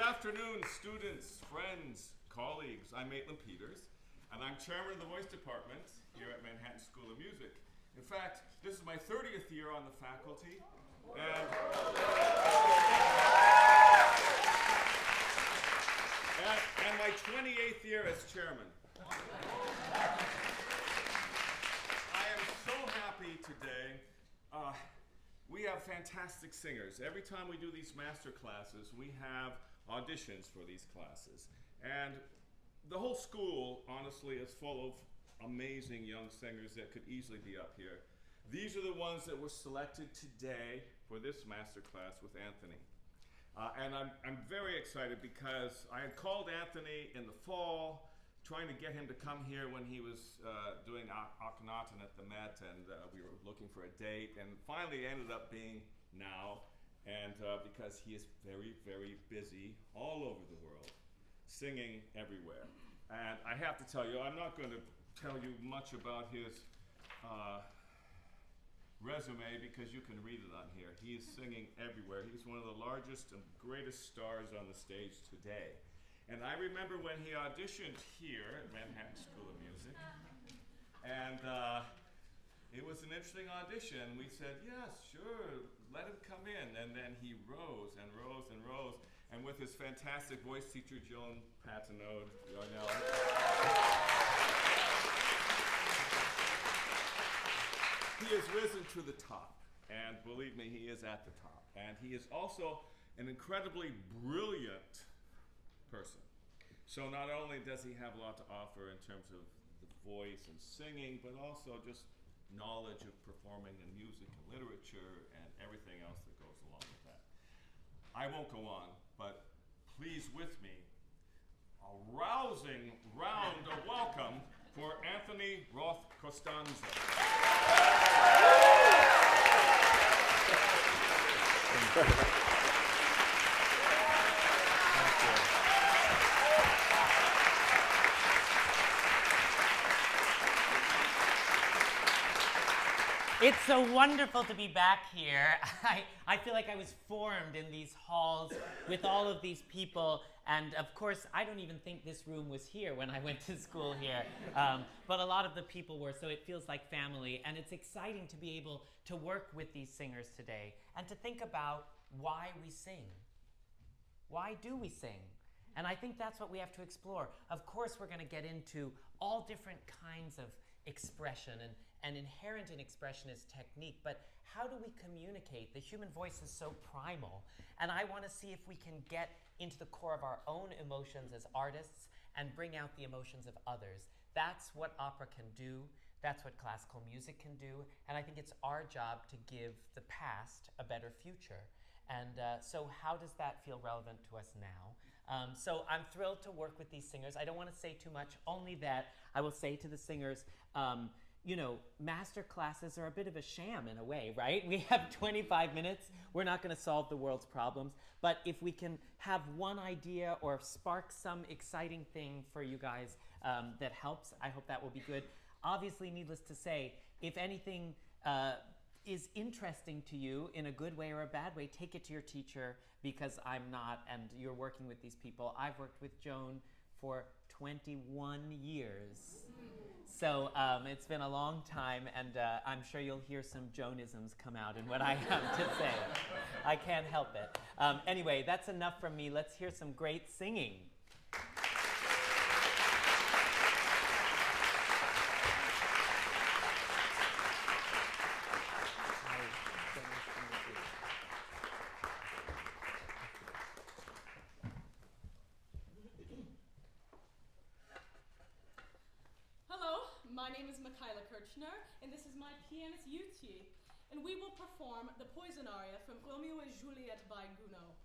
afternoon, students, friends, colleagues. I'm Maitland Peters, and I'm chairman of the voice department here at Manhattan School of Music. In fact, this is my 30th year on the faculty, and my 28th year as chairman. I am so happy today. We have fantastic singers. Every time we do these master classes, we have auditions for these classes. And the whole school, honestly, is full of amazing young singers that could easily be up here. These are the ones that were selected today for this master class with Anthony. And I'm very excited because I had called Anthony in the fall, trying to get him to come here when he was doing Akhenaten at the Met, and we were looking for a date, and finally it ended up being now, and because he is very, very busy all over the world, singing everywhere. And I have to tell you, I'm not going to tell you much about his resume because you can read it on here. He is singing everywhere. He's one of the largest and greatest stars on the stage today. And I remember when he auditioned here at Manhattan School of Music, and it was an interesting audition. We said, yes, sure, let him come in. And then he rose and rose and rose. And with his fantastic voice teacher, Joan Patinode, he has risen to the top. And believe me, he is at the top. And he is also an incredibly brilliant person. So not only does he have a lot to offer in terms of the voice and singing, but also just knowledge of performing and music and literature and everything else that goes along with that. I won't go on, but please with me, a rousing round of welcome for Anthony Roth Costanzo. It's so wonderful to be back here. I feel like I was formed in these halls with all of these people, and of course, I don't even think this room was here when I went to school here, but a lot of the people were, so it feels like family, and it's exciting to be able to work with these singers today and to think about why we sing. Why do we sing? And I think that's what we have to explore. Of course, we're going to get into all different kinds of expression, and inherent in expression is technique, but how do we communicate? The human voice is so primal, and I want to see if we can get into the core of our own emotions as artists and bring out the emotions of others. That's what opera can do. That's what classical music can do, and I think it's our job to give the past a better future. And so how does that feel relevant to us now? So I'm thrilled to work with these singers. I don't want to say too much, only that I will say to the singers, you know, master classes are a bit of a sham in a way, right? We have 25 minutes. We're not going to solve the world's problems. But if we can have one idea or spark some exciting thing for you guys that helps, I hope that will be good. Obviously, needless to say, if anything is interesting to you in a good way or a bad way, take it to your teacher, because I'm not, and you're working with these people. I've worked with Joan for 21 years. So it's been a long time, and I'm sure you'll hear some Joanisms come out in what I have to say. I can't help it. Anyway, that's enough from me. Let's hear some great singing. And this is my pianist Yuti, and we will perform the Poison aria from Romeo and Juliet by Gounod.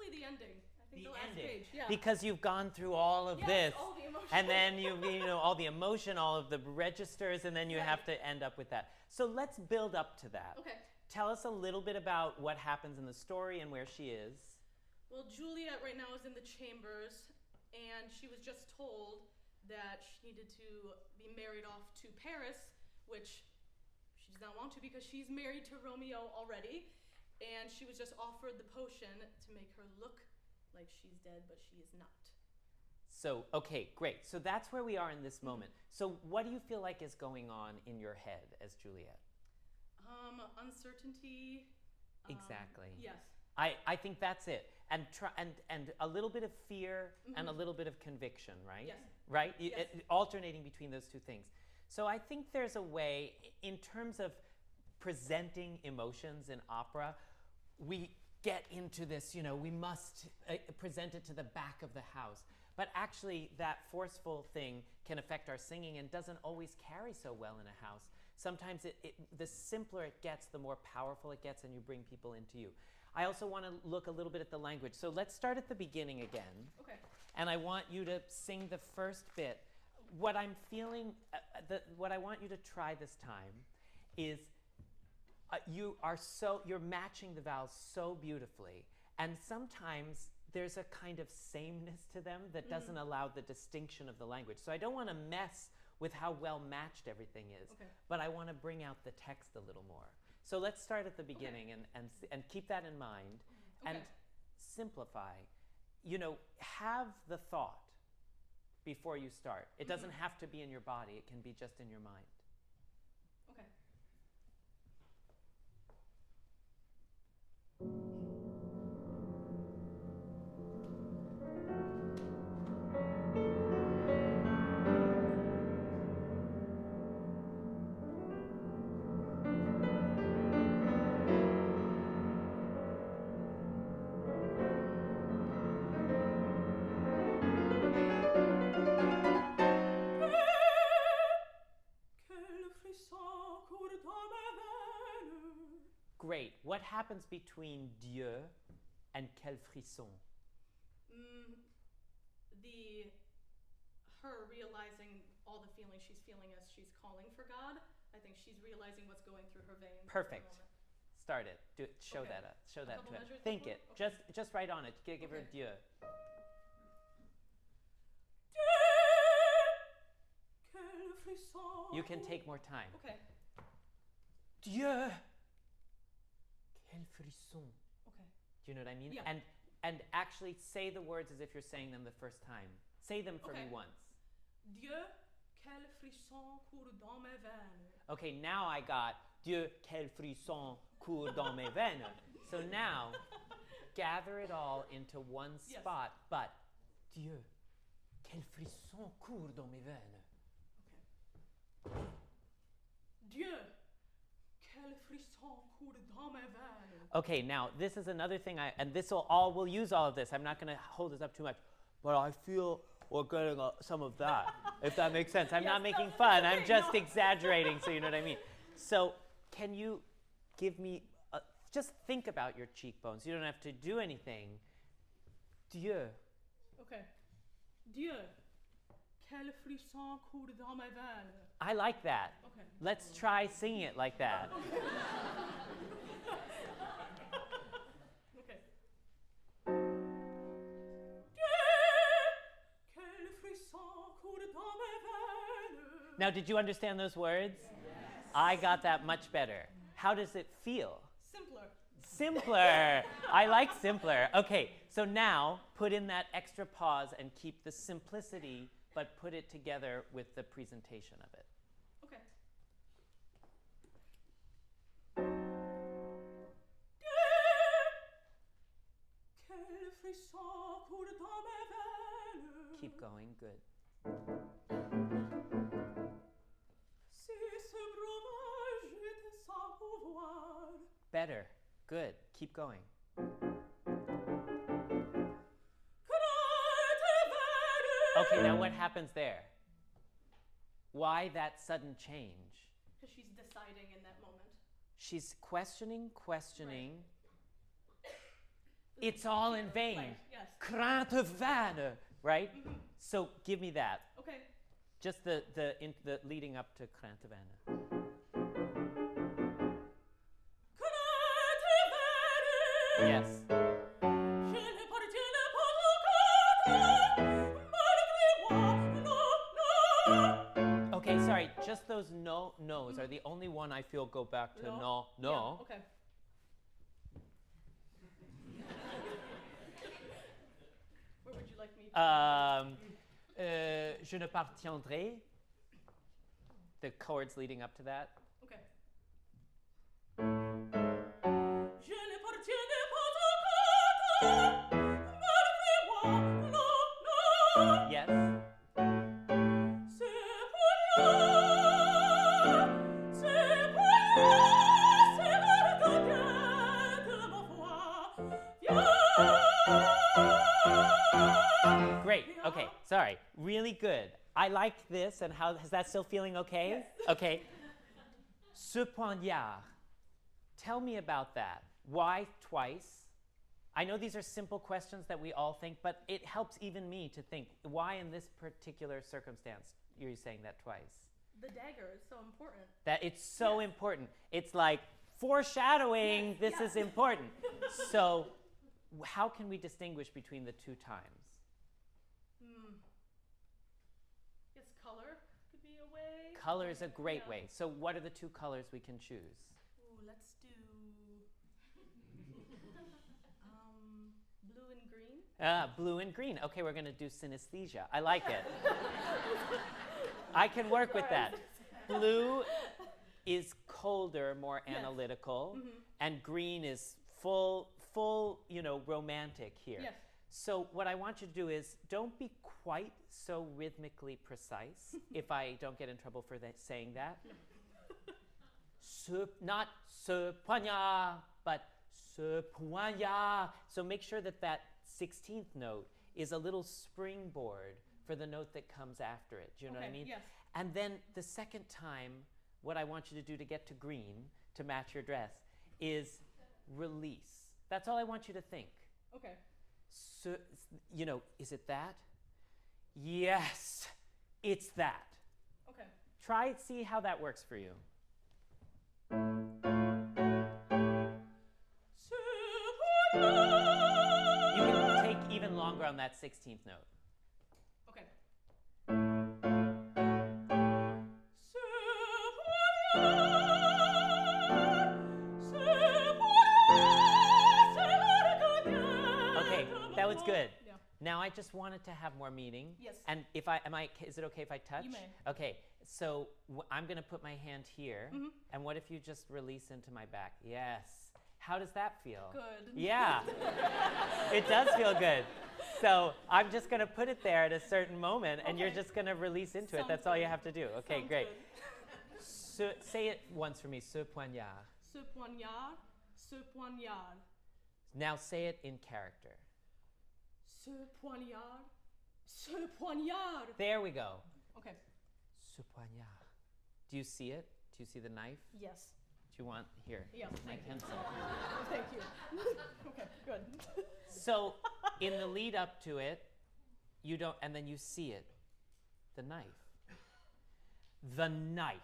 The ending. I think the last page. Yeah. Because you've gone through all of this, all the emotion. and then you know all the emotion, all of the registers, and then you have to end up with that. So let's build up to that. Okay. Tell us a little bit about what happens in the story and where she is. Well, Juliet right now is in the chambers, and she was just told that she needed to be married off to Paris, which she does not want to because she's married to Romeo already. And she was just offered the potion to make her look like she's dead, but she is not. So, okay, great. So that's where we are in this moment. So what do you feel like is going on in your head as Juliet? Uncertainty. Exactly. Yes. I think that's it. And a little bit of fear and a little bit of conviction, right? Yes. Right? Yes. Alternating between those two things. So I think there's a way, in terms of presenting emotions in opera, we get into this, we must present it to the back of the house. But actually, that forceful thing can affect our singing and doesn't always carry so well in a house. Sometimes the simpler it gets, the more powerful it gets, and you bring people into you. I also want to look a little bit at the language. So let's start at the beginning again. Okay. And I want you to sing the first bit. what I'm feeling, what I want you to try this time is you're matching the vowels so beautifully, and sometimes there's a kind of sameness to them that doesn't allow the distinction of the language. So I don't want to mess with how well matched everything is, but I want to bring out the text a little more. So let's start at the beginning and keep that in mind and simplify. You know, have the thought before you start. It doesn't have to be in your body. It can be just in your mind. Okay. Great. What happens between Dieu and quel frisson? Her realizing all the feelings she's feeling as she's calling for God. I think she's realizing what's going through her veins. Perfect. Start it. Do it. Show Okay. that. Show that couple to it. measures Think before? it. Okay. Just write on it. Give her Okay. Dieu. You can take more time. Okay. Dieu. Quel frisson. Okay. Do you know what I mean? Yeah. And actually say the words as if you're saying them the first time. Say them for me Okay. once. Dieu, quel frisson court dans mes veines. Okay, now I got Dieu, quel frisson court dans mes veines. So now, gather it all into one Yes. spot, but Dieu, quel frisson court dans mes veines. Okay. Dieu, quel frisson court dans mes veines. Okay, now this is another thing and we'll use all of this. I'm not going to hold this up too much, but I feel we're getting some of that, if that makes sense. I'm not making fun. I'm just exaggerating, so you know what I mean. So can you give me, just think about your cheekbones. You don't have to do anything. Dieu. Okay. Dieu, quel frisson court dans mes veines. I like that. Okay. Let's try singing it like that. Okay. Quel frisson court dans mes veines. Now, did you understand those words? Yes. I got that much better. How does it feel? Simpler. Simpler. I like simpler. Okay, so now put in that extra pause and keep the simplicity, but put it together with the presentation of it. Okay. Quel frisson court dans mes veines. Keep going, good. Si ce breuvage était sans pouvoir. Better, good. Keep going. Okay, now what happens there? Why that sudden change? Because she's deciding in that moment. She's questioning. It's all in vain. Right, yes. Crainte vaine, right? So give me that. Okay. Just the leading up to crainte vaine. Yes. Okay, sorry. Just those no's are the only one I feel go back to no. Yeah, okay. Where would you like me to? Je ne partiendrai. The chords leading up to that. Okay. Je ne partirai pas au cœur, malgré moi, non. Yes. Great. Okay. Sorry. Really good. I like this. And how is that still feeling okay? Yes. Okay. Ce poignard. Tell me about that. Why twice? I know these are simple questions that we all think, but it helps even me to think, why in this particular circumstance you're saying that twice? The dagger is so important. That it's so important. It's like foreshadowing, this is important. So how can we distinguish between the two times? Guess color could be a way. Color is a great way. So what are the two colors we can choose? Ooh, let's do blue and green. Blue and green. Okay, we're going to do synesthesia. I like it. I can work with that. Blue is colder, more analytical, and green is full, romantic here. Yes. So what I want you to do is don't be quite so rhythmically precise, if I don't get in trouble for saying that. Not ce poignard, but ce poignard. So make sure that that 16th note is a little springboard for the note that comes after it. Do you know what I mean? Yes. And then the second time, what I want you to do to get to green, to match your dress, is release. That's all I want you to think. Okay. So, is it that? Yes, it's that. Okay. Try it, see how that works for you. You can take even longer on that 16th note. Okay. Okay, that was good. Yeah. Now I just wanted to have more meaning. Yes. And is it okay if I touch? You may. Okay, so I'm going to put my hand here. And what if you just release into my back? Yes. How does that feel? Good. Yeah. It does feel good. So I'm just going to put it there at a certain moment, and you're just going to release into it. Sounds That's all you good. have to do. Okay, Sounds great. good. Say it once for me. Ce poignard. Ce poignard, ce poignard. Now say it in character. Ce poignard, ce poignard. There we go. Okay. Ce poignard. Do you see it? Do you see the knife? Yes. Do you want here? Yeah, My thank you. pencil. Thank you. Okay, good. So in the lead up to it, you don't, and then you see it. The knife. The knife.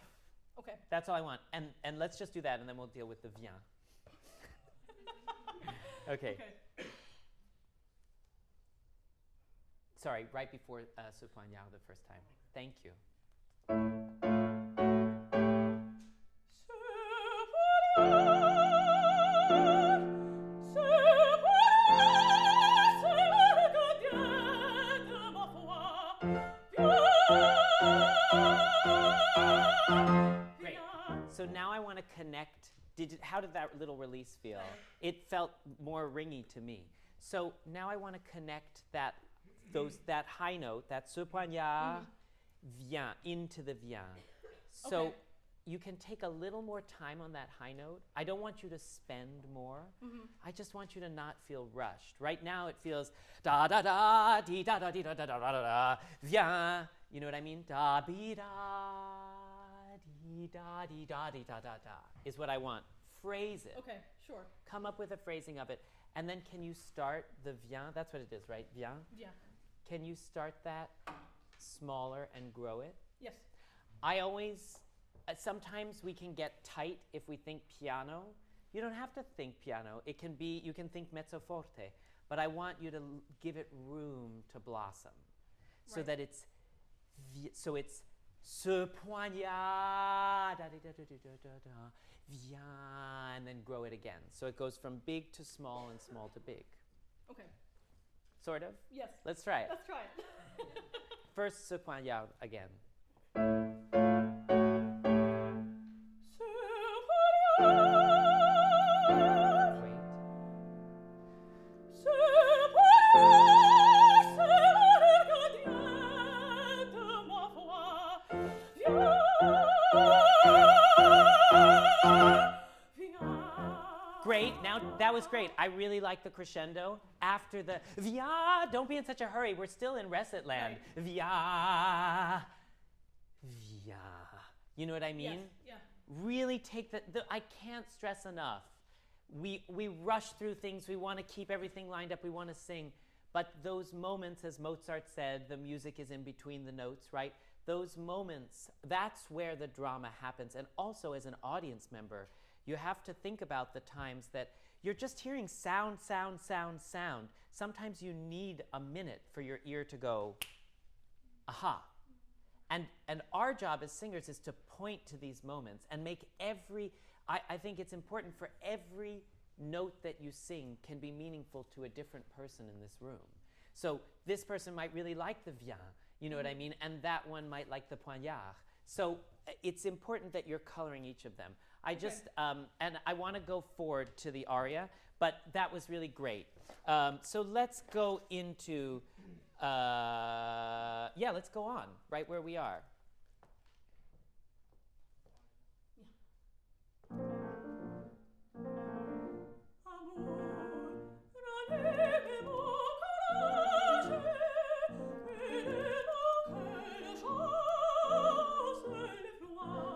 Okay. That's all I want. And let's just do that, and then we'll deal with the vient. Okay. Okay. Sorry, right before ce poignard the first time. Thank you. Great. So now I want to connect. How did that little release feel? It felt more ringy to me. So now I want to connect that high note, that ce poignard, vient, into the vient. So Okay. you can take a little more time on that high note. I don't want you to spend more. I just want you to not feel rushed. Right now it feels da da da dee da da dee da da da da da da vient. You know what I mean? Da be da dee da dee da dee da da da is what I want. Phrase it. Okay, sure. Come up with a phrasing of it. And then can you start the vient? That's what it is, right? Vient? Yeah. Can you start that smaller and grow it? Yes. I always, sometimes we can get tight if we think piano. You don't have to think piano. It can be, you can think mezzo forte. But I want you to give it room to blossom. So Right. that it's, so it's ce poignard, da da da da da da da, vient, and then grow it again. So it goes from big to small and small to big. Okay. Sort of? Yes. Let's try it. Let's try it. First, ce poignard again. Wait. Great. Now that was great. I really like the crescendo. After the via, don't be in such a hurry. We're still in Recit land. Right. Via, via. You know what I mean? Yes. Yeah. Really take I can't stress enough. we rush through things. We want to keep everything lined up. We want to sing. But those moments, as Mozart said, the music is in between the notes, right? Those moments, that's where the drama happens. And also, as an audience member, you have to think about the times that you're just hearing sound, sound, sound, sound. Sometimes you need a minute for your ear to go, aha. And our job as singers is to point to these moments and make I think it's important for every note that you sing can be meaningful to a different person in this room. So this person might really like the vient, you know what I mean? And that one might like the poignard. So it's important that you're coloring each of them. I just, and I want to go forward to the aria, but that was really great. So let's go into, let's go on right where we are.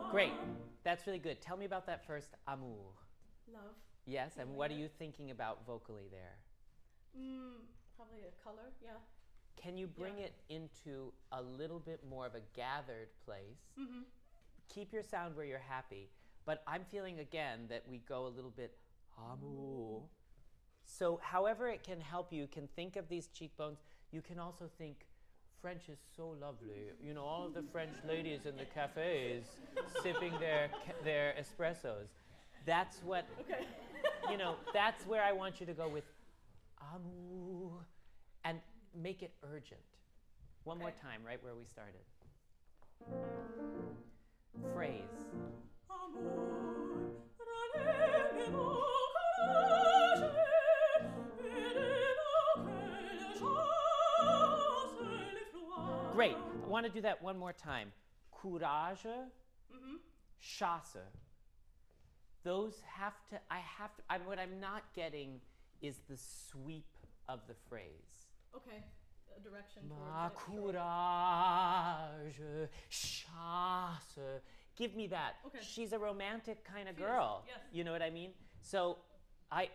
Great. That's really good. Tell me about that first amour. Love. Yes, and what are you thinking about vocally there? Probably a color, yeah. Can you bring it into a little bit more of a gathered place? Mm-hmm. Keep your sound where you're happy, but I'm feeling again that we go a little bit amour. So however it can help you, can think of these cheekbones. You can also think, French is so lovely. You know, all of the French ladies in the cafes sipping their espressos. That's what, you know, that's where I want you to go with amour and make it urgent. One more time, right where we started. Phrase. Great. I want to do that one more time. Courage, chasse. Those have to, what I'm not getting is the sweep of the phrase. Okay, a direction Ma towards it. courage, chasse. Give me that. Okay. She's a romantic kind of She girl. is, yes. You know what I mean? So, try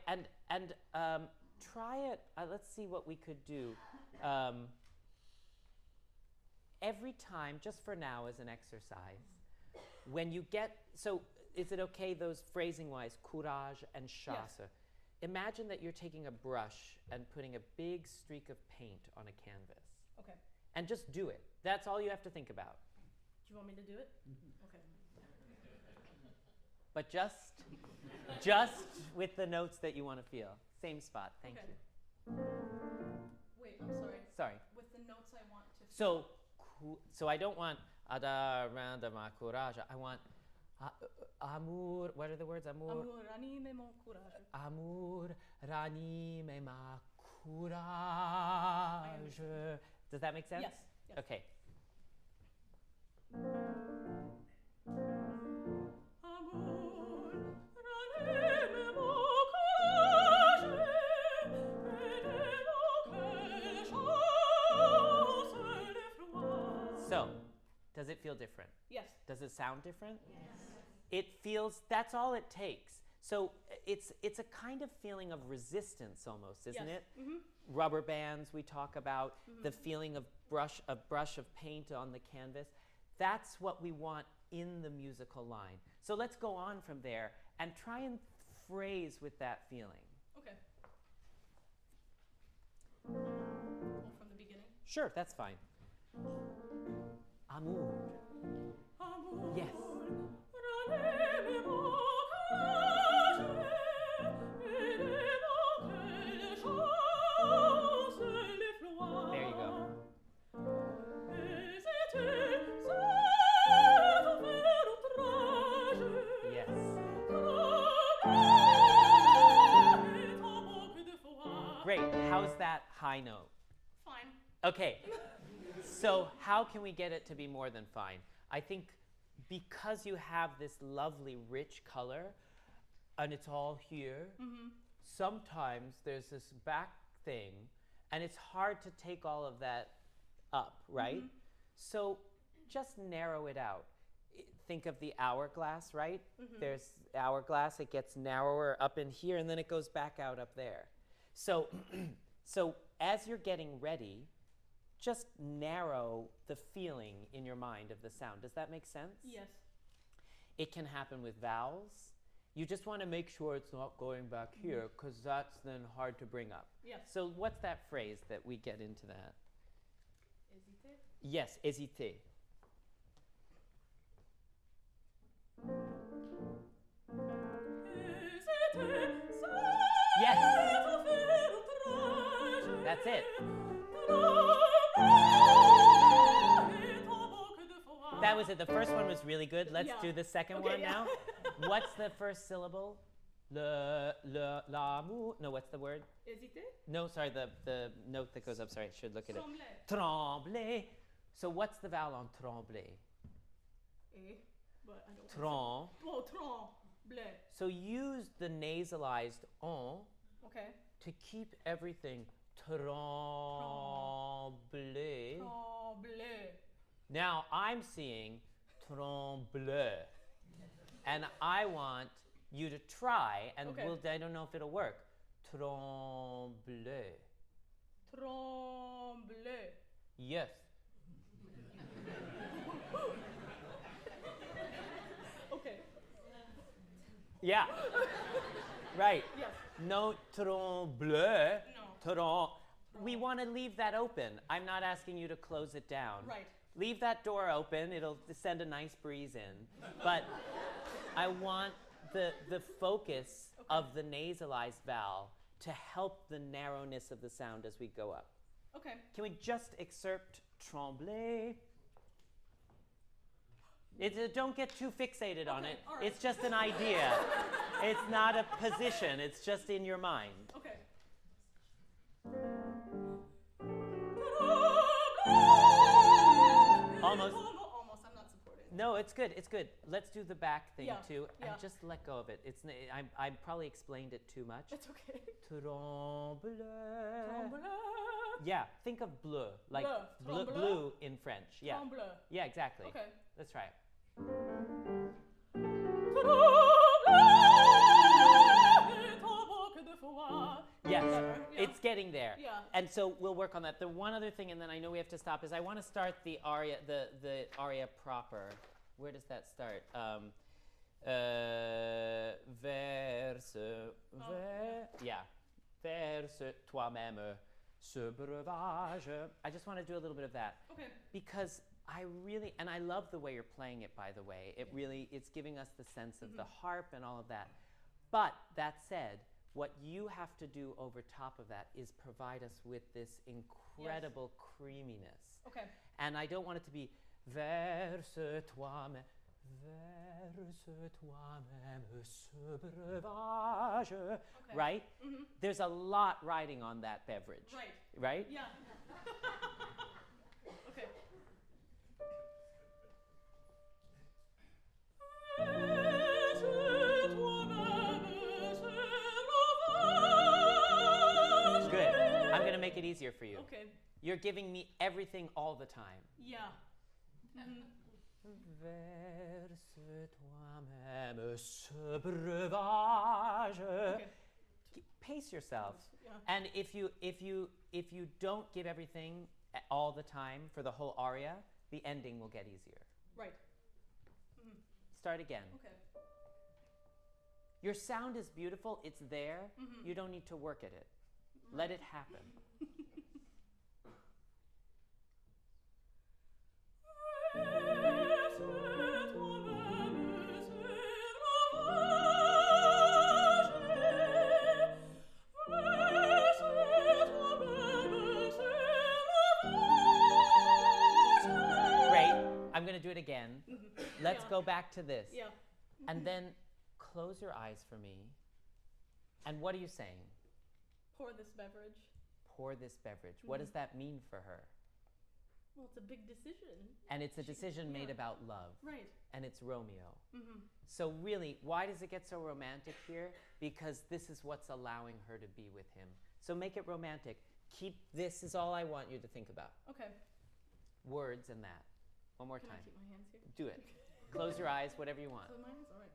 it. Let's see what we could do. Every time, just for now as an exercise, when you get, so is it okay those phrasing-wise, courage and chasse? Yes. Imagine that you're taking a brush and putting a big streak of paint on a canvas. Okay. And just do it. That's all you have to think about. Do you want me to do it? Okay. But just with the notes that you want to feel. Same spot. Thank you. Wait, I'm sorry. Sorry. With the notes I want to. So I don't want ada randa ma courage. I want amour. What are the words? Amour. Amour ranime mon courage. Amour ranime ma courage. Does that make sense? Yes. Yes. Okay. So, does it feel different? Yes. Does it sound different? Yes. It feels, that's all it takes. So it's a kind of feeling of resistance almost, isn't it? Mm-hmm. Rubber bands we talk about, the feeling of brush of paint on the canvas. That's what we want in the musical line. So let's go on from there and try and phrase with that feeling. Okay. Well, from the beginning? Sure, that's fine. Amour. Yes. There you go. Yes. Great. How's that high note? Fine. Okay. So how can we get it to be more than fine? I think because you have this lovely rich color and it's all here, sometimes there's this back thing and it's hard to take all of that up, right? So just narrow it out. think of the hourglass, right? There's hourglass, it gets narrower up in here, and then it goes back out up there. So, so as you're getting ready, just narrow the feeling in your mind of the sound. Does that make sense? Yes. It can happen with vowels. You just want to make sure it's not going back here, because that's then hard to bring up. Yes. So what's that phrase that we get into that? Hésiter. Yes, hésiter. Yes. That's it. That was it. The first one was really good. Let's do the second one now. What's the first syllable? L'amour. No, what's the word? Hésiter. No, sorry, the note that goes up. Sorry, I should look at it. Trembler. Trembler. So what's the vowel on trembler? But I don't Tron. Oh, trembler. So use the nasalized on Okay. to keep everything trembler. Trembler. Now I'm seeing trembler. And I want you to try, and I don't know if it'll work. Trembler. Trembler. Yes. Okay. Yeah. Right. Yes. No trembler. No. We want to leave that open. I'm not asking you to close it down. Right. Leave that door open. It'll send a nice breeze in. But I want the focus of the nasalized vowel to help the narrowness of the sound as we go up. Okay. Can we just excerpt trembler? Don't get too fixated on it. All right. It's just an idea. It's not a position. It's just in your mind. Okay. Almost. Almost. I'm not supporting. No, it's good. It's good. Let's do the back thing too, and yeah. just let go of it. I probably explained it too much. It's okay. Trembler. Trembler. Yeah, think of bleu, like Bleu. Trembler. blue in French. Yeah. Trembler. Yeah, exactly. Okay. Let's try it. Yes, it's getting there. Yeah. And so we'll work on that. The one other thing, and then I know we have to stop, is I want to start the aria, the aria proper. Where does that start? Verse, verse toi-même ce breuvage. I just want to do a little bit of that. Okay. Because I really, and I love the way you're playing it, by the way. It's giving us the sense of the harp and all of that. But that said, what you have to do over top of that is provide us with this incredible creaminess. Okay. And I don't want it to be verse toi-même ce breuvage, right? Mm-hmm. There's a lot riding on that beverage. Right. Right? Yeah. Okay. Good. I'm going to make it easier for you. Okay. You're giving me everything all the time. Yeah. Mm-hmm. Verse toi-même ce breuvage. Okay. Pace yourself. Yeah. And if you don't give everything all the time for the whole aria, the ending will get easier. Right. Mm-hmm. Start again. Okay. Your sound is beautiful. It's there. Mm-hmm. You don't need to work at it. Let it happen. Great. I'm going to do it again. Let's go back to this. Yeah. And then close your eyes for me. And what are you saying? Pour this beverage. Pour this beverage. What does that mean for her? Well, it's a big decision. And it's a decision made about love. Right. And it's Romeo. Mm-hmm. So really, why does it get so romantic here? Because this is what's allowing her to be with him. So make it romantic. This is all I want you to think about. Okay. Words and that. One more Can time. I keep my hands here? Do it. Close your eyes, whatever you want. Close my eyes? All right.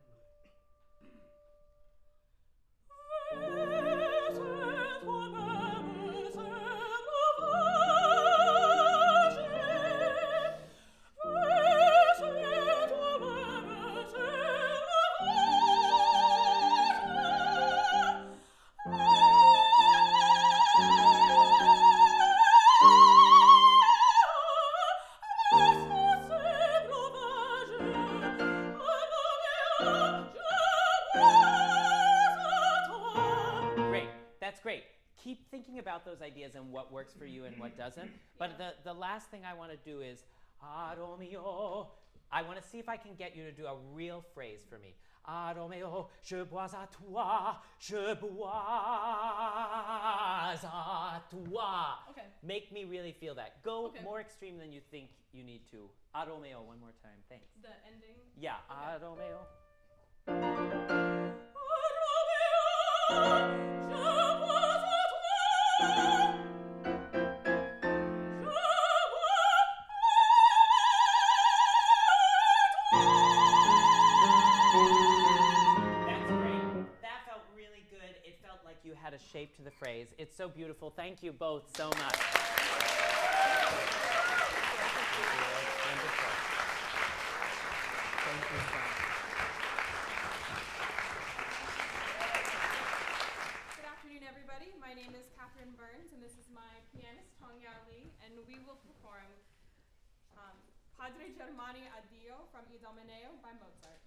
Great. That's great. Keep thinking about those ideas and what works for you and what doesn't. But the last thing I want to do is, Romeo. I want to see if I can get you to do a real phrase for me. Romeo, je bois à toi, je bois à toi. Okay. Make me really feel that. Go Okay. more extreme than you think you need to. Romeo, one more time. Thanks. The ending. Yeah, Okay. Romeo. That's great. That felt really good. It felt like you had a shape to the phrase. It's so beautiful. Thank you both so much. Wonderful. Thank you so much. Good afternoon, everybody. My name is Catherine Burns, and this is my pianist, Tongya Lee, and we will perform Padre Germani Addio from Idomeneo by Mozart.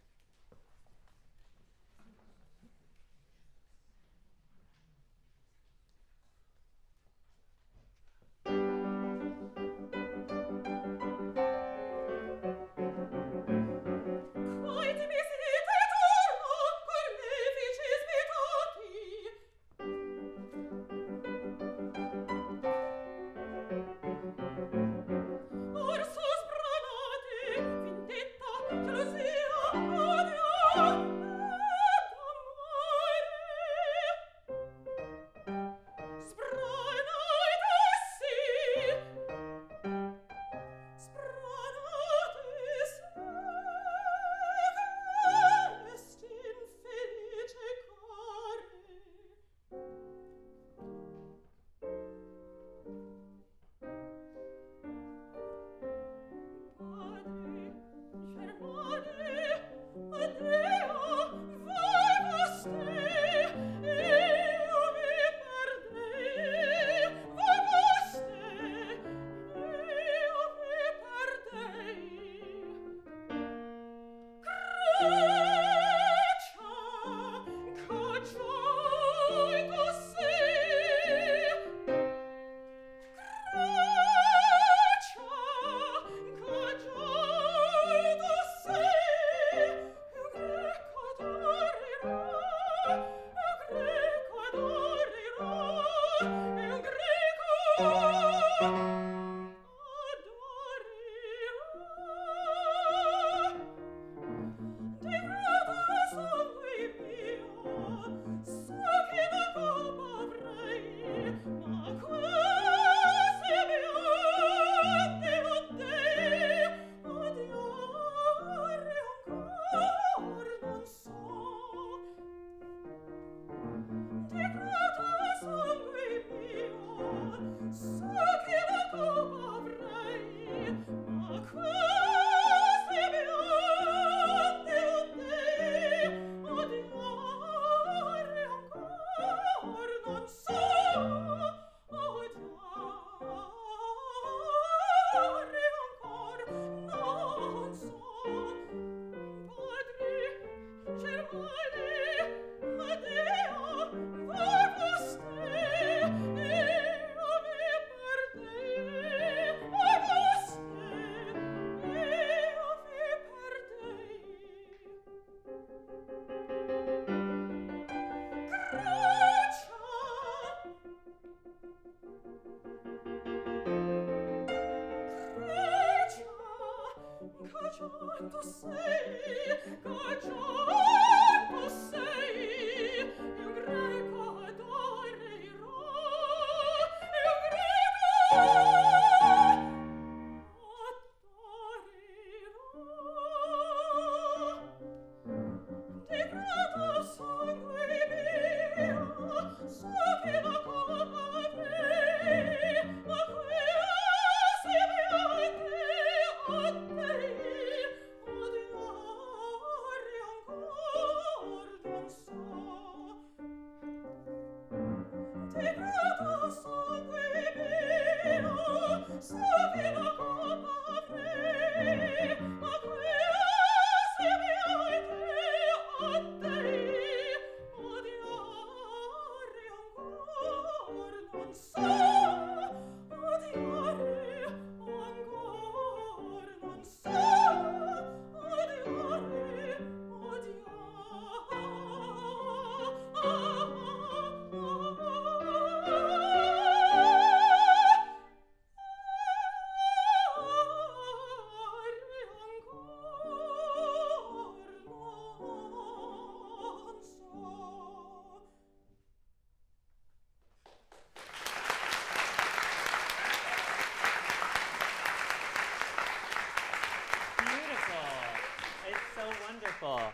Wonderful.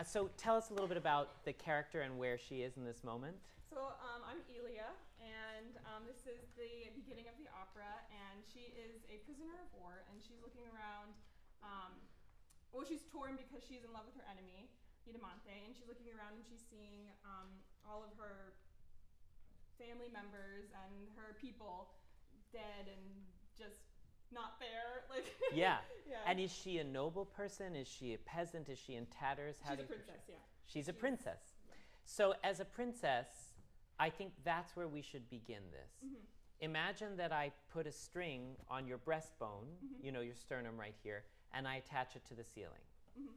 So tell us a little bit about the character and where she is in this moment. So I'm Elia, and this is the beginning of the opera, and she is a prisoner of war, and she's looking around. Well, she's torn because she's in love with her enemy, Idamante, and she's looking around and she's seeing all of her family members and her people dead and just not there. Like Yeah. yeah. And is she a noble person? Is she a peasant? Is she in tatters? She's a princess, yeah. She's a princess. So as a princess, I think that's where we should begin this. Mm-hmm. Imagine that I put a string on your breastbone, you know, your sternum right here, and I attach it to the ceiling. Mm-hmm.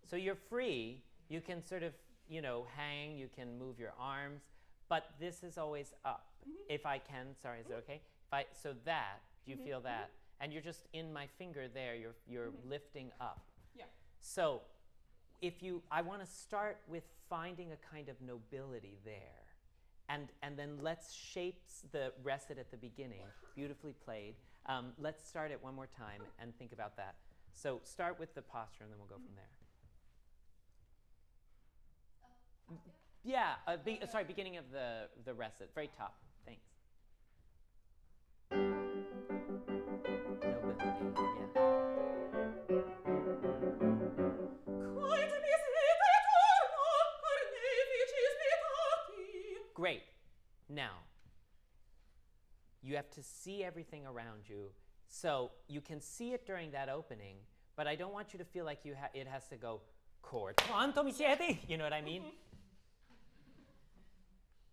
So you're free. You can sort of, you know, hang. You can move your arms. But this is always up. If I can, sorry, is it okay? So that, do you feel that? And you're just in my finger there. You're lifting up. Yeah. So I want to start with finding a kind of nobility there. And then let's shape the recit at the beginning, beautifully played. Let's start it one more time and think about that. So start with the posture, and then we'll go from there. Yeah, beginning of the recit, very top. Thanks. Nobility, yeah. Great. Now, you have to see everything around you. So you can see it during that opening, but I don't want you to feel like it has to go, chord. Quanto mi siete? You know what I mean?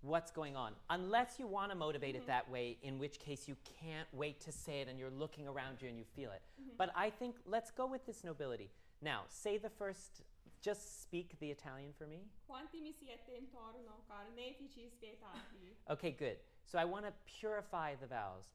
What's going on? Unless you want to motivate it that way, in which case you can't wait to say it and you're looking around you and you feel it. But I think let's go with this nobility. Now, say the first, just speak the Italian for me. Quanti mi siete intorno, carnefici spietati. Okay, good. So I want to purify the vowels.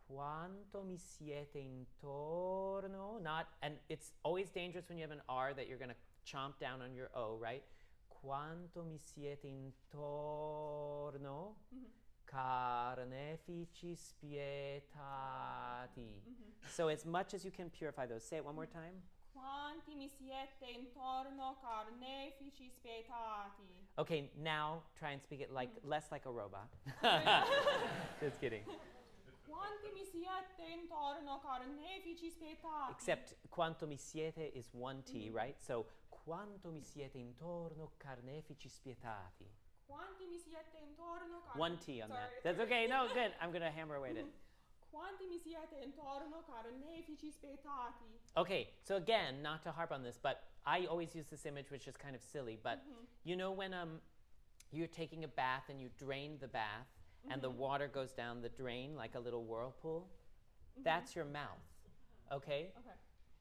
Quanto mi siete intorno, not, and it's always dangerous when you have an R that you're going to chomp down on your O, right? Quanto mi siete intorno, carnefici spietati. So as much as you can purify those. Say it one more time. Quanti mi siete intorno, carnefici spietati. Okay, now try and speak it like less like a robot. Just kidding. Quanti mi siete intorno, carnefici spietati. Except quanto mi siete is one T, right? So quanto mi siete intorno, carnefici spietati. Quanti mi siete intorno, One T on that. That's okay. No, good. I'm going to hammer away at it. Quanti mi siete intorno, carnefici spietati. Okay, so again, not to harp on this, but I always use this image, which is kind of silly, but you know when you're taking a bath and you drain the bath and the water goes down the drain like a little whirlpool? That's your mouth, okay? Okay.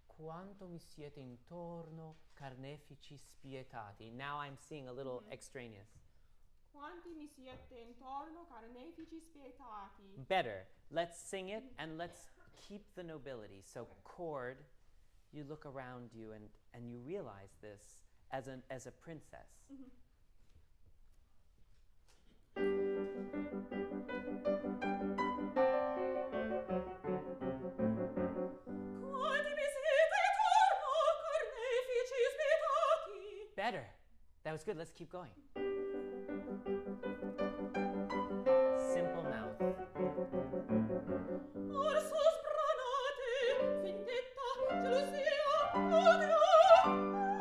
Quanto mi siete intorno, carnefici spietati. Now I'm seeing a little extraneous. Quanti mi siete intorno, carnefici spietati. Better. Let's sing it and let's keep the nobility. So chord, you look around you and you realize this as a princess. Better. That was good. Let's keep going. Simple mouth.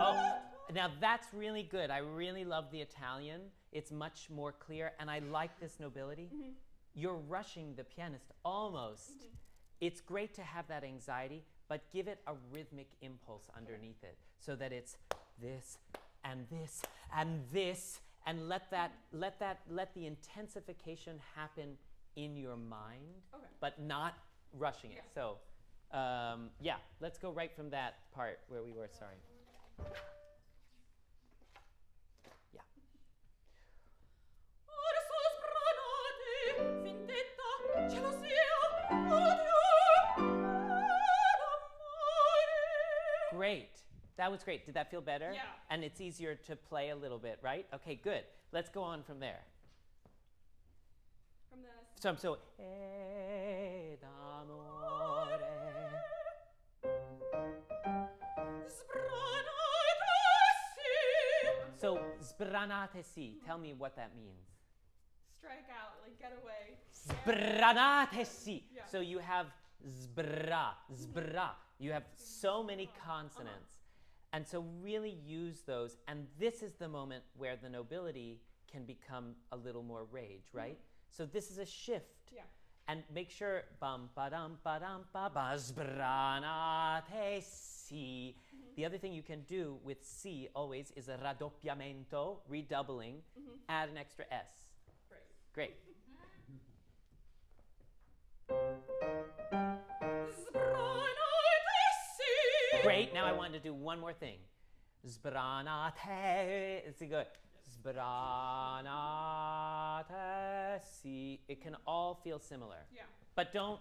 Oh, now that's really good. I really love the Italian. It's much more clear, and I like this nobility. You're rushing the pianist almost. It's great to have that anxiety, but give it a rhythmic impulse underneath it so that it's this and this and this, and let the intensification happen in your mind, but not rushing it. So, yeah, let's go right from that part where we were. Sorry. Yeah. Great. That was great. Did that feel better? Yeah. And it's easier to play a little bit, right? Okay, good. Let's go on from there. From the So ed amore. Sbranatesi. Tell me what that means. Strike out, like get away. Sbranatesi. Yeah. So you have zbra. You have so many consonants. And so really use those. And this is the moment where the nobility can become a little more rage, right? So this is a shift. Yeah. And make sure bum ba dum ba sbranate si. The other thing you can do with si always is a raddoppiamento, redoubling, add an extra s. Great. Great. Now I want to do one more thing. Sbranate. It's good. Sbranate si. It can all feel similar. Yeah. But don't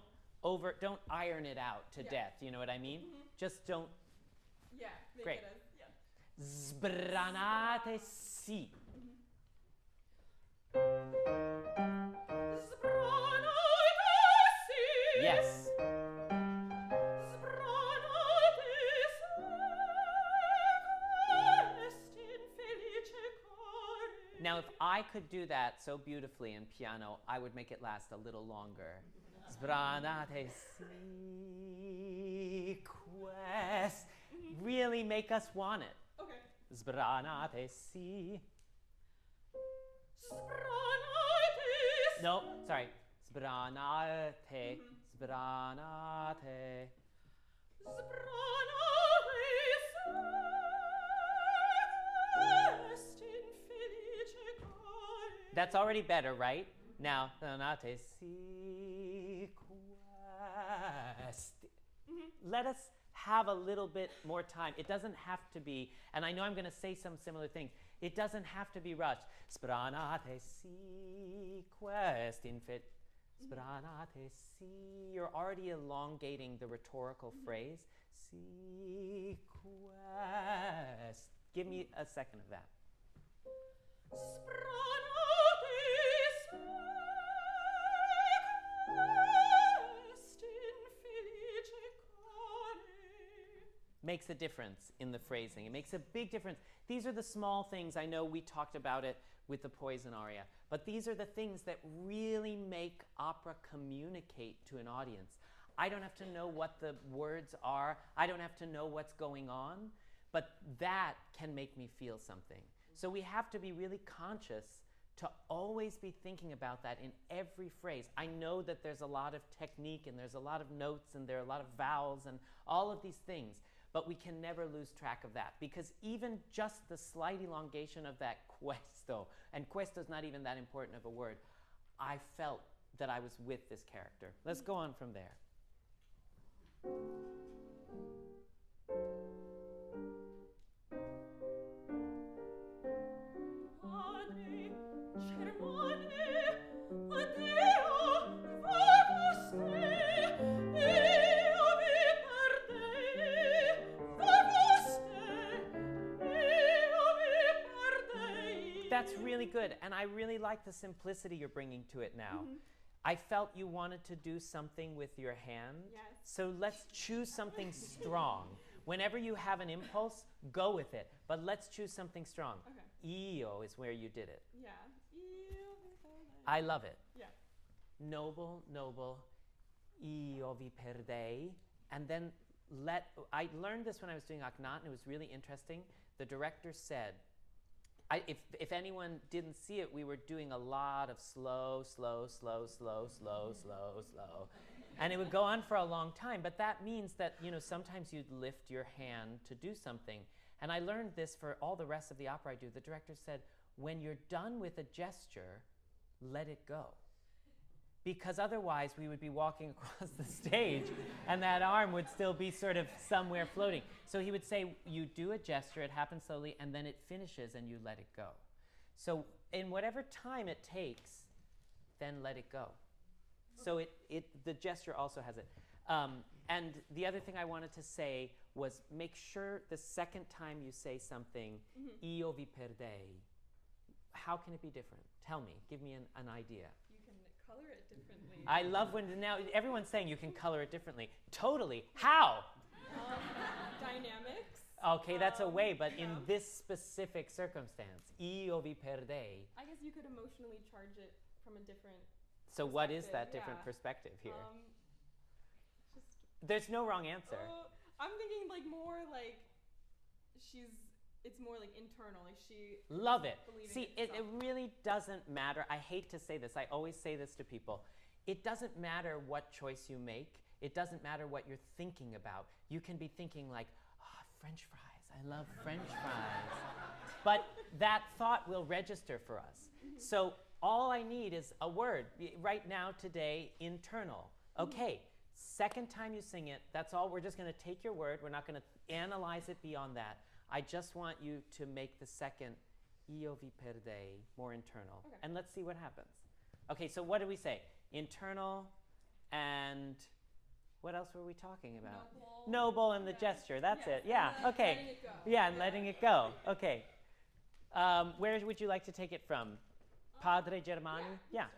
iron it out to death. You know what I mean? Just don't. Yeah. Make Great. it a, yeah. Sbranate si. Yes. Now, if I could do that so beautifully in piano, I would make it last a little longer. Sbranate si quest. Really make us want it. Okay. Sbranate si. Sbranate. No, sorry. Sbranate. Sbranate. That's already better, right? Now, sbranate si quest. Let us have a little bit more time. It doesn't have to be, and I know I'm going to say some similar things. It doesn't have to be rushed. Sbranate si quest infit. Sbranate si. You're already elongating the rhetorical phrase. Si quest. Give me a second of that. Makes a difference in the phrasing. It makes a big difference. These are the small things. I know we talked about it with the Poison aria, but these are the things that really make opera communicate to an audience. I don't have to know what the words are. I don't have to know what's going on, but that can make me feel something. So we have to be really conscious to always be thinking about that in every phrase. I know that there's a lot of technique and there's a lot of notes and there are a lot of vowels and all of these things, but we can never lose track of that because even just the slight elongation of that questo, and questo is not even that important of a word, I felt that I was with this character. Let's go on from there. That's really good, and I really like the simplicity you're bringing to it now. I felt you wanted to do something with your hand, Yes. so let's choose something strong. Whenever you have an impulse, go with it, but let's choose something strong. Okay. Io is where you did it. Yeah. I love it. Yeah. Noble, noble, io vi perdei, and then I learned this when I was doing Akhenaten, it was really interesting. The director said, if anyone didn't see it, we were doing a lot of slow. And it would go on for a long time, but that means that, sometimes you'd lift your hand to do something. And I learned this for all the rest of the opera I do. The director said, when you're done with a gesture, let it go. Because otherwise we would be walking across the stage and that arm would still be sort of somewhere floating. So he would say, you do a gesture, it happens slowly, and then it finishes and you let it go. So in whatever time it takes, then let it go. So the gesture also has it. And the other thing I wanted to say was make sure the second time you say something, io vi perdei, how can it be different? Tell me, give me an idea. Color it differently. I love when now everyone's saying you can color it differently. Totally. How? Dynamics. Okay, that's a way, but in this specific circumstance, io vi perdei. I guess you could emotionally charge it from a different. So what is that perspective, different yeah. perspective here? Just. There's no wrong answer. I'm thinking like more like it's more like internal, like she. Love it. believing See, in it herself. really doesn't matter. I hate to say this. I always say this to people. It doesn't matter what choice you make. It doesn't matter what you're thinking about. You can be thinking like, French fries. I love French fries. But that thought will register for us. So all I need is a word. Right now, today, internal. Okay, second time you sing it, that's all. We're just going to take your word. We're not going to analyze it beyond that. I just want you to make the second io vi perdei more internal. Okay. And let's see what happens. Okay, so what did we say? Internal and what else were we talking about? Noble and the gesture. That's it. Yeah, okay. Letting it go. Yeah, and letting it go. Okay. Where would you like to take it from? Padre Germani? Yeah.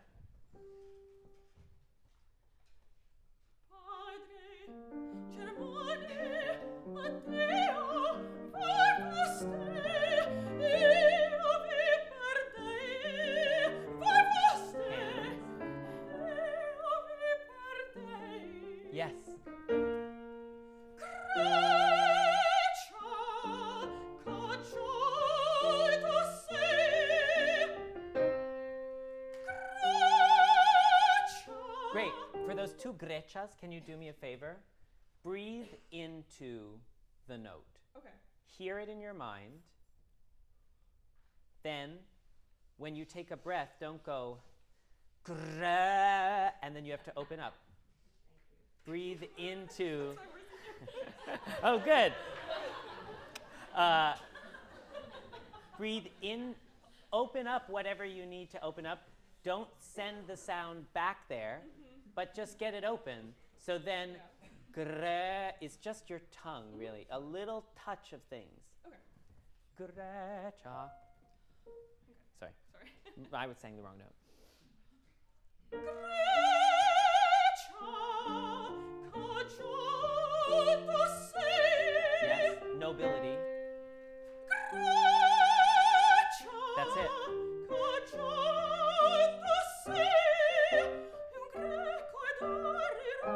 Yes. Great. For those two grechas, can you do me a favor? Breathe into the note. Okay. Hear it in your mind. Then, when you take a breath, don't go gra, and then you have to open up. Breathe into. Oh, good. Breathe in. Open up whatever you need to open up. Don't send the sound back there, but just get it open. So then, gra is just your tongue, really. A little touch of things. Okay. Grecha. Sorry. I was saying the wrong note. Yes, nobility. That's it.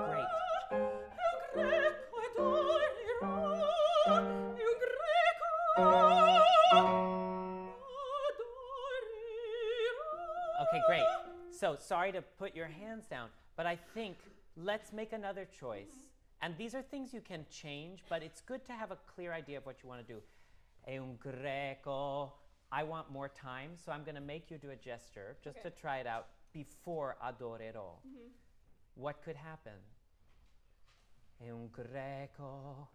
Great. Okay, great. So, sorry to put your hands down, but I think let's make another choice. And these are things you can change, but it's good to have a clear idea of what you want to do. È un greco. I want more time, so I'm going to make you do a gesture just to try it out before adorerò. What could happen? È un greco.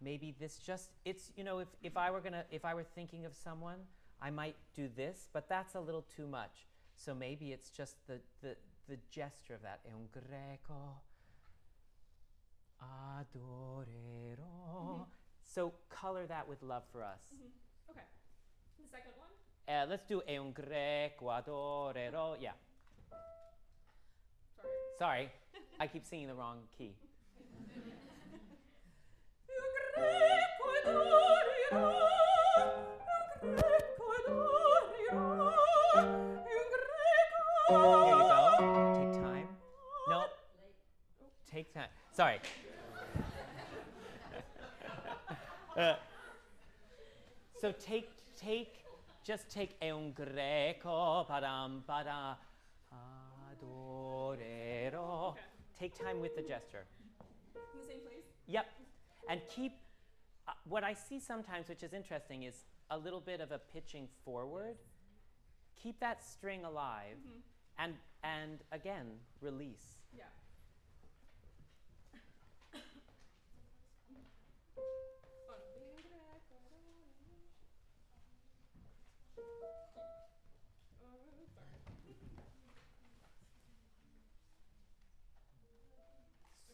Maybe this just, it's, you know, if I were thinking of someone, I might do this, but that's a little too much. So maybe it's just the gesture of that. È un greco. Adorerò. So color that with love for us. Okay. The second one? Let's do è un greco adorerò. Yeah. Sorry. Sorry. I keep singing the wrong key. Here you go. Take time. No. Take time. Sorry. So just take è un greco, padam, pada, adorerò. Okay. Take time with the gesture. In the same place? Yep. And keep, what I see sometimes, which is interesting, is a little bit of a pitching forward. Keep that string alive, and again, release. Yeah.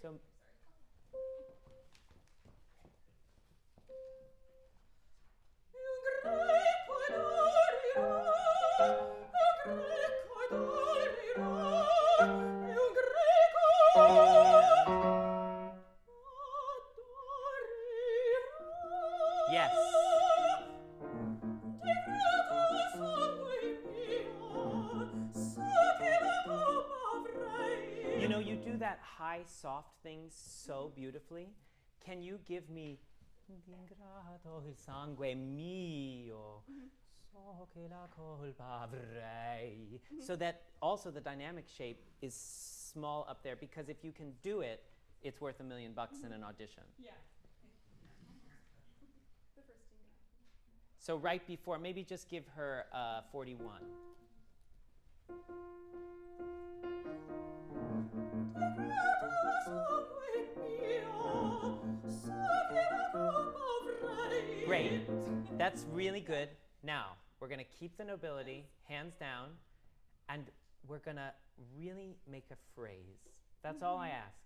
So, Yes. You know, you do that high, soft thing so beautifully. Can you give me d'ingrato il sangue mio, so che la colpa avrei. So that also the dynamic shape is small up there, because if you can do it, it's worth $1 million in an audition. Yeah. The first thing. So right before, maybe just give her 41. Great. That's really good. Now, we're going to keep the nobility, hands down, and we're going to really make a phrase. That's all I ask.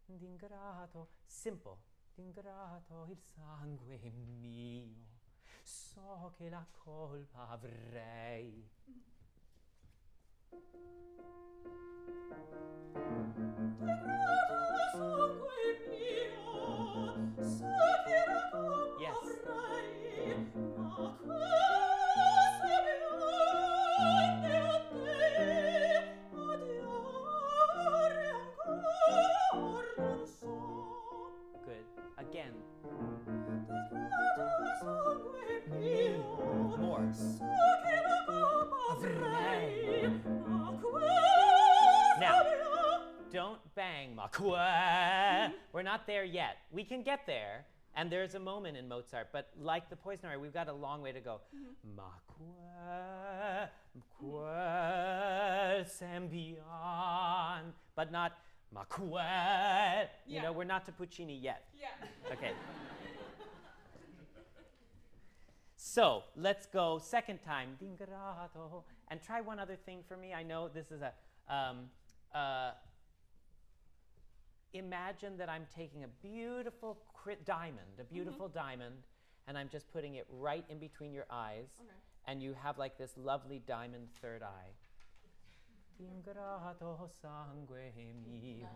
D'ingrato, simple. D'ingrato il sangue mio, so che la colpa avrei. Yes. Good. Again. More. Now, don't bang ma quoi. We're not there yet. We can get there, and there's a moment in Mozart, but like the Poison aria, we've got a long way to go. Ma quel sembian, but not ma quel. You know, we're not to Puccini yet. Yeah. Okay. So let's go second time, d'ingrato, and try one other thing for me. I know this is imagine that I'm taking a beautiful diamond, diamond, and I'm just putting it right in between your eyes, and you have like this lovely diamond third eye. D'ingrato sangue mio.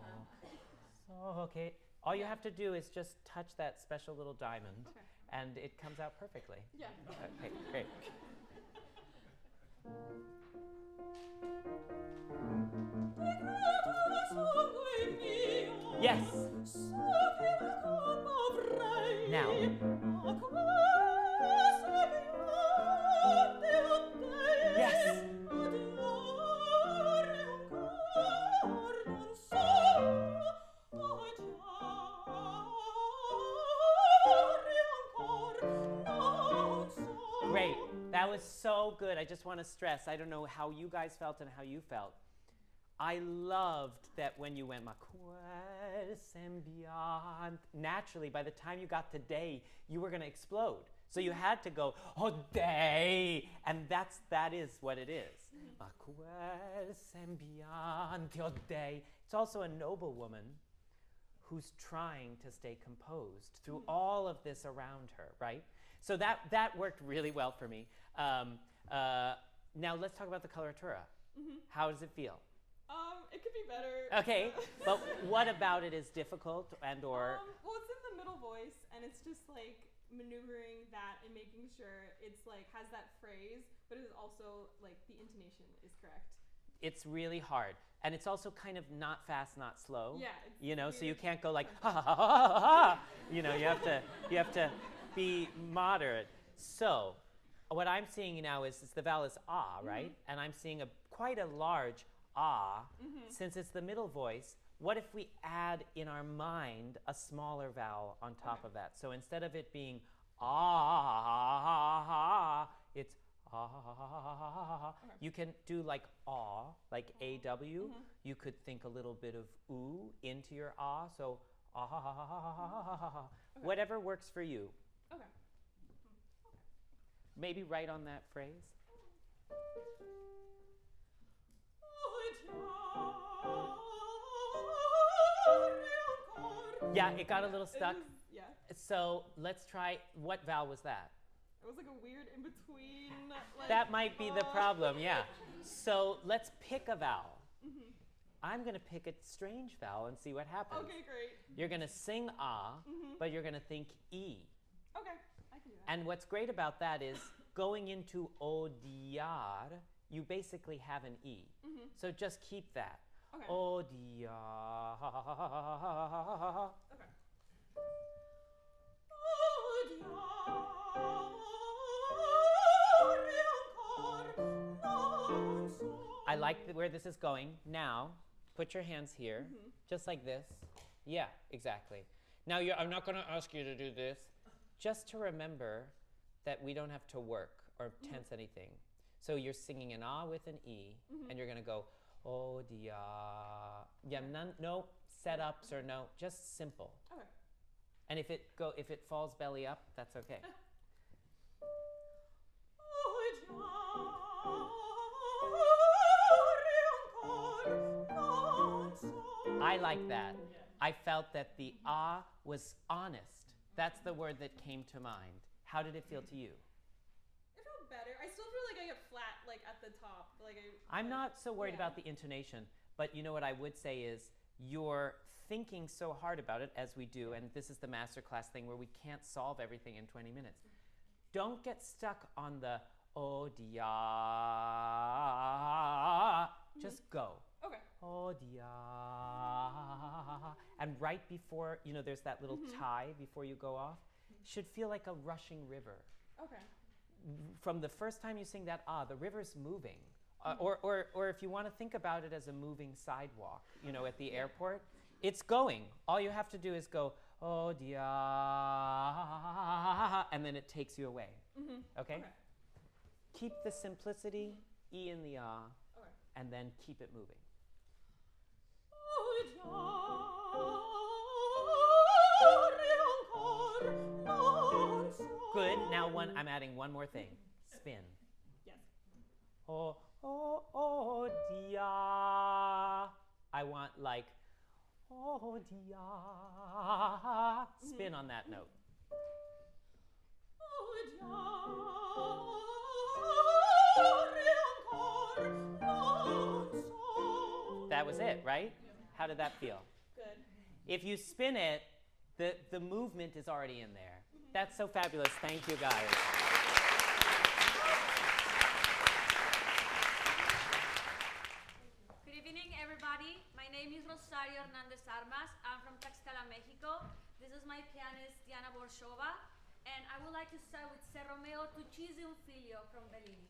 Okay. All you have to do is just touch that special little diamond. And it comes out perfectly. Yeah. Okay, great. Yes. Now. Yes. Great. That was so good. I just want to stress, I don't know how you guys felt and how you felt. I loved that when you went, ma quel sembian, naturally, by the time you got to day, you were going to explode. So you had to go, oh, day, and that is what it is. Ma quel sembian, oh, day. It's also a noble woman who's trying to stay composed through all of this around her, right? So that worked really well for me. Now let's talk about the coloratura. How does it feel? It could be better. Okay, but what about it is difficult and/or? Well, it's in the middle voice, and it's just like maneuvering that and making sure it's like has that phrase, but it is also like the intonation is correct. It's really hard, and it's also kind of not fast, not slow. Yeah. You know, so you can't go like ha ha ha ha ha ha. You know, you have to be moderate. So, what I'm seeing now is the vowel is ah, right? And I'm seeing quite a large ah. Since it's the middle voice, what if we add in our mind a smaller vowel on top of that? So instead of it being ah, it's ah. You can do like ah, like AW. You could think a little bit of oo into your ah, so ah. Whatever works for you. Okay. Maybe write on that phrase. Yeah, it got a little stuck. Yeah. So let's try, what vowel was that? It was like a weird in between. Like, That might be the problem, yeah. So let's pick a vowel. I'm going to pick a strange vowel and see what happens. Okay, great. You're going to sing ah, but you're going to think e. Okay. I can do that. And what's great about that is going into odiar, you basically have an E. So just keep that. Okay. Odiar. Okay. I like where this is going. Now, put your hands here, just like this. Yeah, exactly. Now, I'm not going to ask you to do this. Just to remember that we don't have to work or tense anything. So you're singing an ah with an E, and you're going to go, oh, dia. Yeah, no setups or no, just simple. Okay. And if it falls belly up, that's okay. I like that. I felt that the ah was honest. That's the word that came to mind. How did it feel to you? It felt better. I still feel like I get flat, like at the top. I'm not so worried about the intonation, but you know what I would say is you're thinking so hard about it, as we do, and this is the masterclass thing where we can't solve everything in 20 minutes. Don't get stuck on the oh dia. Just go. Okay. Oh dia. And right before, there's that little tie before you go off, should feel like a rushing river. Okay. From the first time you sing that the river's moving. Or if you want to think about it as a moving sidewalk, at the airport, it's going. All you have to do is go, oh dia, and then it takes you away. Okay? Keep the simplicity, E in the ah, and then keep it moving. Good. Now I'm adding one more thing. Spin. Yes. Oh, dia. I want like, oh, dia. Spin on that note. That was it, right? How did that feel? Good. If you spin it, the movement is already in there. That's so fabulous. Thank you, guys. Good evening, everybody. My name is Rosario Hernandez Armas. I'm from Tlaxcala, Mexico. This is my pianist, Diana Borshova. And I would like to start with Se Romeo tu uccisi un figlio from Bellini.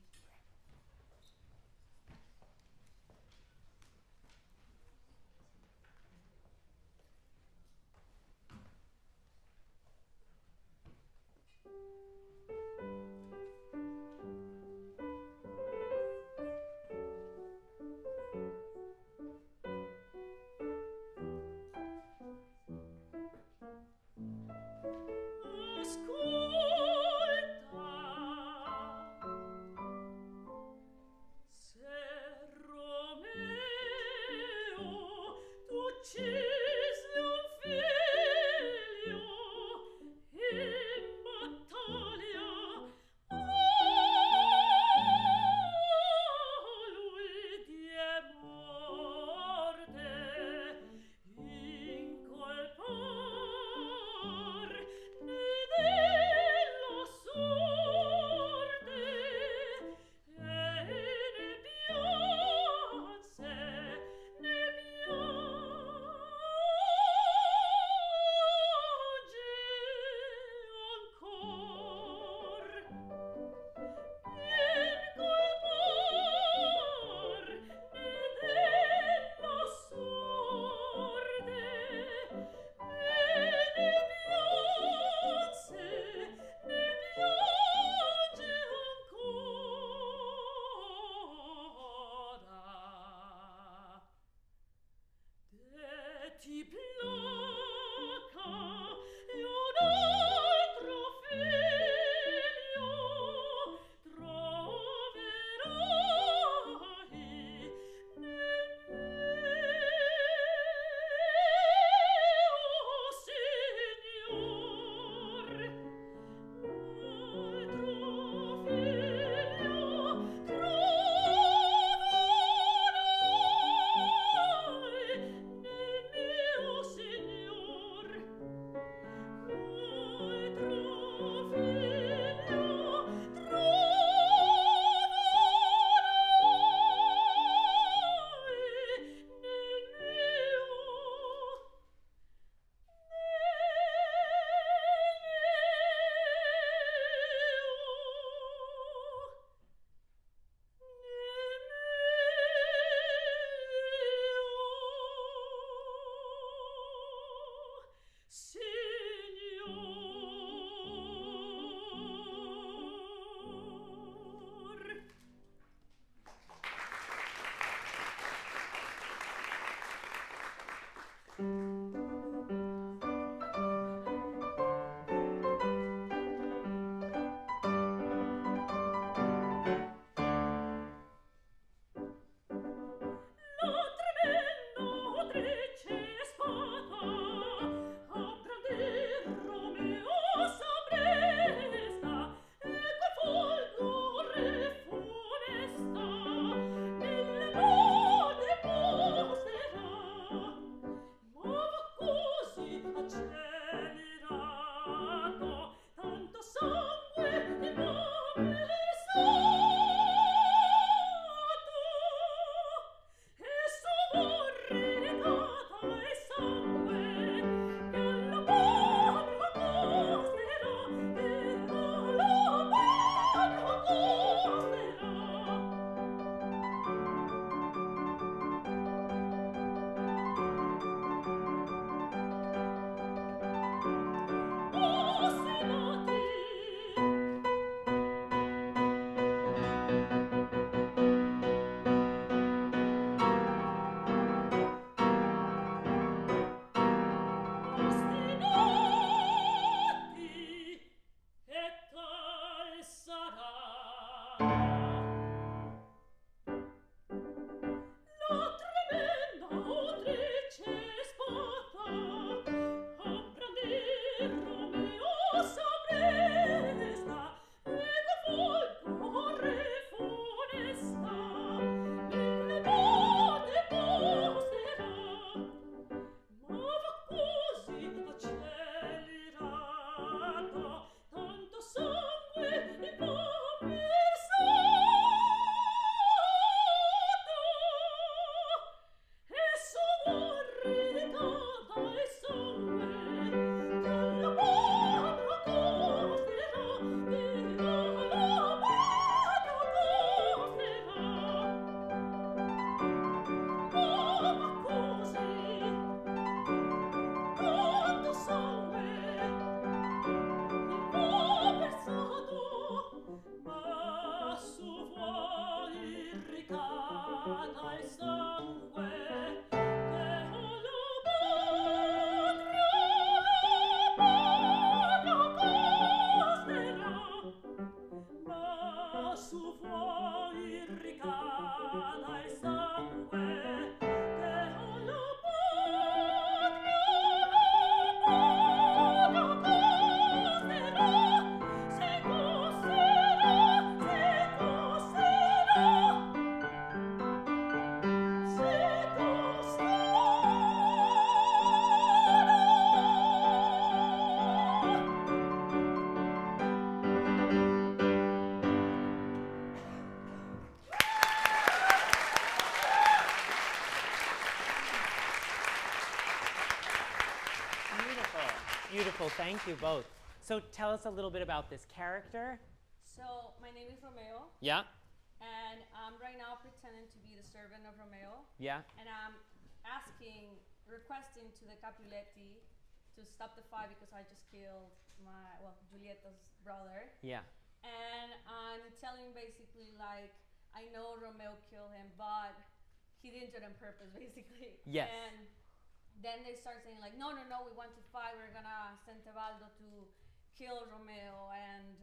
wonderful. Thank you both. So tell us a little bit about this character. So my name is Romeo, Yeah, and I'm right now pretending to be the servant of Romeo, yeah, and I'm requesting to the Capuletti to stop the fight because I just killed Giulietta's brother. yeah. And I'm telling basically like, I know Romeo killed him, but he didn't do it on purpose, basically. Yes. And then they start saying like, no, we want to fight. We're gonna send Tebaldo to kill Romeo, and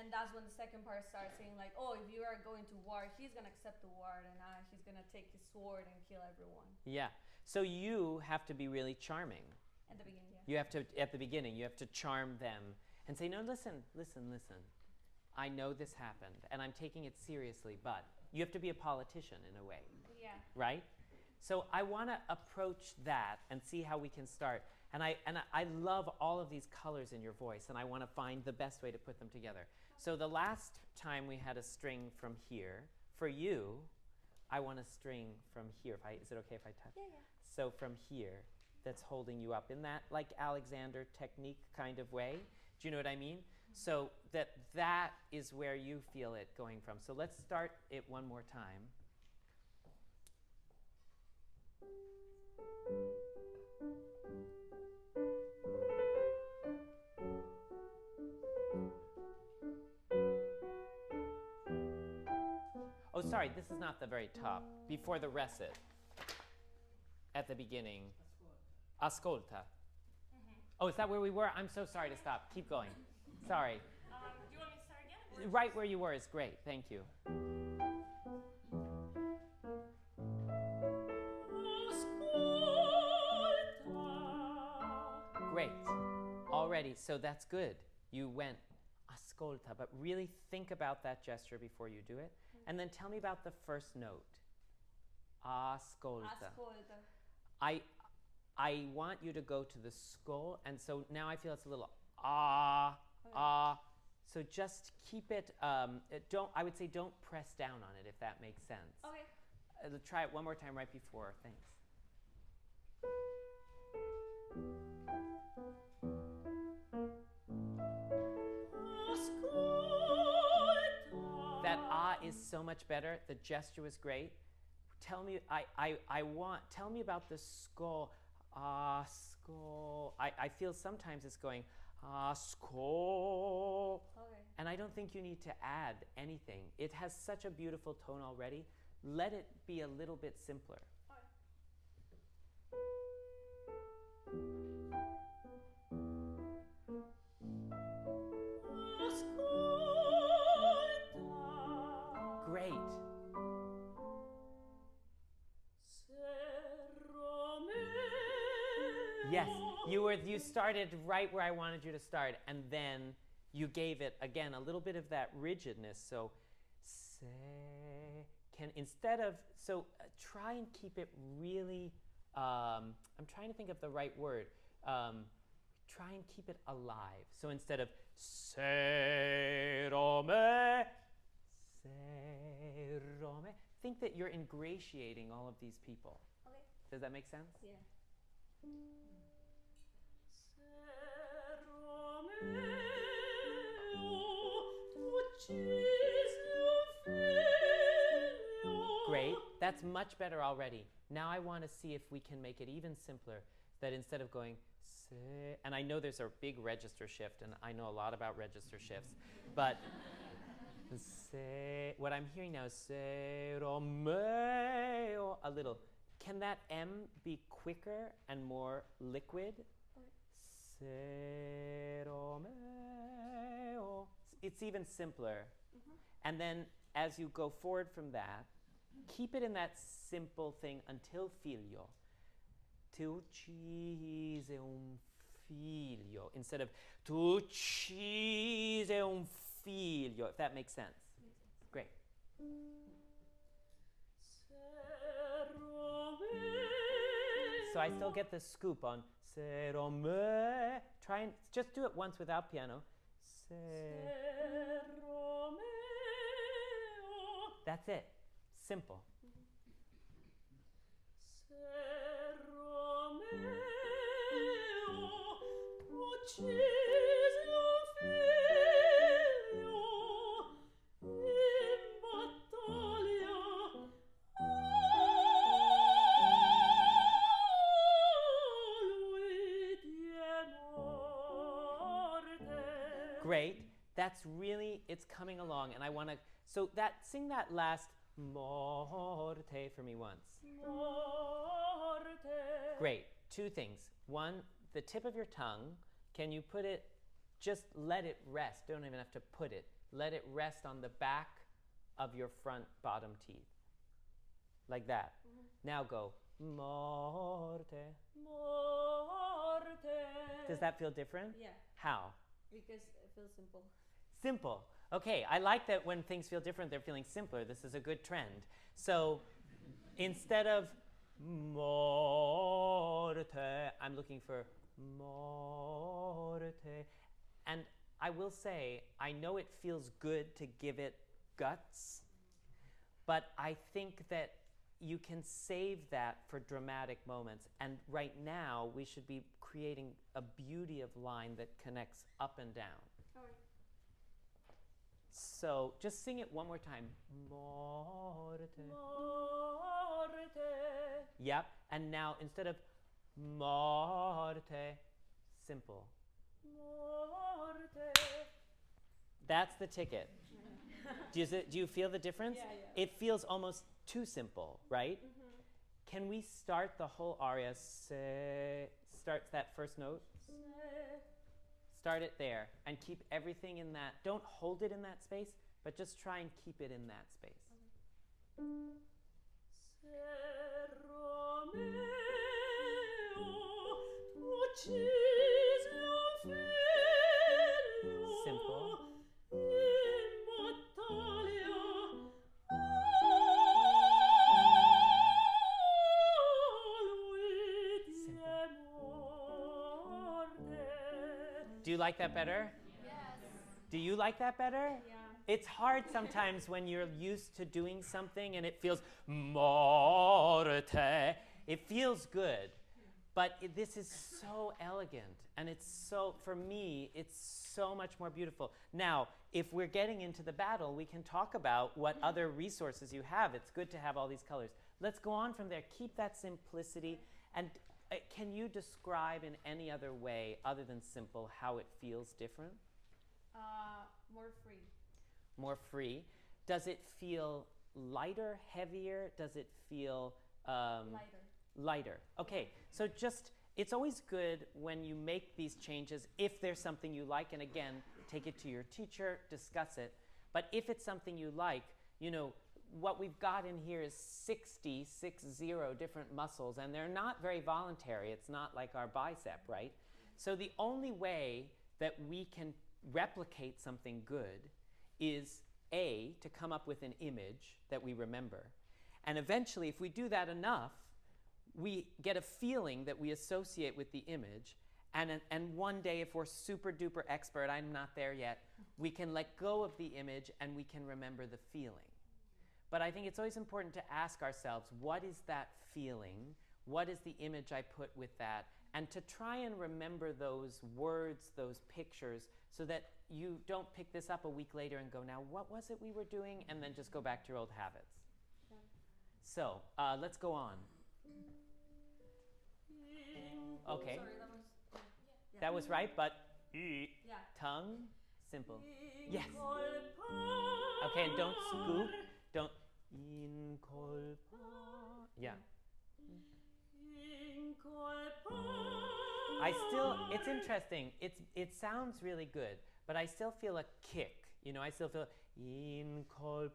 that's when the second part starts saying like, oh, if you are going to war, he's gonna accept the war, and he's gonna take his sword and kill everyone. Yeah. So you have to be really charming. At the beginning, yeah. You have to, at the beginning, you have to charm them and say, no, listen. I know this happened, and I'm taking it seriously, but you have to be a politician in a way, Yeah. right? So I want to approach that and see how we can start. And I love all of these colors in your voice, and I want to find the best way to put them together. So the last time we had a string from here. For you, I want a string from here. Is it okay if I touch? Yeah. So from here, that's holding you up in that like Alexander technique kind of way. Do you know what I mean? So that is where you feel it going from. So let's start it one more time. Oh, sorry, this is not the very top. Before the recit. At the beginning. Ascolta. Oh, is that where we were? I'm so sorry to stop. Keep going. Sorry. Do you want me to start again? Or Right where you were is great. Thank you. Great. Already, so that's good. You went ascolta, but really think about that gesture before you do it. And then tell me about the first note. Ascolta. Ascolta. I want you to go to the skull, and so now I feel it's a little So just keep it. I would say don't press down on it if that makes sense. Okay. Try it one more time right before. Thanks. That is so much better. The gesture was great. Tell me, tell me about the skull. Skull. I feel sometimes it's going, skull. Okay. And I don't think you need to add anything. It has such a beautiful tone already. Let it be a little bit simpler. Great. Yes, you started right where I wanted you to start, and then you gave it again a little bit of that rigidness. So try and keep it really. I'm trying to think of the right word. Try and keep it alive. So instead of se rome, think that you're ingratiating all of these people. Okay. Does that make sense? Yeah. Great. That's much better already. Now I want to see if we can make it even simpler. That instead of going se, and I know there's a big register shift, and I know a lot about register shifts, but se, what I'm hearing now is se romeo, a little. Can that M be quicker and more liquid? Se romeo. It's even simpler. And then as you go forward from that, keep it in that simple thing until figlio. Tu uccise un figlio. Instead of tu uccise un figlio, if that makes sense. Great. So I still get the scoop on se romeo. Try and just do it once without piano. Se Romeo. That's it. Simple. Se Romeo Great. That's really, it's coming along, and I want to, so that, sing that last morte for me once. Morte. Great. Two things. One, the tip of your tongue, can you put it, just let it rest. Don't even have to put it. Let it rest on the back of your front bottom teeth. Like that. Now go, morte. Morte. Does that feel different? Yeah, How? because it feels simple. Simple. Okay, I like that when things feel different, they're feeling simpler. This is a good trend. So instead of morte, I'm looking for morte. And I will say, I know it feels good to give it guts, but I think that you can save that for dramatic moments. And right now, we should be creating a beauty of line that connects up and down. Alright. So just sing it one more time. Morte. Morte. Yep. And now instead of morte, simple. Morte. That's the ticket. Do you feel the difference? Yeah, yeah. It feels almost too simple, right? Can we start the whole aria? Starts that first note. Start it there and keep everything in that. Don't hold it in that space, but just try and keep it in that space. Simple. Do you like that better? Yes. Do you like that better? Yeah. It's hard sometimes when you're used to doing something and it feels morte. It feels good, but this is so elegant, and it's so, for me, it's so much more beautiful. Now, if we're getting into the battle, we can talk about what other resources you have. It's good to have all these colors. Let's go on from there. Keep that simplicity, and can you describe in any other way other than simple how it feels different? More free. More free. Does it feel lighter, heavier? Does it feel Lighter. lighter? Okay, so just, it's always good when you make these changes if there's something you like, and again, take it to your teacher, discuss it. But if it's something you like, you know, what we've got in here is 60 different muscles, and they're not very voluntary. It's not like our bicep, right? So the only way that we can replicate something good is A, to come up with an image that we remember. And eventually, if we do that enough, we get a feeling that we associate with the image. And one day, if we're super duper expert, I'm not there yet, we can let go of the image and we can remember the feeling. But I think it's always important to ask ourselves, what is that feeling? What is the image I put with that? And to try and remember those words, those pictures, so that you don't pick this up a week later and go, now what was it we were doing? And then just go back to your old habits. Yeah. So let's go on. Okay, Sorry, that was. Yeah. that was right, but Yeah. tongue, simple. Yes. Okay, and don't scoop. Don't incolpa. Yeah. I still, it's interesting. It sounds really good, but I still feel a kick. You know, I still feel incolpar.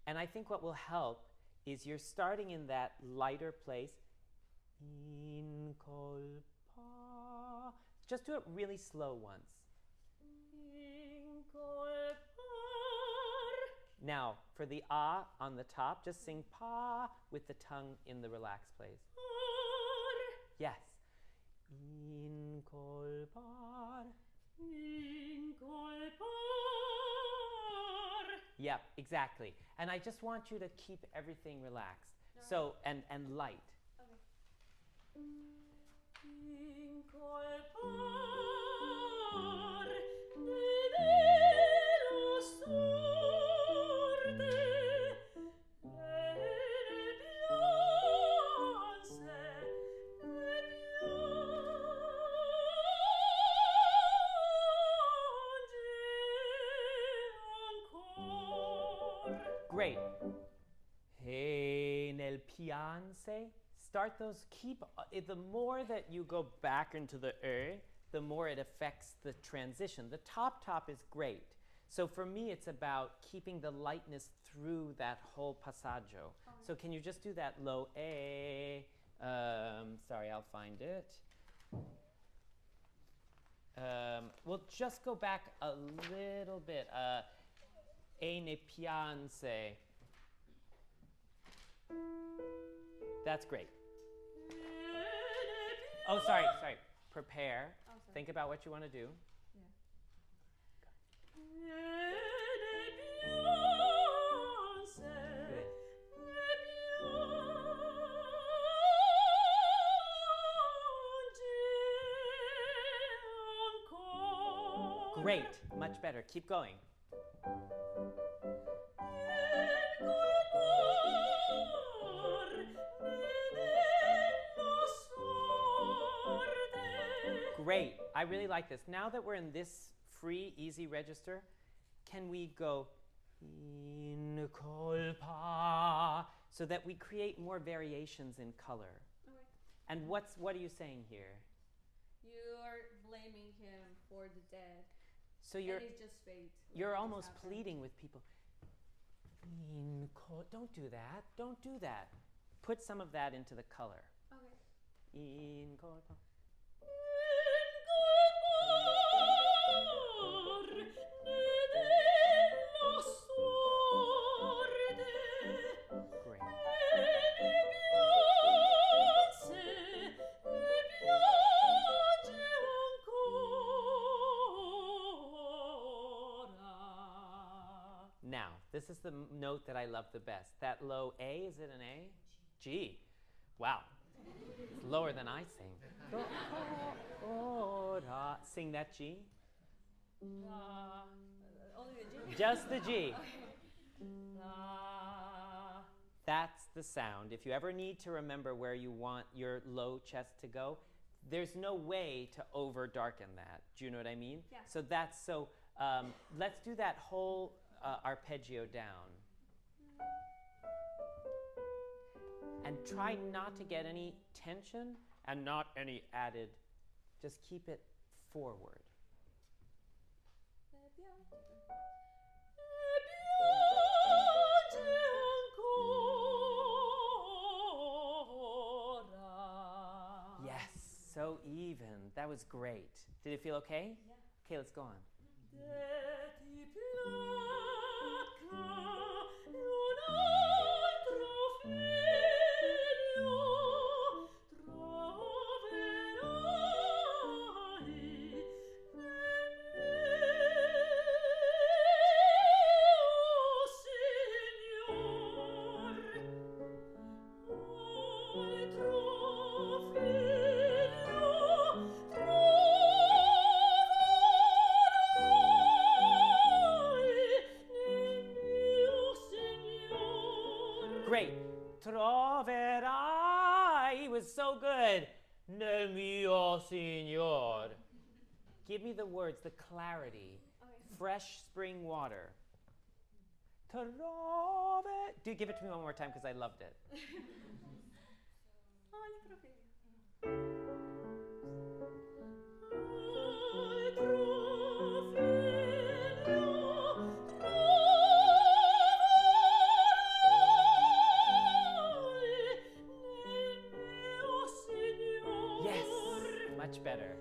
And I think what will help is you're starting in that lighter place. Incolpa. Just do it really slow once. Now, for the ah on the top, just sing pa with the tongue in the relaxed place. Yes. Incolpar. Yep, exactly. And I just want you to keep everything relaxed. So, and light. Okay. Great. Hey, nel piance. Start those, the more that you go back into the the more it affects the transition. The top is great. So for me, it's about keeping the lightness through that whole passaggio. So can you just do that low A? Sorry, I'll find it. We'll just go back a little bit. E ne pianse. That's great. Oh, sorry. Prepare. Oh, sorry. Think about what you want to do. Great. Much better. Keep going. Great. I really like this. Now that we're in this free, easy register, can we go in colpa so that we create more variations in color? Okay. And what are you saying here? You're blaming him for the dead. So you're and it's just fate. you're almost pleading with people. Don't do that. Don't do that. Put some of that into the color. Okay. In colpa. Great. Now, this is the note that I love the best. That low A, is it an A? G. Wow. It's lower than I sing. Sing that G. Only the G? Just the G. That's the sound. If you ever need to remember where you want your low chest to go, there's no way to over darken that. Do you know what I mean? Yeah. So let's do that whole arpeggio down. And try not to get any tension and not any added. Just keep it forward. Yes, so even. That was great. Did it feel okay? Yeah. Okay, let's go on. Great. Troverai was so good. Nel mio signor. Give me the words, the clarity. Okay. Fresh spring water. Trove. Do give it to me one more time because I loved it. Yes, much better.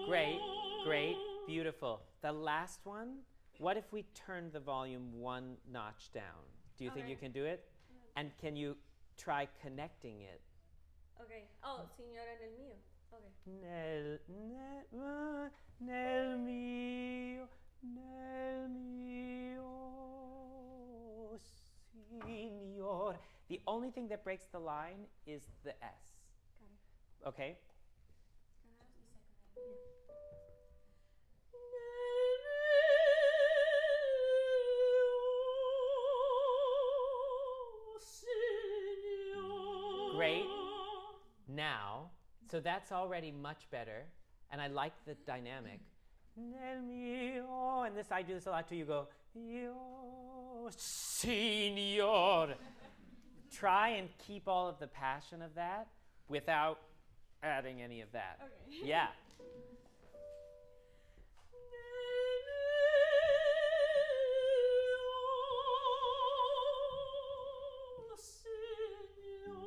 Great, great, beautiful. The last one, what if we turn the volume one notch down? Do you think Okay. you can do it? And can you try connecting it? Okay. Oh, Signora nel mio. Okay. Nel mio, nel mio. The only thing that breaks the line is the S. Got it. Okay? Great. Now, so that's already much better, and I like the dynamic. Nel mio, and this, I do this a lot too. You go, io, signor. Try and keep all of the passion of that without adding any of that. Okay. Yeah.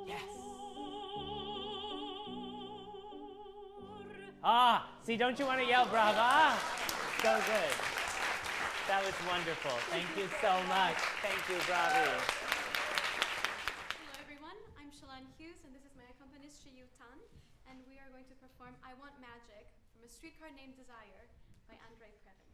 Yes. Ah, see, don't you want to yell bravo? Ah, so good. That was wonderful. Thank you so much. Thank you, bravi. Hello everyone, I'm Shalane Hughes and this is my accompanist Shiyu Tan, and we are going to perform I Want Magic from A Streetcar Named Desire by Andre Previn.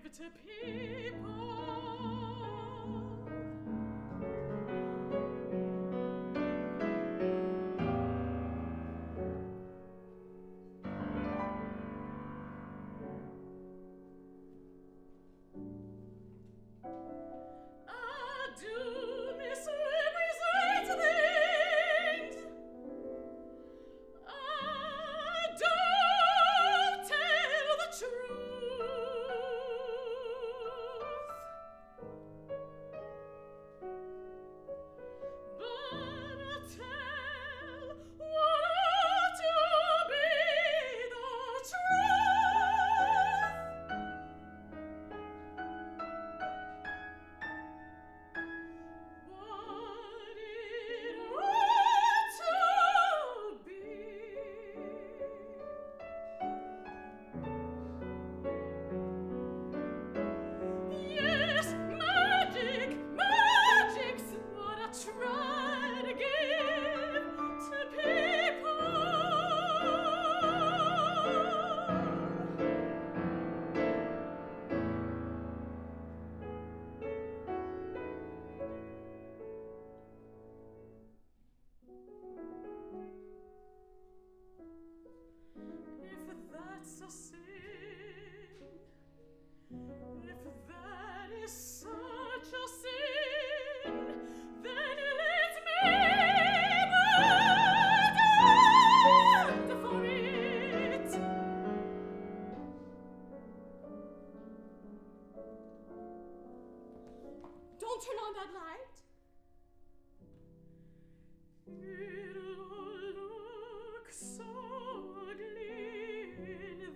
To people. I do misrepresent things. I don't tell the truth. But I tell what ought to be the truth. What it ought to be. Yes, magic, magic's what I try to give to people. If that's a sin, if that is such a sin, then let me burn for it. Don't turn on that light. It'll look so ugly in the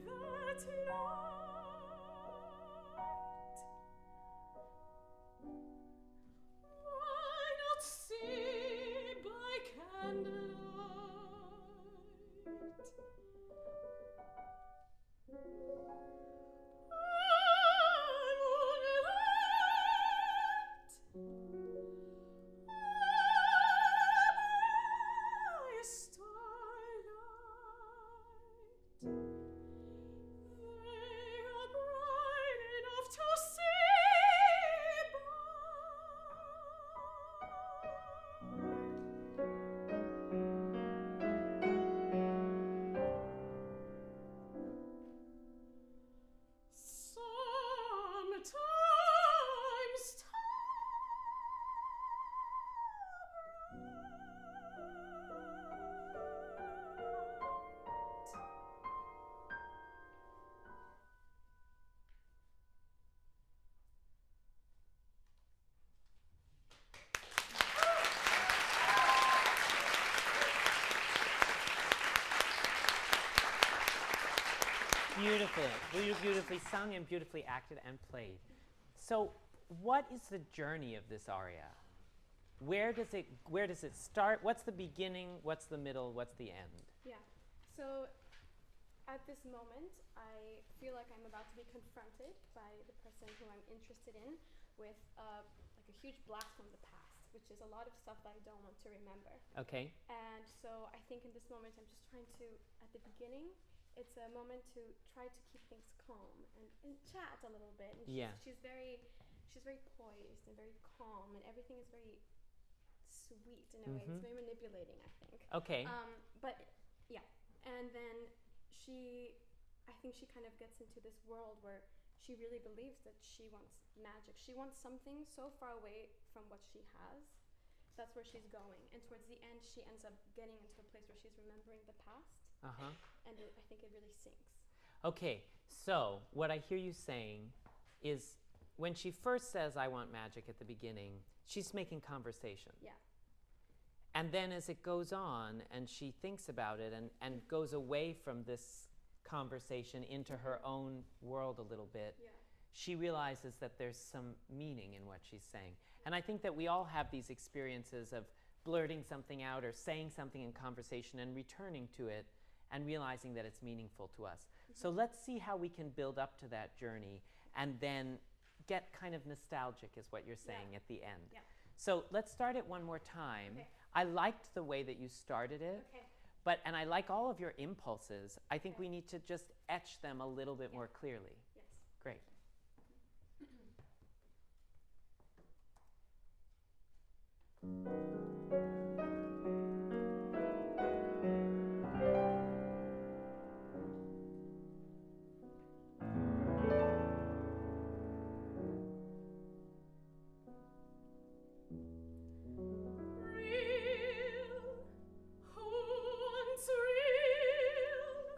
beautifully sung and beautifully acted and played. So, what is the journey of this aria? Where does it start? What's the beginning? What's the middle? What's the end? Yeah. So at this moment, I feel like I'm about to be confronted by the person who I'm interested in with like a huge blast from the past, which is a lot of stuff that I don't want to remember. Okay. And so I think in this moment, I'm just trying to, at the beginning, it's a moment to try to keep things calm and chat a little bit. And she's very poised and very calm, and everything is very sweet in a way. It's very manipulating, I think. Okay. But yeah, and then I think she kind of gets into this world where she really believes that she wants magic. She wants something so far away from what she has. That's where she's going. And towards the end, she ends up getting into a place where she's remembering the past. And I think it really sinks. Okay, so what I hear you saying is when she first says, I want magic at the beginning, she's making conversation. Yeah. And then as it goes on and she thinks about it and goes away from this conversation into her own world a little bit, she realizes that there's some meaning in what she's saying. And I think that we all have these experiences of blurting something out or saying something in conversation and returning to it and realizing that it's meaningful to us. So let's see how we can build up to that journey and then get kind of nostalgic is what you're saying at the end. Yeah. So let's start it one more time. Okay. I liked the way that you started it. Okay. And I like all of your impulses. I think we need to just etch them a little bit more clearly. Yes. Great.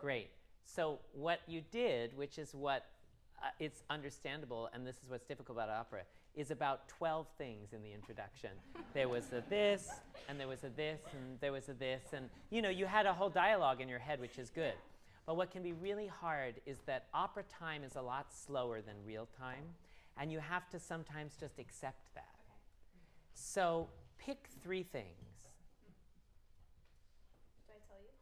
Great. So what you did, which is what it's understandable, and this is what's difficult about opera, is about 12 things in the introduction. There was a this, and there was a this, and there was a this, and you had a whole dialogue in your head, which is good. But what can be really hard is that opera time is a lot slower than real time, and you have to sometimes just accept that. So pick 3 things. Do I tell you?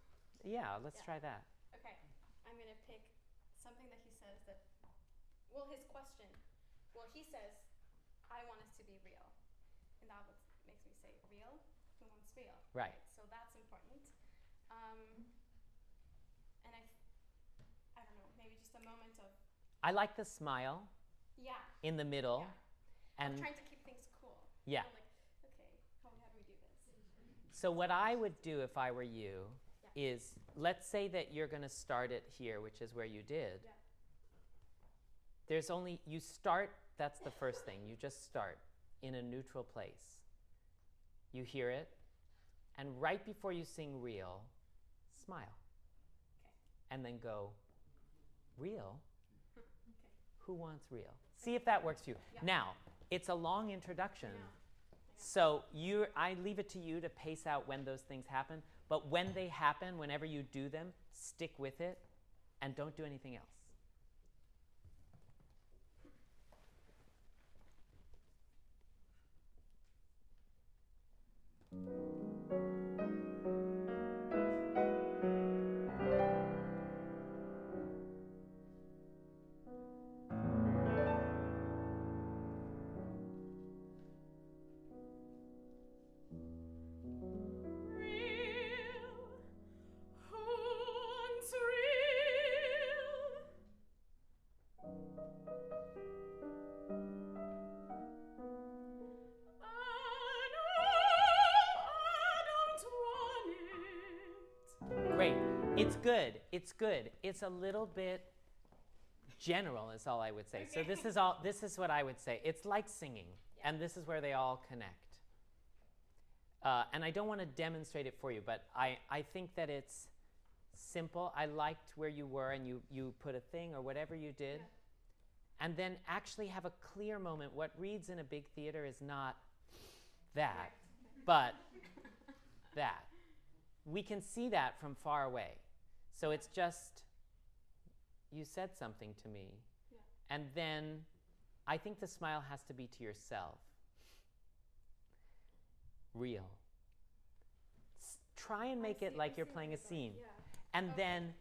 Yeah, let's try that. Okay, I'm gonna pick something that he says that, well, his question. Well, he says, I want us to be real. And that what makes me say, real? Who wants real? Right. So that's important. And I don't know, maybe just a moment of, I like the smile in the middle. Yeah. And I'm trying to keep things cool. Yeah. Like, okay, how do we do this? So what I would do if I were you is, let's say that you're going to start it here, which is where you did. Yeah. There's only, you start, that's the first thing. You just start in a neutral place. You hear it, and right before you sing real, smile. Okay. And then go, real? Okay. Who wants real? See if that works for you. Yeah. Now, it's a long introduction. I know. So I leave it to you to pace out when those things happen. But when they happen, whenever you do them, stick with it and don't do anything else. Great. It's good. It's good. It's a little bit general is all I would say. So this is what I would say. It's like singing, and this is where they all connect. And I don't want to demonstrate it for you, but I think that it's simple. I liked where you were, and you put a thing or whatever you did. Yeah. And then actually have a clear moment. What reads in a big theater is not that, but that. We can see that from far away. So it's just, you said something to me. Yeah. And then I think the smile has to be to yourself. Real. Try and make it like you're playing a scene. Yeah. And then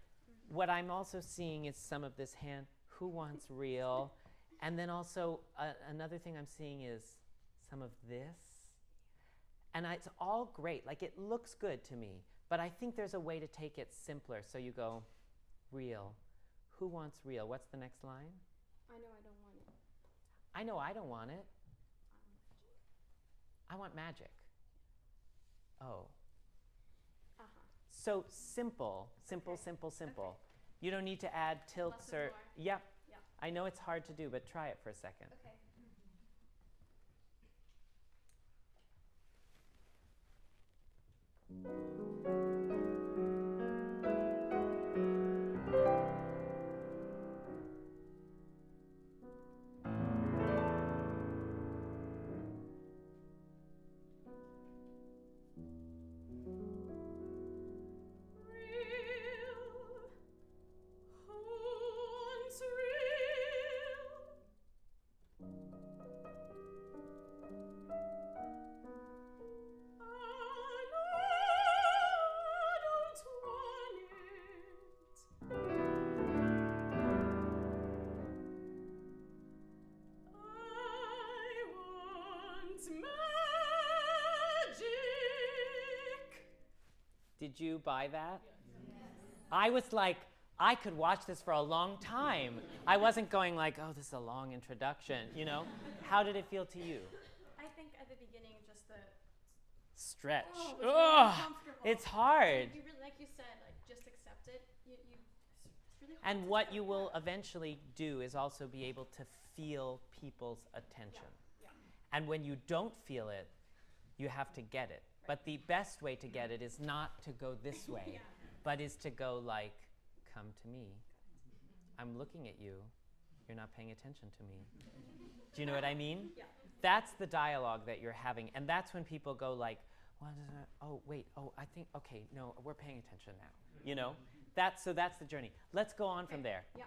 what I'm also seeing is some of this hand, who wants real? And then also another thing I'm seeing is some of this. And it's all great, like it looks good to me, but I think there's a way to take it simpler. So you go, real. Who wants real? What's the next line? I know I don't want it. I know I don't want it. I want magic. Oh. Uh-huh. So simple. Okay. You don't need to add tilts Less is or, more. yeah. Yeah. I know it's hard to do, but try it for a second. Okay. Did you buy that? Yes. I was like, I could watch this for a long time. I wasn't going like, oh, this is a long introduction, you know? How did it feel to you? I think at the beginning, just the Stretch. it was really Ugh, uncomfortable. it's hard. You really, like you said, like just accept it. It's really hard. And to what accept, you will yeah. eventually do is also be able to feel people's attention. Yeah. And when you don't feel it, you have to get it. But the best way to get it is not to go this way, Yeah. but is to go like, come to me. I'm looking at you. You're not paying attention to me. Do you know what I mean? Yeah. That's the dialogue that you're having. And that's when people go like, oh, wait, oh, I think, okay, no, we're paying attention now. You know? So that's the journey. Let's go on from there. Yeah.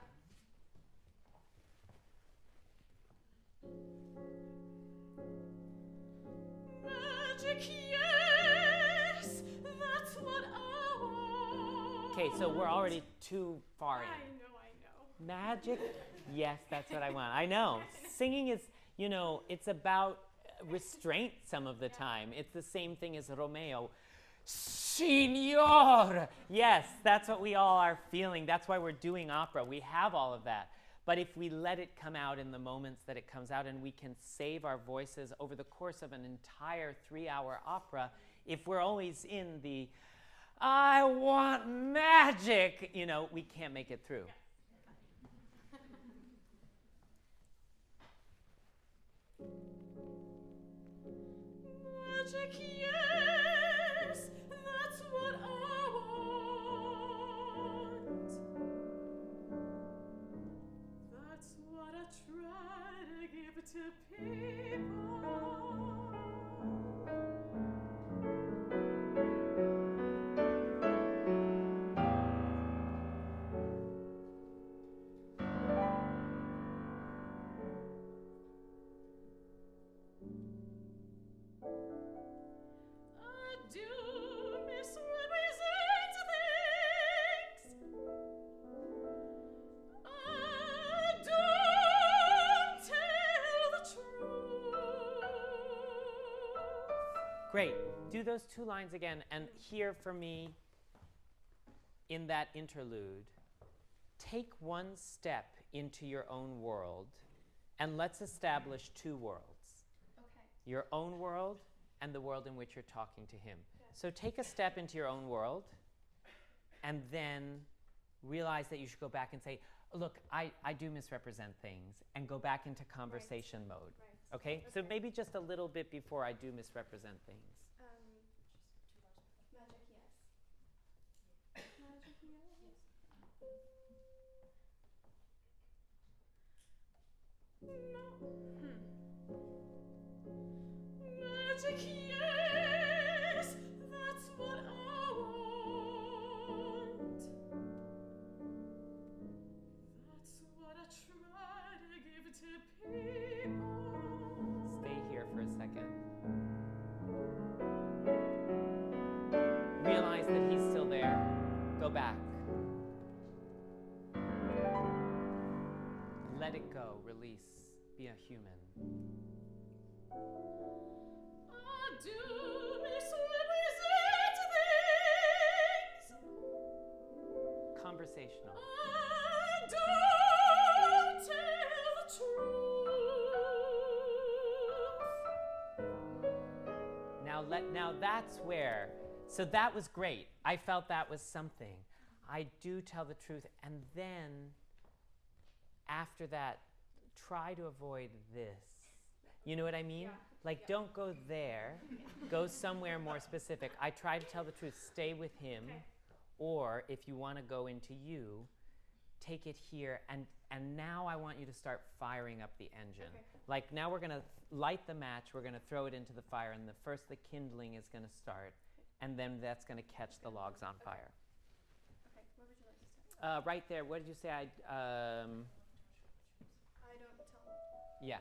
Magic, yes, that's what I want. Okay, so we're already too far in. I know. Magic? Yes, that's what I want. I know. Singing is, you know, it's about restraint some of the time. It's the same thing as Romeo. Signor! Yes, that's what we all are feeling. That's why we're doing opera. We have all of that. But if we let it come out in the moments that it comes out and we can save our voices over the course of an entire 3-hour opera, if we're always in the, I want magic, you know, we can't make it through. Magic, yes, that's what I want. That's what I try to give to people. I do misrepresent things. I don't tell the truth. Great. Do those 2 lines again. And here for me, in that interlude, take one step into your own world and let's establish 2 worlds. Okay. Your own world and the world in which you're talking to him. So take a step into your own world and then realize that you should go back and say, look, I do misrepresent things, and go back into conversation mode. Right. Okay? So Okay. maybe just a little bit before I do misrepresent things. Magic, yes. Magic, yes. Magic, yes, that's what I want. Go back. Let it go. Release. Be a human. Conversational. Now that's where, so that was great. I felt that was something. I do tell the truth, and then after that, try to avoid this. You know what I mean? Yeah. Like, don't go there. Go somewhere more specific. I try to tell the truth. Stay with him. Okay. Or if you want to go into you, take it here. And now I want you to start firing up the engine. Okay. Like, now we're going to light the match. We're going to throw it into the fire. And the kindling is going to start. And then that's going to catch the logs on fire. Okay, where would you like to start? Right there. What did you say? I don't tell. Yeah.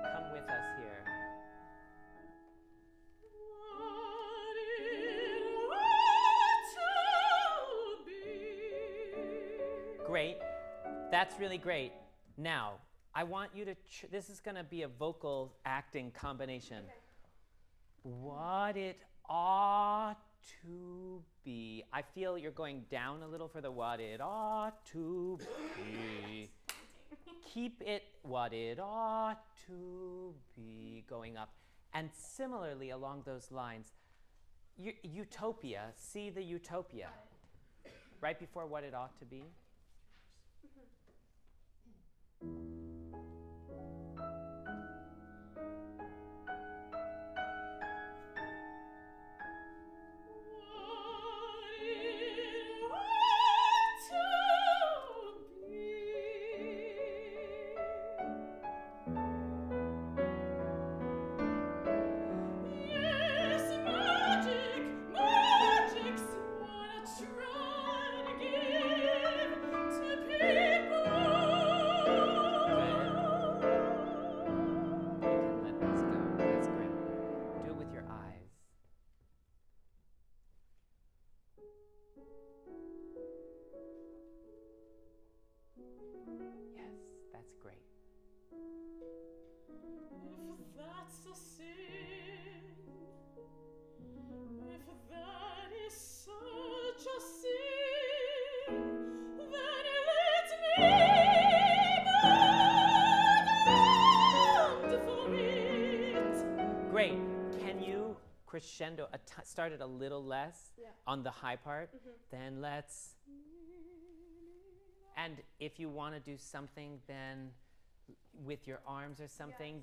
Come with us here. Great. That's really great. Now, I want you to, this is going to be a vocal acting combination. Okay. What it ought to be. I feel you're going down a little for the what it ought to be. Keep it what it ought to be going up. And similarly along those lines, utopia, see the utopia. Right before what it ought to be. Crescendo, start it a little less on the high part, then let's, and if you want to do something then with your arms or something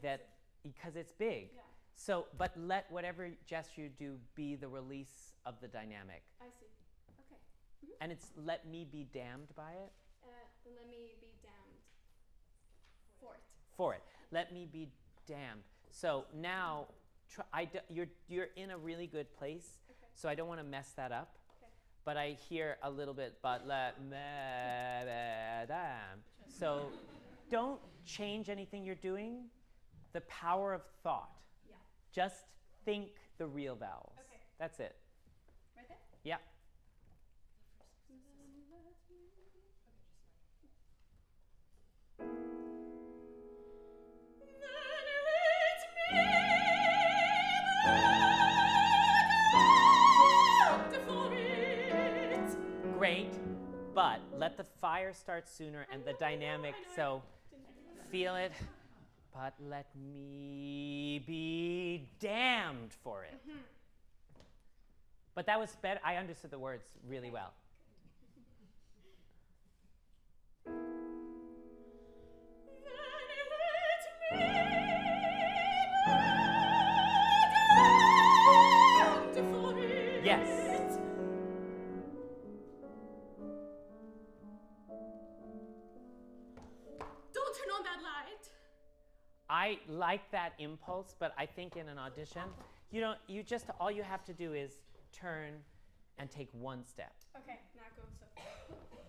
because it's big. Yeah. So, but let whatever gesture you do be the release of the dynamic. I see. Okay. And it's let me be damned by it. Then let me be damned for it. Let me be damned. So now, you're in a really good place, so I don't want to mess that up. Okay. But I hear a little bit, but let me be damned. So don't change anything you're doing. The power of thought. Yeah. Just think the real vowels. Okay. That's it. Right there? Yeah. Great, but let the fire start sooner and the dynamic, so feel it, but let me be damned for it. But that was better. I understood the words really well. Yes. on that light. I like that impulse, but I think in an audition, all you have to do is turn and take one step. Okay, not going so.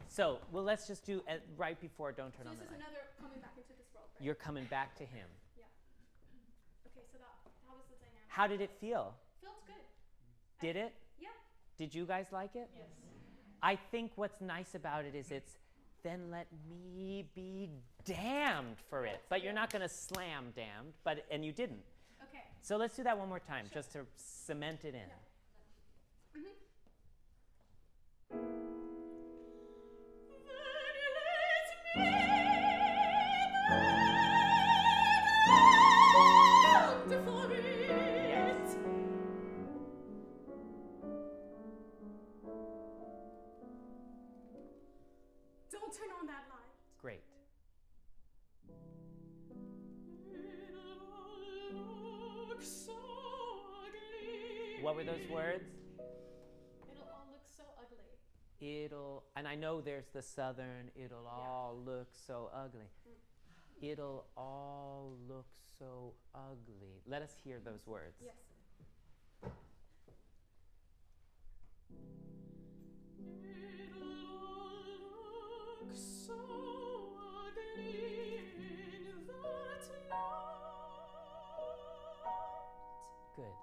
So, well, let's just do right before Don't Turn So on this the is Light. another coming back into this world, right? You're coming back to him. Yeah. Okay, so that was the dynamic. How did it feel? Feels good. Did it? Yeah. Did you guys like it? Yes. I think what's nice about it is it's, then let me be damned for it. But you're not going to slam damned, and you didn't. Okay. So let's do that one more time, just to cement it in. Yeah. Yes. Don't turn on that light. Great. It'll look so ugly. What were those words? It'll all look so ugly. And I know there's the southern, it'll all look so ugly. It'll all look so ugly. Let us hear those words. Yes. It'll look so ugly in that light. Good.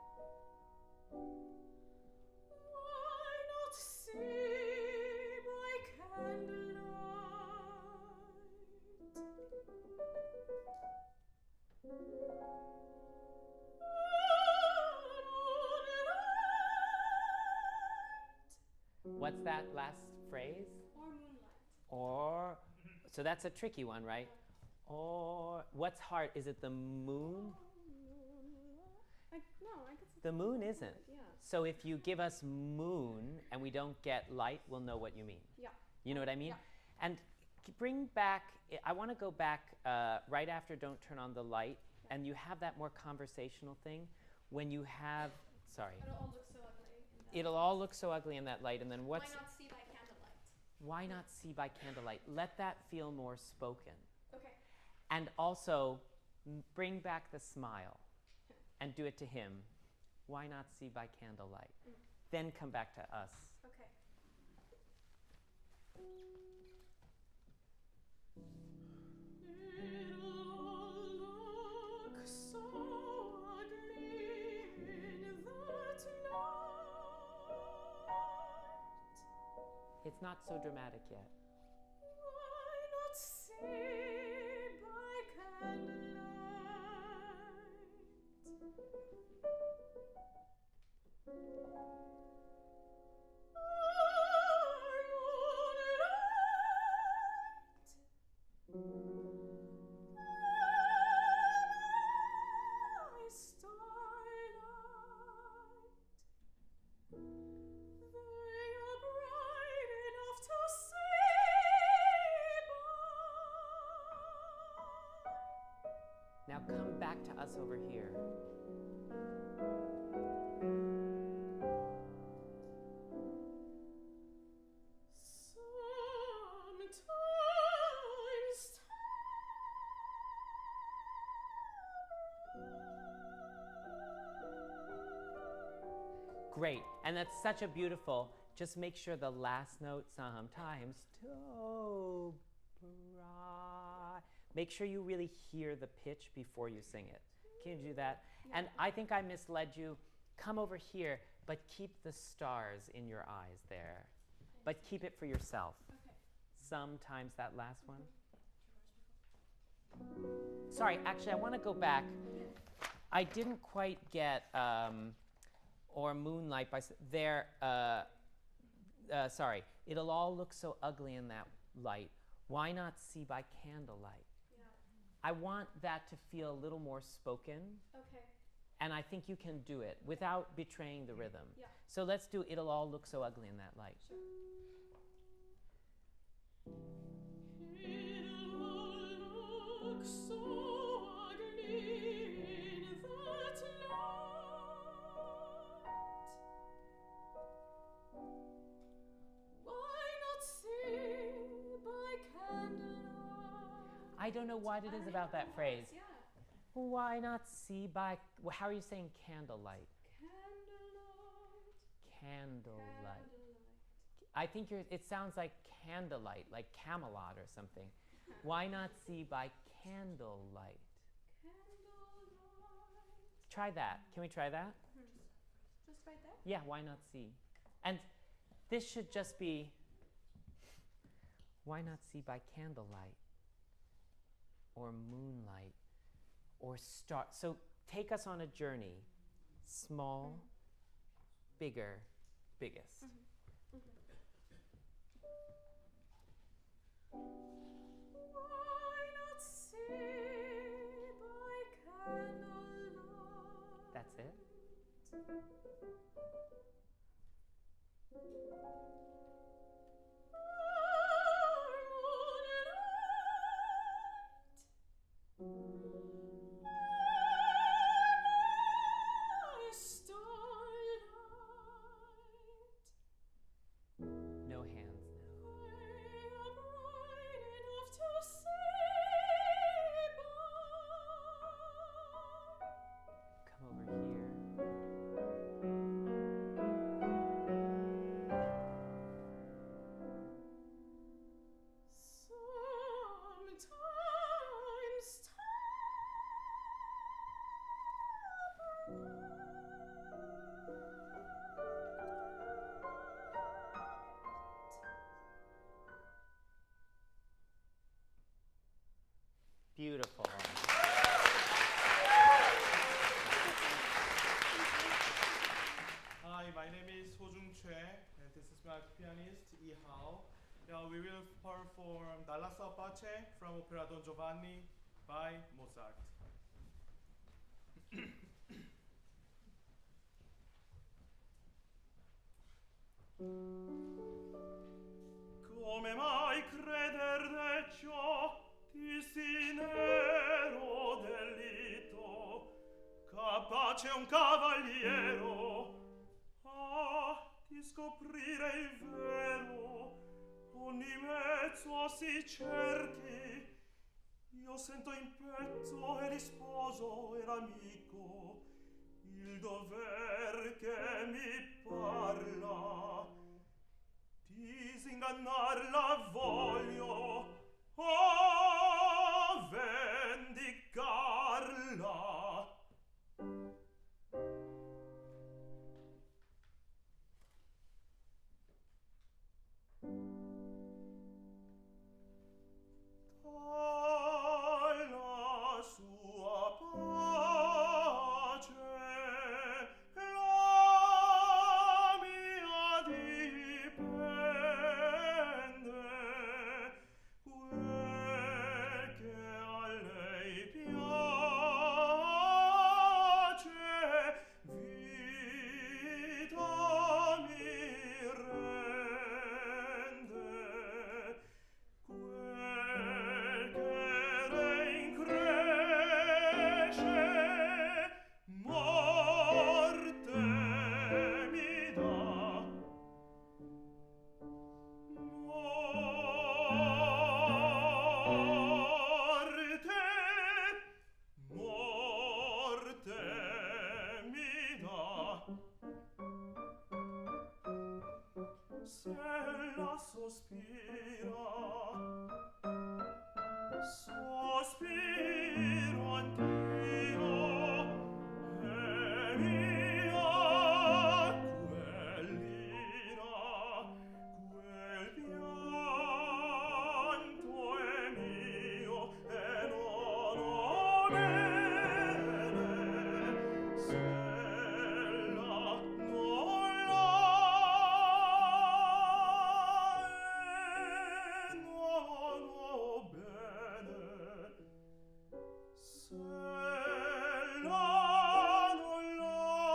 Why not see by candlelight? What's that last phrase? Or moonlight. Or, so that's a tricky one, right? Or, what's hard? Is it the moon? No, I guess it's The moon isn't. Yeah. So if you give us moon and we don't get light, we'll know what you mean. Yeah. You know what I mean? Yeah. And bring back, I want to go back right after Don't Turn on the Light, and you have that more conversational thing when you have, sorry. It'll all look so ugly. In that It'll all look so ugly in that light, and then what's, Why not see by candlelight? why not see by candlelight? Let that feel more spoken. Okay. And also, bring back the smile and do it to him. Why not see by candlelight? Then come back to us. Okay. It'll all look so ugly in that light. It's not so dramatic yet. Why not see by candlelight? Now come back to us over here. Great, and that's such a beautiful, just make sure the last note, sometimes so bright. Make sure you really hear the pitch before you sing it. Can you do that? Yeah. And I think I misled you. Come over here, but keep the stars in your eyes there. But keep it for yourself. Okay. Sometimes that last one. Sorry, actually, I want to go back. I didn't quite get or moonlight by there. Sorry, it'll all look so ugly in that light. Why not see by candlelight? Yeah. I want that to feel a little more spoken, Okay. and I think you can do it without betraying the rhythm. Yeah. So let's do It'll All Look So Ugly in That Light. Sure. It'll all look so ugly in that light. Why not see by candlelight? I don't know what it is about that phrase. Yeah. Why not see by, how are you saying candlelight? Candlelight. I think it sounds like candlelight, like Camelot or something. Why not see by candlelight? Try that. Can we try that? Just right there? Yeah, why not see? And this should just be, why not see by candlelight or moonlight or star? So take us on a journey. Small, bigger, biggest. Why not see by candlelight? That's it? No hands now. Come over here. Beautiful. Hi, my name is Ho-Jung Choi, and this is my pianist Yi Hao. Now we will perform Dall'Asso Pace from Opera Don Giovanni by Mozart. Come mai creder de ciò ti nero delitto, capace un cavaliero di scoprire il vero, ogni mezzo si cerchi. Io sento in petto e risposo e l'amico il dover che mi parla. Disingannarla voglio, vendicarla. Dalla sua pace la mia dipende, quel che a lei piace, vita mi rende, quel che reincresce, morte mi dà. Morte mi dà. Se la sospira, sospiro anch'io, e mia quell'ira, quel pianto è mio e non ho bene, se la non l'ha e non ho bene, se la non l'ha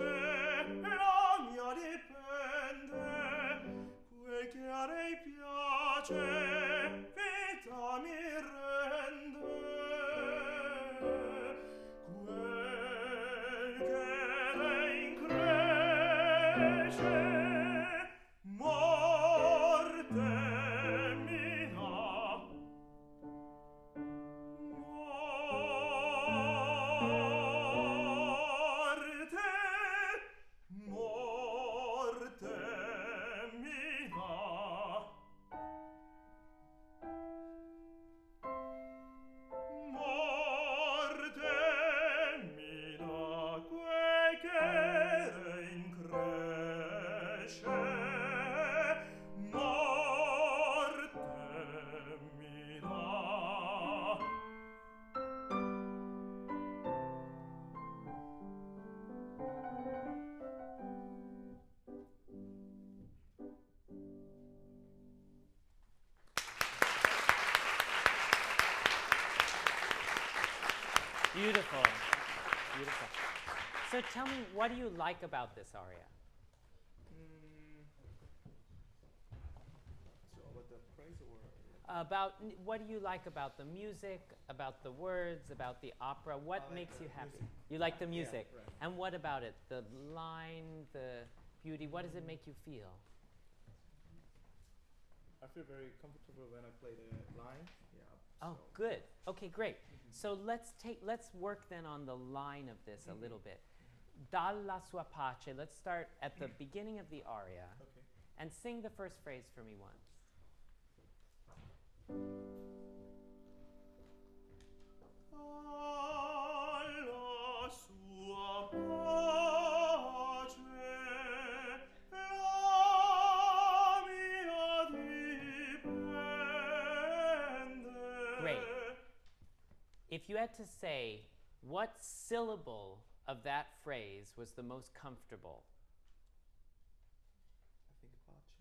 la mia dipende, quel che a lei piace, vita mi rende, quel che lei incresce, morte mi dà. Morte mi dà. Morte mi dà quel che incresce. Morte mi dà. Beautiful. Beautiful. So tell me, what do you like about this aria? So about the praise or What do you like about the music, about the words, about the opera? What like makes the you happy? music. You like the music. right. And what about it? The line, the beauty, what does it make you feel? I feel very comfortable when I play the line. Yeah. Oh, so- good. Okay, great. So let's work then on the line of this a little bit. Dalla sua pace. Let's start at the beginning of the aria Okay. and sing the first phrase for me once. Alla sua pace, la mia dipende. Great. If you had to say what syllable of that phrase was the most comfortable? I think pace.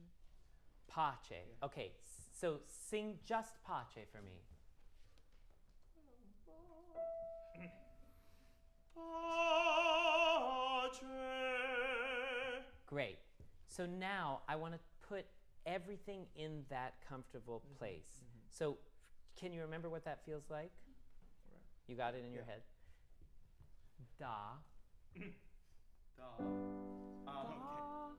Pace. Yeah. Okay, so sing just pace for me. Pace. Great. So now I want to put everything in that comfortable place. So can you remember what that feels like? Right. You got it in your Yeah. head? Da. Da. Da. Alla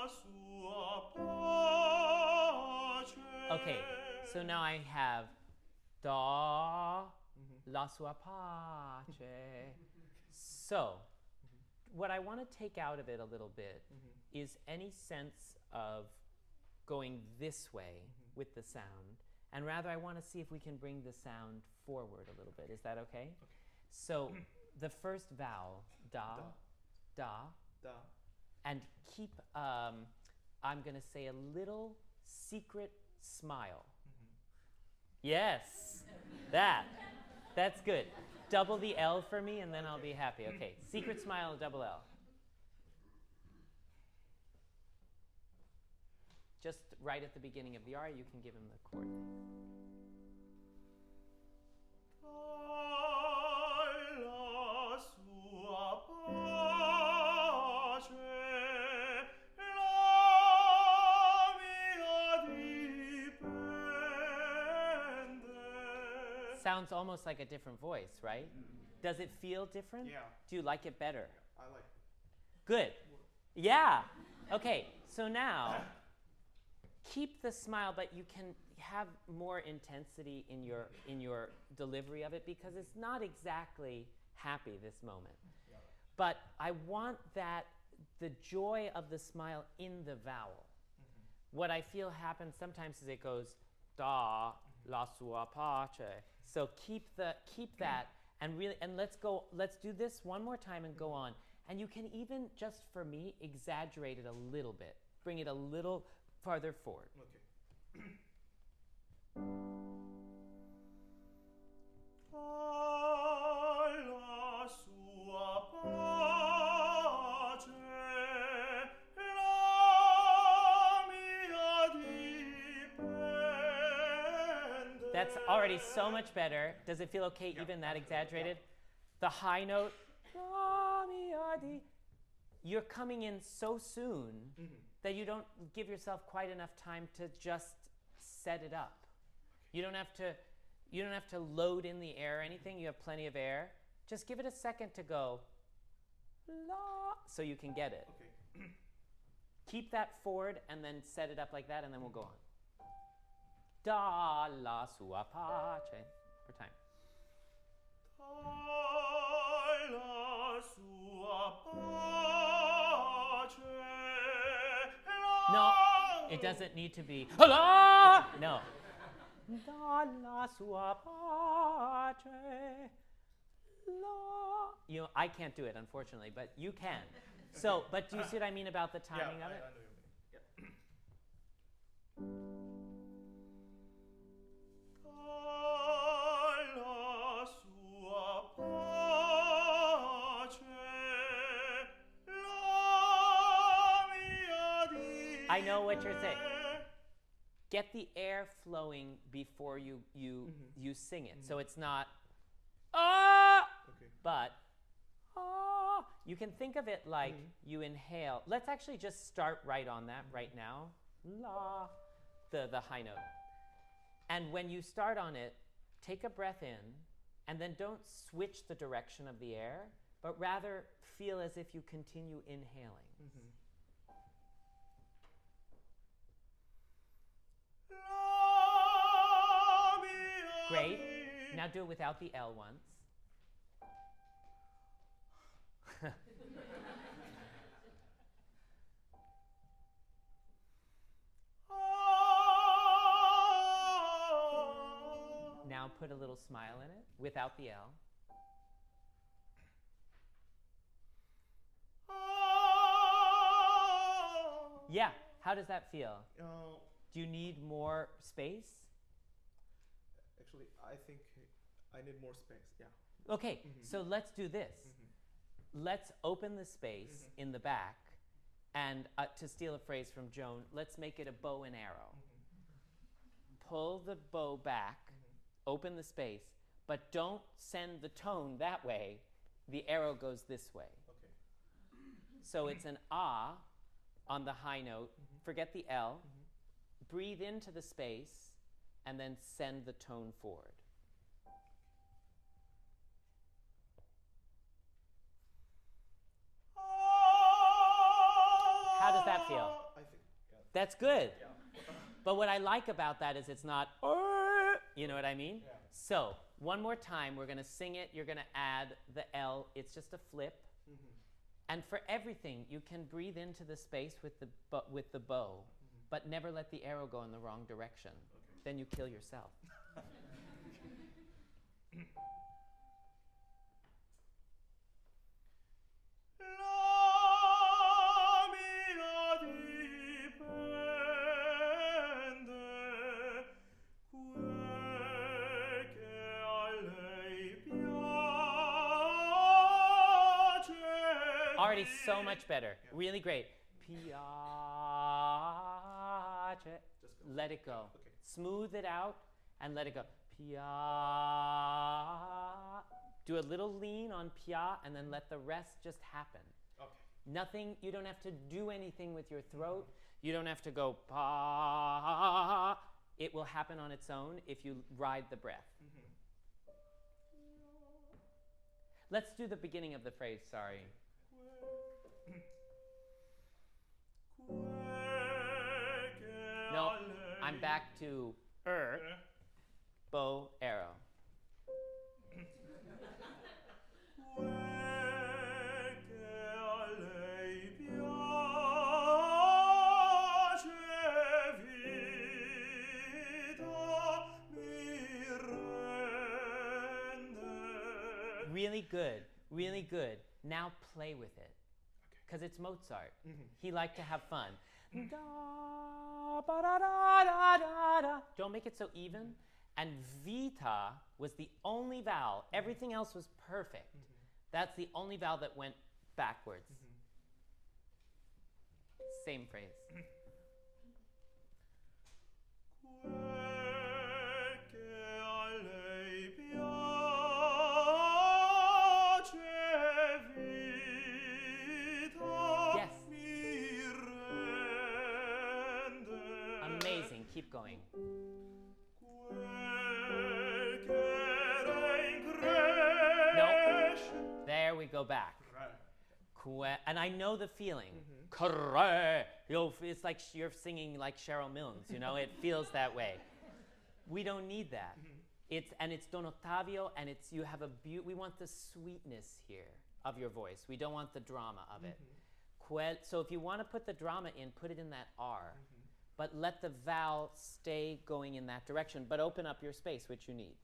sua pace. Okay, so now I have da, la sua pace. So, what I want to take out of it a little bit is any sense of going this way with the sound, and rather I want to see if we can bring the sound forward a little bit. Is that okay? So, the first vowel, da, da, Da. and keep, I'm going to say a little secret smile. Yes, that's good. Double the L for me and then I'll be happy. Okay, secret smile, double L. Just right at the beginning of the aria, you can give him the chord thing. Alla sua pace, la mia dipende. Sounds almost like a different voice, right? Does it feel different? Yeah. Do you like it better? I like Good. Yeah. Okay, so now keep the smile, but you can have more intensity in your delivery of it because it's not exactly happy this moment. But I want that the joy of the smile in the vowel. What I feel happens sometimes is it goes da la sua pace. So keep that and let's do this one more time and go on. And you can even, just for me, exaggerate it a little bit. Bring it a little farther forward. Okay. Alla sua pace, la mia dipende. That's already so much better. Does it feel okay even that exaggerated? The high note, la, mi, di, you're coming in so soon that you don't give yourself quite enough time to just set it up. You don't have to load in the air or anything. You have plenty of air. Just give it a second to go la, so you can get it. Okay. Keep that forward and then set it up like that, and then we'll go on. Da, la, sua, pace. For time. No, it doesn't need to be la. No. Da, la, sua, pace. La. You know, I can't do it, unfortunately, but you can. So, but do you see what I mean about the timing of it? I know what you mean. I know what you're saying. Get the air flowing before you sing it. So it's not but you can think of it like you inhale. Let's actually just start right on that right now. La, the high note. And when you start on it, take a breath in, and then don't switch the direction of the air, but rather feel as if you continue inhaling. Great. Now do it without the L once. Now put a little smile in it without the L. Yeah, how does that feel? Do you need more space? Actually, I think I need more space. Yeah. Okay, so let's do this. Let's open the space in the back, and to steal a phrase from Joan, let's make it a bow and arrow. Pull the bow back, open the space, but don't send the tone that way. The arrow goes this way. Okay. So it's an ah on the high note. Forget the L. Breathe into the space, and then send the tone forward. How does that feel? I think. Yeah. That's good. Yeah. But what I like about that is it's not, you know what I mean? Yeah. So one more time, we're going to sing it. You're going to add the L. It's just a flip. And for everything, you can breathe into the space with the bow, but never let the arrow go in the wrong direction. Okay. Then you kill yourself. Already so much better. Yeah. Really great. Piace. Let it go. Okay. Smooth it out and let it go. Pia. Do a little lean on pia and then let the rest just happen. Okay. Nothing, you don't have to do anything with your throat. You don't have to go pa. It will happen on its own if you ride the breath. Let's do the beginning of the phrase, sorry. No, I'm back to bow, arrow. Really good, really good. Now play with it, because it's Mozart. He liked to have fun. Da, ba, da, da, da, da, da. Don't make it so even. And vita was the only vowel. Everything else was perfect. That's the only vowel that went backwards. Same phrase. keep going. No. There we go back. And I know the feeling. It's like you're singing like Cheryl Milnes, you know? It feels that way. We don't need that. It's Don Ottavio, and you have we want the sweetness here of your voice. We don't want the drama of it. So if you want to put the drama in, put it in that R. But let the vowel stay going in that direction, but open up your space, which you need.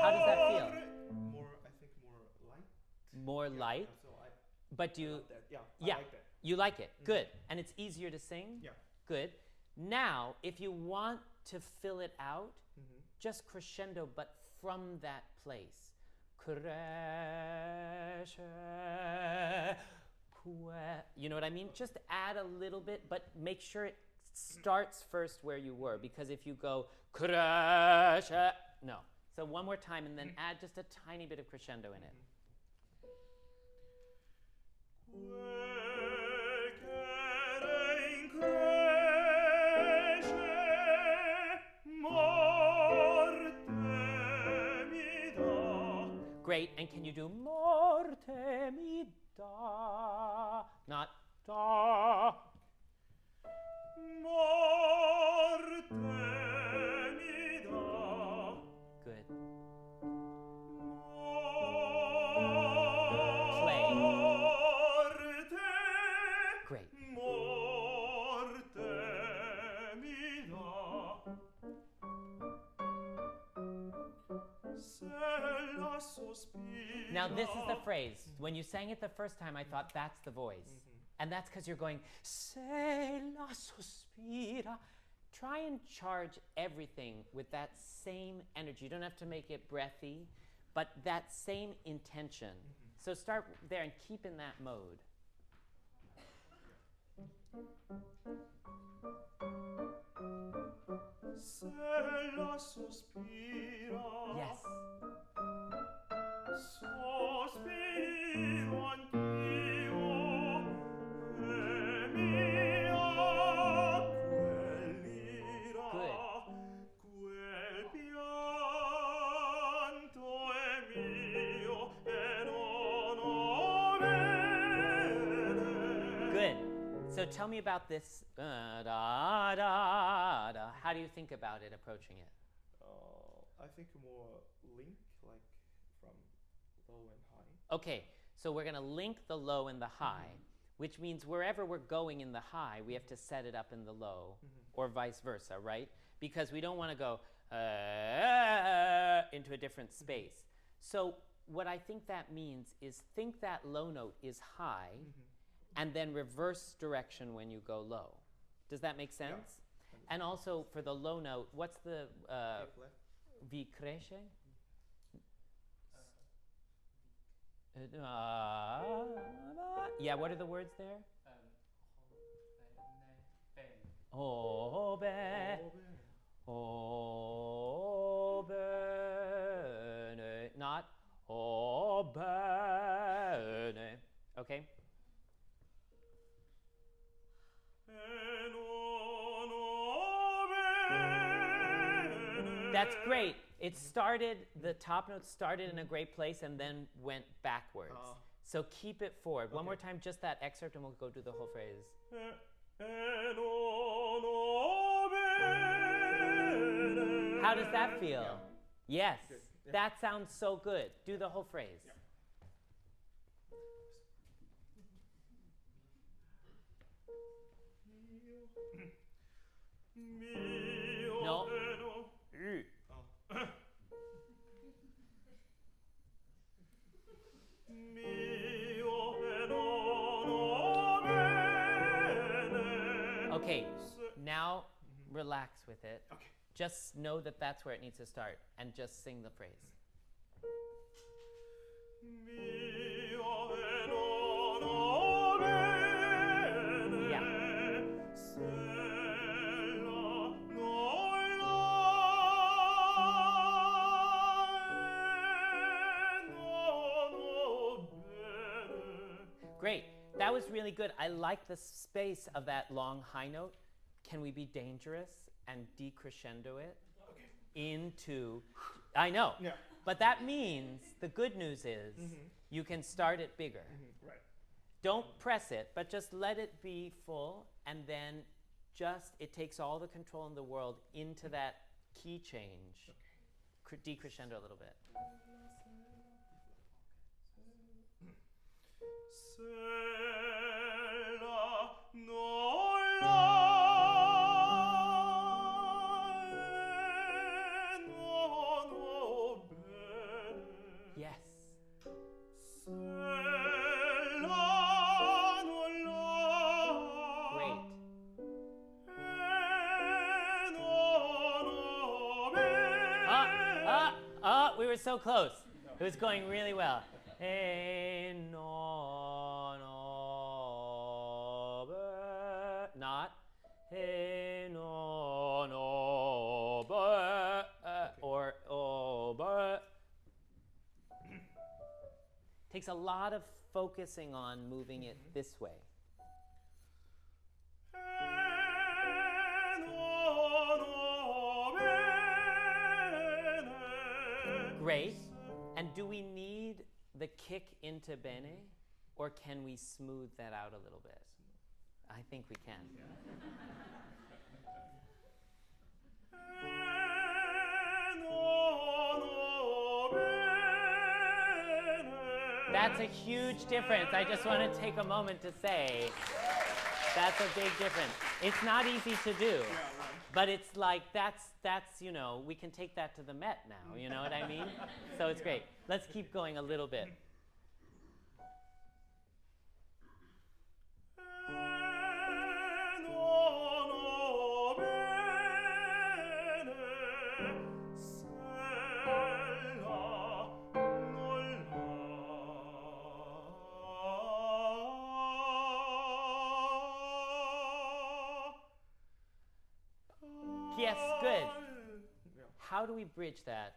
How does that feel? More light? So But do you... like that. I Yeah, like that. you like it. Good. And it's easier to sing? Yeah. Good. Now, if you want to fill it out, just crescendo, but from that place. You know what I mean? Just add a little bit, but make sure it starts first where you were, because if you go no. So one more time, and then add just a tiny bit of crescendo in it. Great, and can you do morte mi da, not da? Morte mi da. Good. Morte. Great. Morte mi da. Se la sospira. Now this is the phrase. When you sang it the first time, I thought that's the voice. And that's because you're going, se la sospira. Try and charge everything with that same energy. You don't have to make it breathy, but that same intention. So start there and keep in that mode. Se la sospira. Yes. Sospiro anch'io, e mia quell'ira, quel pianto è mio e non ho bene. Good. So tell me about this. Da, da, da, da. How do you think about it, approaching it? I think more link, like from low and high. Okay, so we're going to link the low and the high, which means wherever we're going in the high, we have to set it up in the low, or vice versa, right? Because we don't want to go into a different space. So what I think that means is think that low note is high, and then reverse direction when you go low. Does that make sense? And also for the low note, what's the vi cresce? Yeah, what are the words there? Oh, be. Oh, bene. Not oh, bene. Okay? That's great. It started, the top note started in a great place and then went backwards. So keep it forward. One more time, just that excerpt, and we'll go do the whole phrase. How does that feel? Yes, that sounds so good. Do the whole phrase. No. Okay, now relax with it. Okay. Just know that that's where it needs to start, and just sing the phrase. Yeah. Great. That was really good. I like the space of that long high note. Can we be dangerous and decrescendo it into, I know. Yeah. But that means the good news is you can start it bigger. Right. Don't press it, but just let it be full, and then just, it takes all the control in the world into that key change. Decrescendo a little bit. Yes. Great. We were so close. It was going really well. Not. Or. Takes a lot of focusing on moving it this way. Great. And do we need the kick into bene, or can we smooth that out a little bit? I think we can. That's a huge difference. I just want to take a moment to say that's a big difference. It's not easy to do. But it's like, that's, you know, we can take that to the Met now, you know what I mean? So it's great. Let's keep going a little bit. Yes, good. How do we bridge that?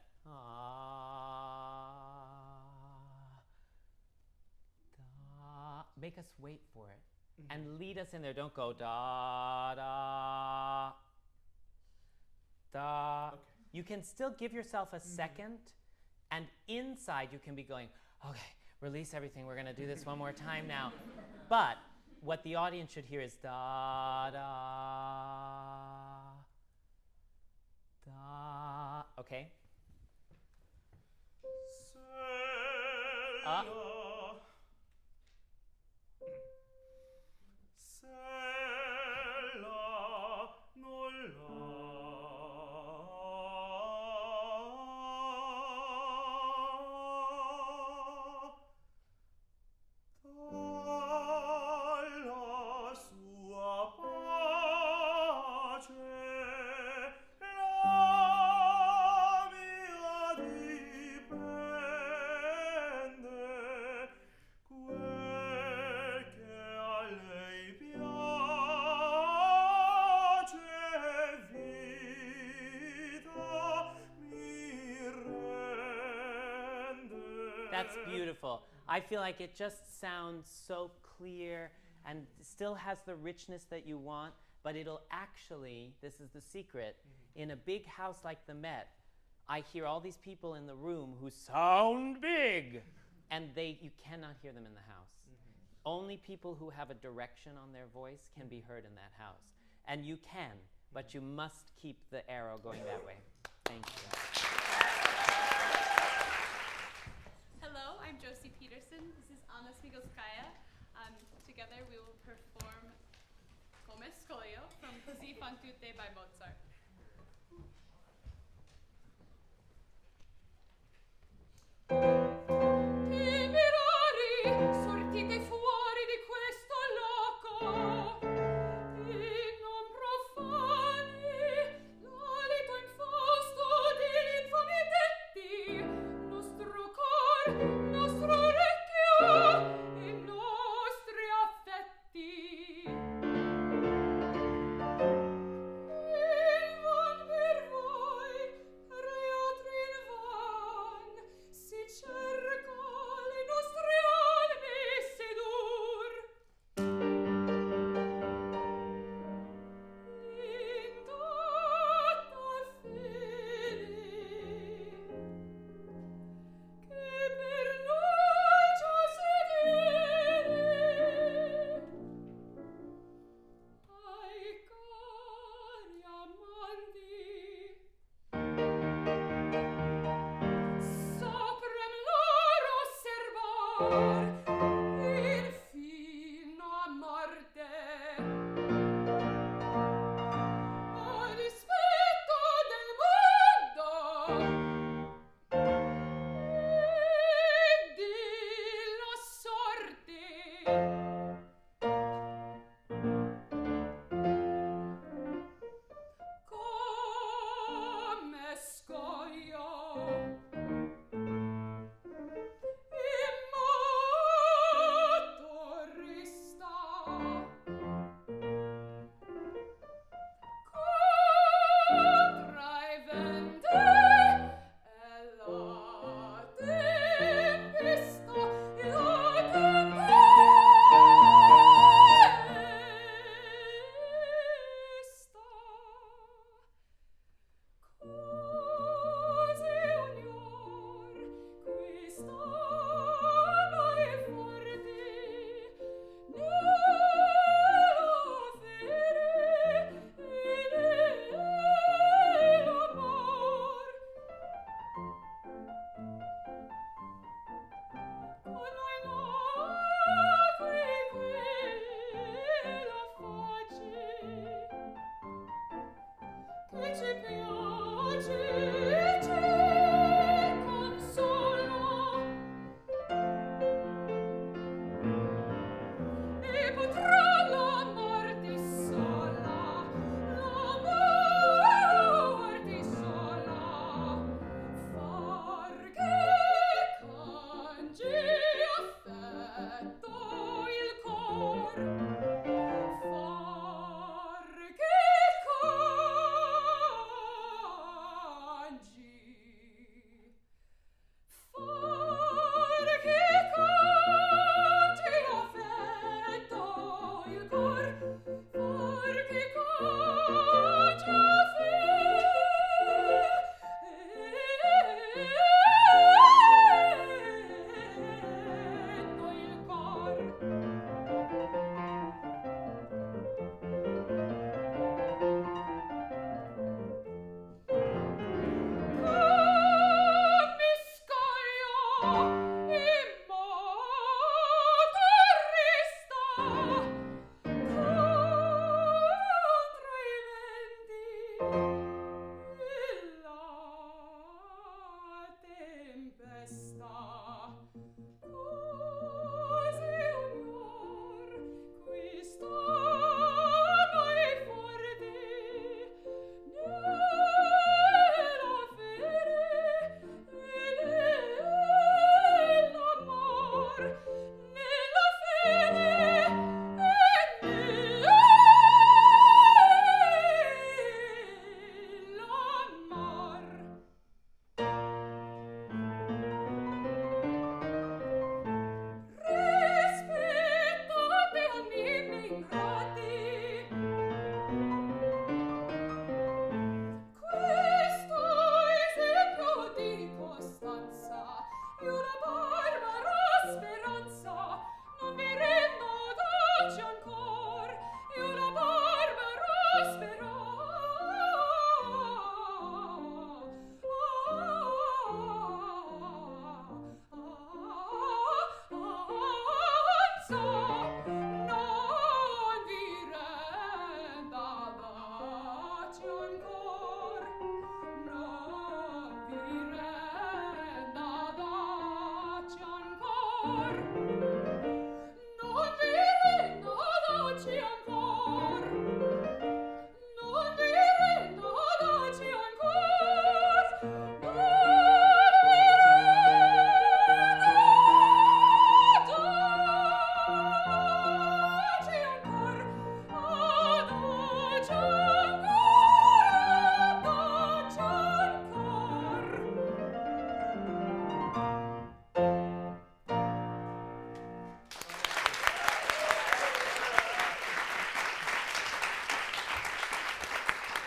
Make us wait for it. And lead us in there. Don't go da, da, da. Okay. You can still give yourself a second, and inside you can be going, okay, release everything. We're going to do this one more time now. But what the audience should hear is da, da. Da. Okay. That's beautiful. I feel like it just sounds so clear and still has the richness that you want, but it'll actually, this is the secret, in a big house like the Met, I hear all these people in the room who sound big, and you cannot hear them in the house. Only people who have a direction on their voice can be heard in that house. And you can, but you must keep the arrow going that way. Thank you. Hello, I'm Josie Peterson. This is Anna Smigolskaya. Together we will perform Come Scoglio from Così fan tutte by Mozart. Sortite fuori di questo loco e non profani l'alito infausto degli infami detti, nostro cor, nostro orecchio e nostri affetti. E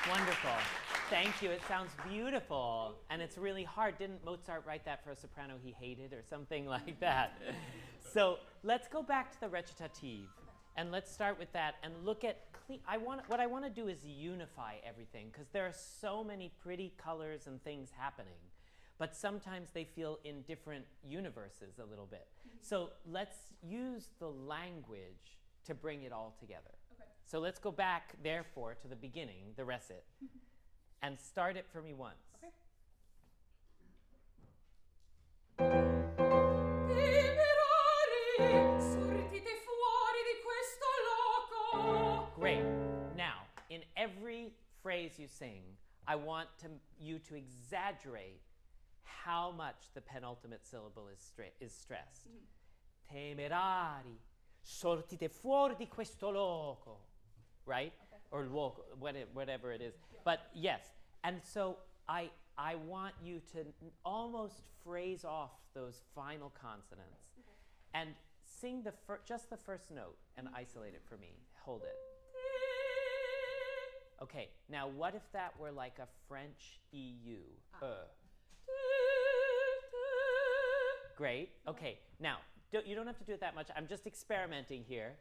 Wonderful. Thank you. It sounds beautiful. And it's really hard. Didn't Mozart write that for a soprano he hated or something like that? So let's go back to the recitative. And let's start with that and look at what I want to do is unify everything because there are so many pretty colors and things happening. but sometimes they feel in different universes a little bit. So let's use the language to bring it all together. Okay. So let's go back, therefore, to the beginning, the recit, and start it for me once. Okay. Great. Now, in every phrase you sing, I want you to exaggerate how much the penultimate syllable is stressed. Temerari, sortite fuori di questo loco. Right? Okay. Or loco, whatever it is. But yes, and so I want you to almost phrase off those final consonants and sing just the first note and isolate it for me. Hold it. Okay, now what if that were like a French EU? Great. Okay, now you don't have to do it that much. I'm just experimenting here.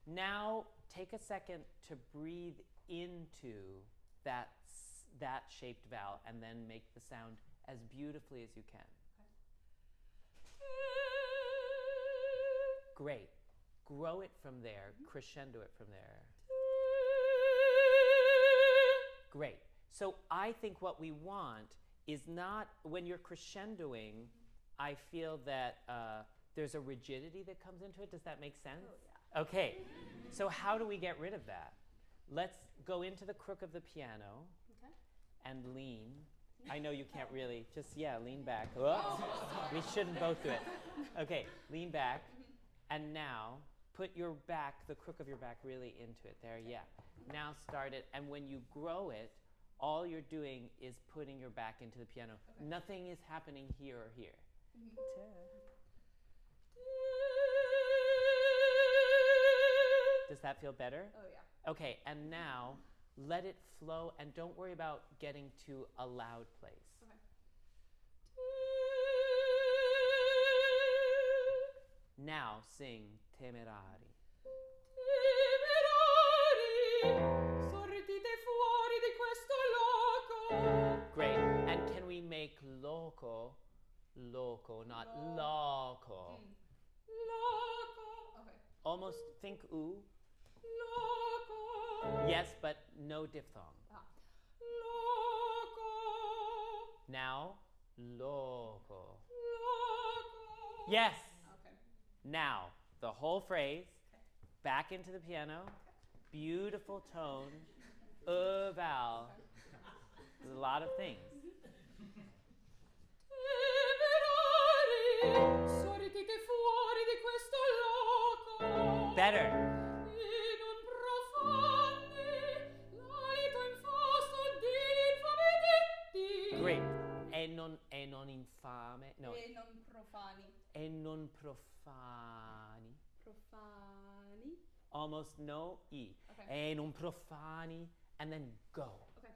Now take a second to breathe into that shaped vowel and then make the sound as beautifully as you can. Great. Grow it from there, crescendo it from there. Great. So I think what we want is not, when you're crescendoing, I feel that there's a rigidity that comes into it. Does that make sense? Oh, yeah. Okay. So how do we get rid of that? Let's go into the crook of the piano and lean. I know you can't really, lean back. Whoops. We shouldn't both do it. Okay, lean back. And now put your back, the crook of your back, really into it. There, yeah. Now start it. And when you grow it, all you're doing is putting your back into the piano. Okay. Nothing is happening here or here. Does that feel better? Oh, yeah. Okay, and now let it flow and don't worry about getting to a loud place. Okay. Now sing Temerari. Sortite fuori di questo loco. Great. And can we make loco, not loco? Loco. Okay. Almost think oo. Loco. Yes, but no diphthong. Loco. Now, loco. Loco. Yes. Okay. Now, the whole phrase, back into the piano, beautiful tone, vowel. There's a lot of things. Sortite fuori di questo loco. Better. E non profani l'alito infausto di infami detti. Great. E non infame. No. E non profani. E non profani. Profani. Almost no E. Okay. E non profani. And then go. Okay.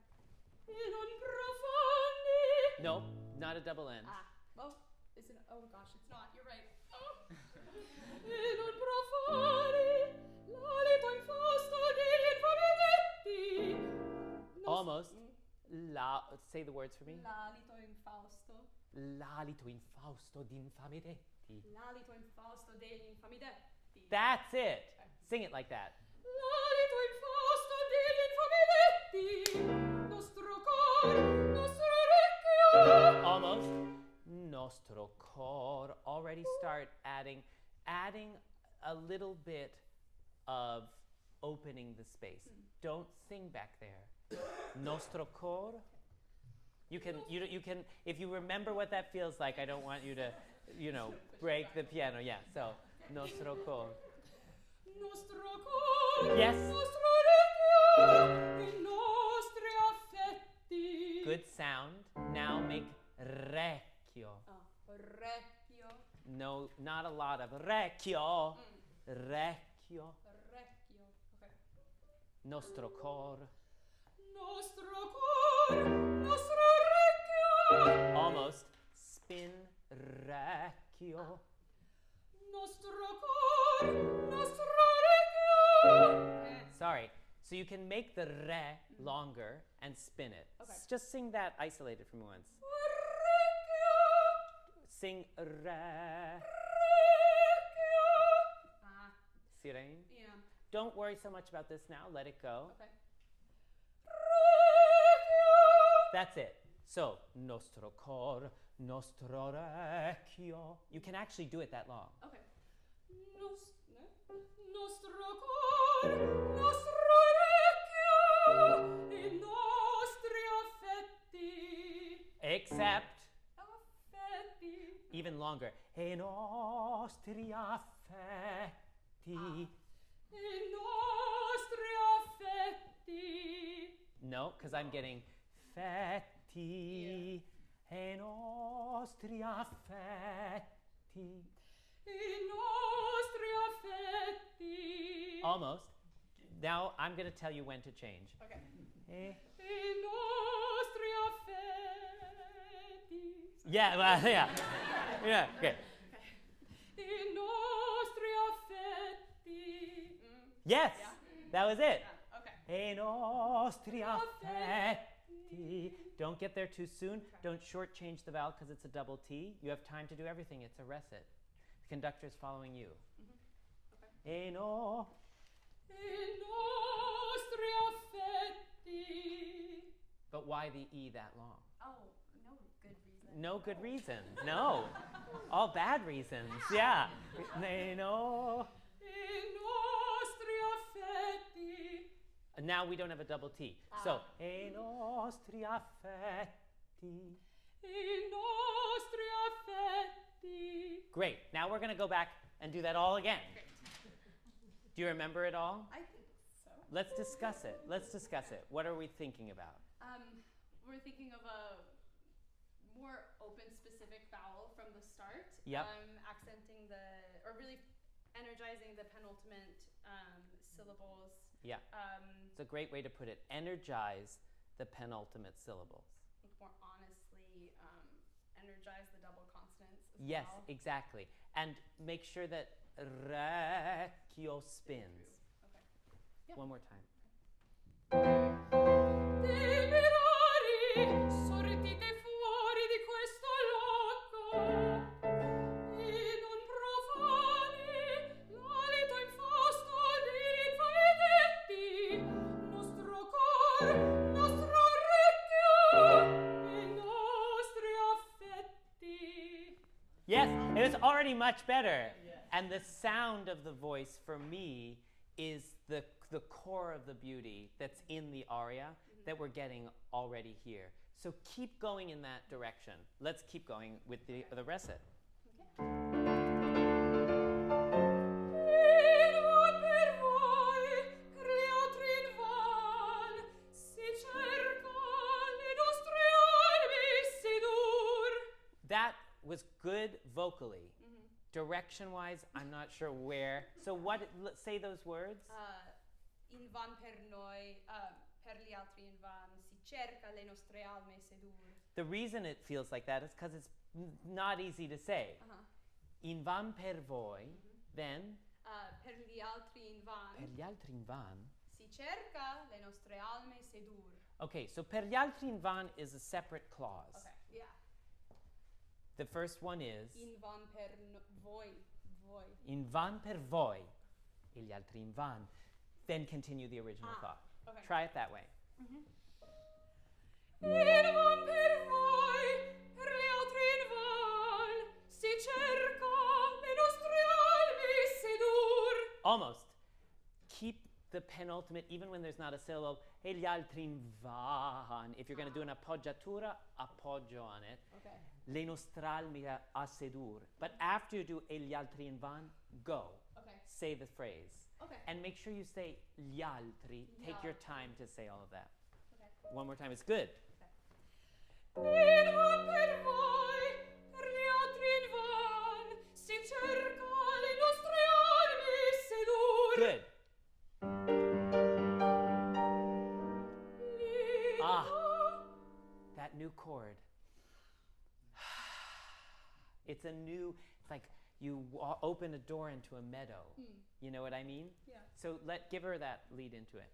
E non profani. No, not a double N. Well, is it? Oh gosh, it's not. You're right. Oh. E non profani l'alito infausto di infami detti. Almost. Say the words for me. L'alito infausto. L'alito infausto d'infami detti. L'alito infausto degli infami detti. That's it. Sing it like that. L'alito infausto degli infami detti. Nostro cor, nostro orecchio. Almost. Nostro cor. Already start adding a little bit of opening the space. Don't sing back there. Nostro cor. You can, if you remember what that feels like, I don't want you to, break the piano. Yeah, so, nostro cor. Nostro cor, Yes. nostro orecchio, i nostri affetti. Good sound. Now make recchio. Orecchio. No, not a lot of recchio. Recchio. Orecchio. Okay. Nostro cor. Nostro cor, nostro orecchio. Almost. Spin recchio. Nostro cor, nostro orecchio. Sorry. So you can make the re longer and spin it. Okay. Just sing that isolated for me once. Sing re. Sirene. Yeah. Don't worry so much about this now. Let it go. Okay. That's it. So, nostro cor, nostro orecchio. You can actually do it that long. Okay. Nostro cor, nostro orecchio, e nostri affetti. Except Affetti. even longer. E nostri affetti. E nostri affetti. No, because I'm getting fetti. E nostri affetti. I nostri affetti. Almost. Now I'm going to tell you when to change. Okay. Eh. I nostri affetti. Yeah, well, yeah. Yeah, okay. I nostri affetti. Yes, Yeah. that was it. Yeah. Okay. E nostri affetti. Don't get there too soon. Don't shortchange the vowel because it's a double T. You have time to do everything. It's a recit. The conductor is following you. Okay. E no. I nostri affetti. But why the E that long? Oh, no good reason. No good reason. No. All bad reasons. Yeah. E no. I nostri affetti. And now we don't have a double T. So, e nostri affetti. I nostri affetti. Great. Now we're going to go back and do that all again. Do you remember it all? I think so. Let's discuss it. Let's discuss it. What are we thinking about? We're thinking of a more open, specific vowel from the start. Yep. Accenting or really energizing the penultimate syllables. Yeah. It's a great way to put it. Energize the penultimate syllables. I think more honestly, energize the double consonants as Yes, well. exactly. And make sure that recchio spins. Okay. Yep. One more time. Temerari, sortite fuori di questo loco, e non profani l'alito infausto degli infedetti, nostro cor, nostro orecchio, e nostri affetti. Yes, it was already much better. And the sound of the voice for me is the core of the beauty that's in the aria that we're getting already here. So keep going in that direction. Let's keep going with the recit. That was good vocally. Direction-wise, I'm not sure where. So say those words. In van per noi, per gli altri in van, si cerca le nostre alme sedur. The reason it feels like that is because it's not easy to say. In van per voi, then Per gli altri in van, per gli altri in van. si cerca le nostre alme sedur. Okay, so per gli altri in van is a separate clause. Okay, yeah. The first one is In van per voi. in van per voi, e gli altri in van. Then continue the original thought. Okay. Try it that way. In van per voi, per gli altri in van, si cerca le nostre alme sedur. Almost. Keep the penultimate, even when there's not a syllable, e gli altri in van. If you're going to do an appoggiatura, appoggio on it. Okay. Le nostralmi a sedur. But after you do e gli altri in van, go. Okay. Say the phrase. Okay. And make sure you say gli altri. Take your time to say all of that. Okay. One more time. It's good. In van per voi, per gli altri in van, si cerca le nostre alme sedur. Good. That new chord. It's like you open a door into a meadow. You know what I mean? Yeah. So give her that lead into it.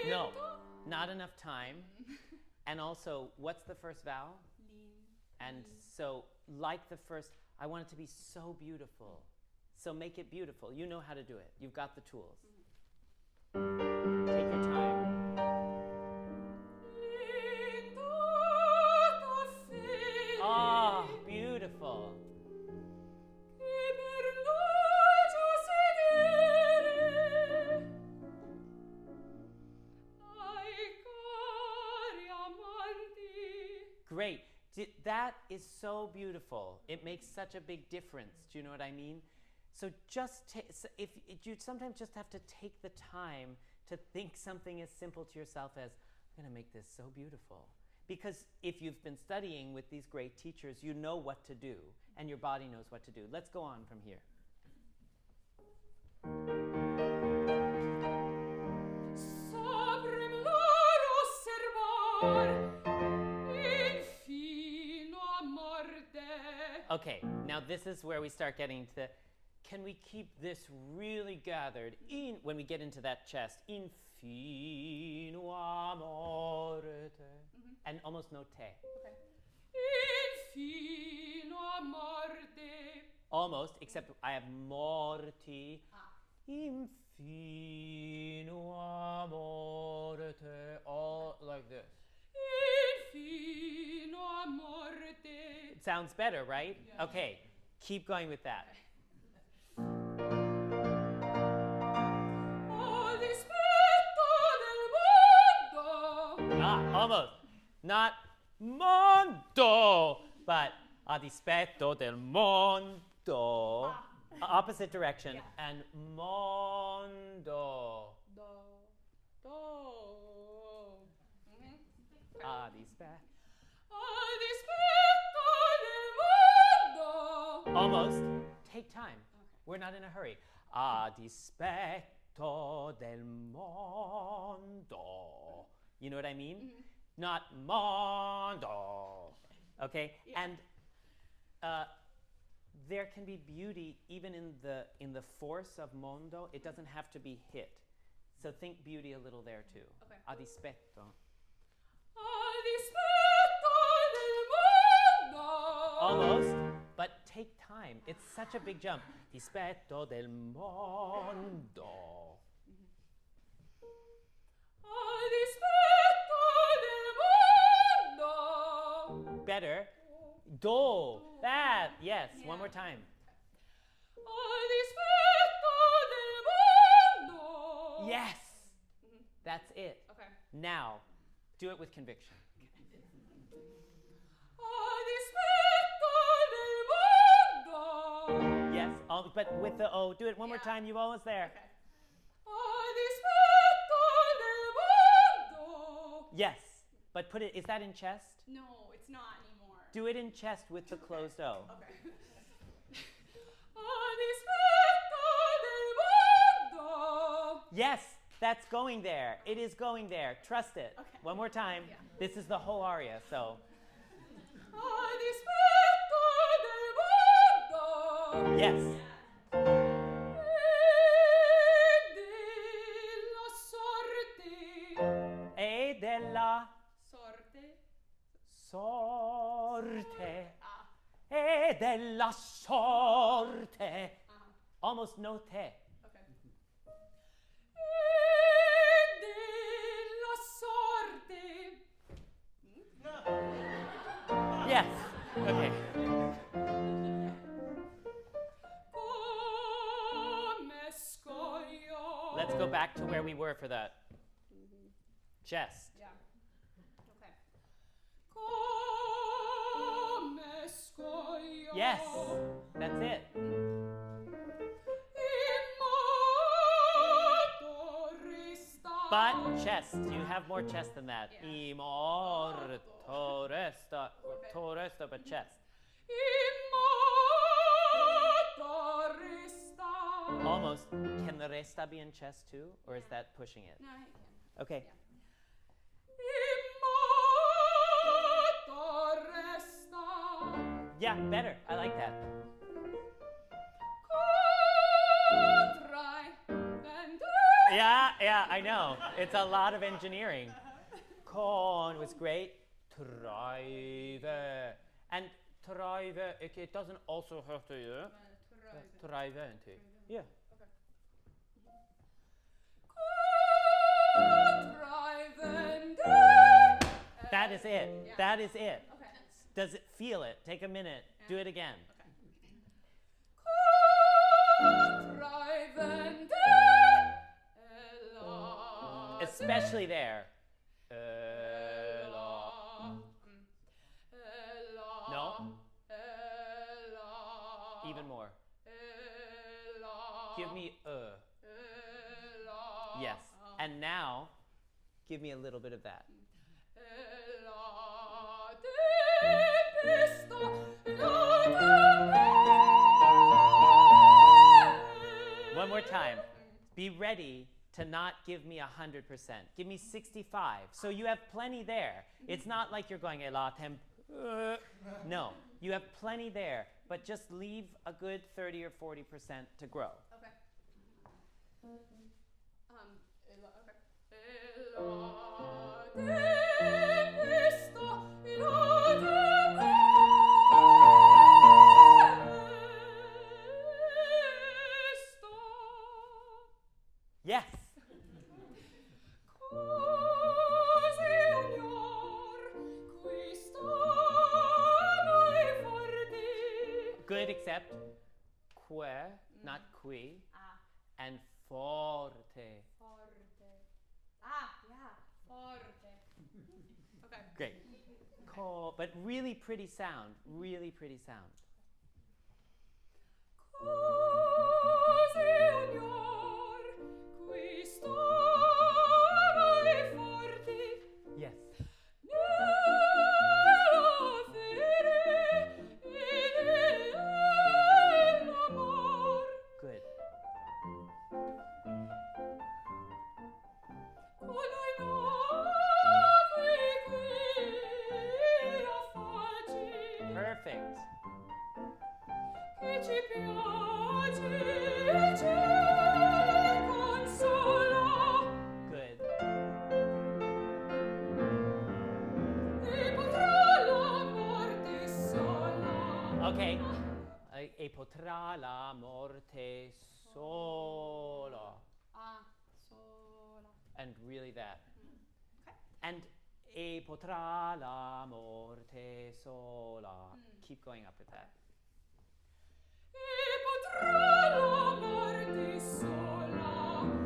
No, not enough time. And also, what's the first vowel? And so, like the first, I want it to be so beautiful. So make it beautiful. You know how to do it. You've got the tools. Take your time. Ah, beautiful. Great. That is so beautiful. It makes such a big difference. Do you know what I mean? So just if you sometimes just have to take the time to think something as simple to yourself as, I'm going to make this so beautiful. Because if you've been studying with these great teachers, you know what to do, and your body knows what to do. Let's go on from here. Okay, now this is where we start getting to the, can we keep this really gathered in, when we get into that chest, in fino a morte, and almost no te. Okay. Infino a morte. Almost, except I have morti. Infino a morte, all like this. Infino a morte. It sounds better, right? Yeah. Okay, keep going with that. Almost. Not mondo, but a dispetto del mondo. Opposite direction. Yeah. And mondo. Do. A dispetto. Almost. Take time. Okay. We're not in a hurry. A dispetto del mondo. You know what I mean? Mm-hmm. Not mondo. Okay? Yeah. And there can be beauty even in the force of mondo. It doesn't have to be hit. So think beauty a little there too. Okay. A dispetto. Almost, but take time. It's such a big jump. Dispetto del mondo. Better. Do. That. Yes. Yeah. One more time. Yes. That's it. Okay. Now, do it with conviction. Yes, but with the O. Do it one more Yeah. time. You're almost there. Okay. Yes, but put it. Is that in chest? No, it's not anymore. Do it in chest with the closed O. Okay. Yes, that's going there. It is going there. Trust it. Okay. One more time. Yeah. This is the whole aria, so. Yes. E della sorte. E della sorte. Almost no te. Okay. Yes. Okay. Let's go back to where we were for that. Chest. Yeah. Okay. Yes. That's it. But chest. You have more chest than that. Yeah. Immorto resta. Okay. To resta, but chest. Almost. Can the resta be in chest too? Or is that pushing it? No, I can. Okay. Yeah, better. I like that. Yeah, I know. It's a lot of engineering. Con was great. Treive. And treive, it doesn't also hurt you. Treivente. Yeah. That is it. Yeah. That is it. Okay. Does it feel it? Take a minute. Do it again. Especially there. No? Even more. Give me Yes. And now, give me a little bit of that. One more time. Be ready to not give me 100%. Give me 65. So you have plenty there. It's not like you're going la temp. No, you have plenty there, but just leave a good 30 or 40% to grow. Okay. Yes. Good, except que, not qui, and forte. Forte. Okay. Great. But really pretty sound. Really pretty sound. Yes. Good. Perfect. Good. Okay. E potrà la morte sola. Sola. And really that. Okay. And e potrà la morte sola. Keep going up with that.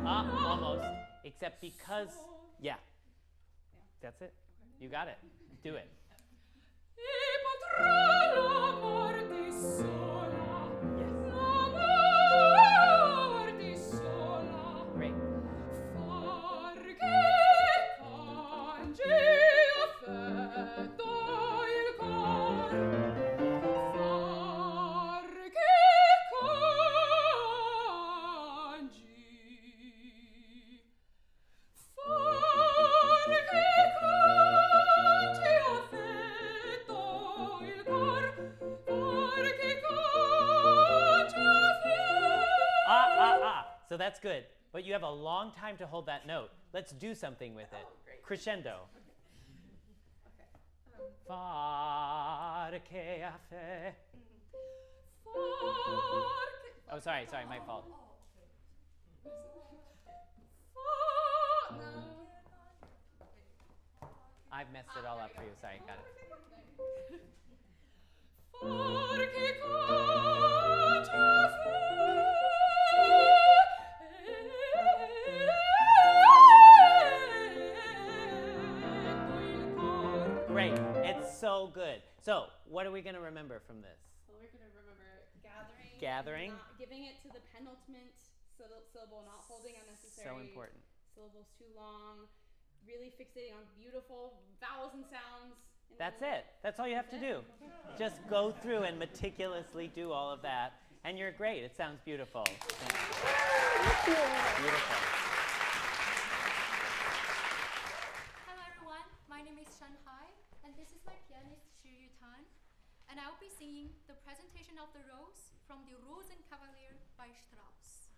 Almost. Except because, yeah. That's it. You got it. Do it. Great. So that's good. But you have a long time to hold that note. Let's do something with it. Great. Crescendo. Okay. Far che a fe. Oh, sorry, my fault. I've messed it all up for you. Sorry, got it. Great. It's so good. So, what are we going to remember from this? So we're going to remember gathering. Gathering. Not giving it to the penultimate syllable, not holding unnecessary So important. syllables too long. Really fixating on beautiful vowels and sounds. That's it. That's all you have to do. Just go through and meticulously do all of that. And you're great. It sounds beautiful. Beautiful. Hello everyone, my name is Shanghai, and this is my pianist Xu Yutan, and I'll be singing the presentation of the Rose from the Rosenkavalier by Strauss.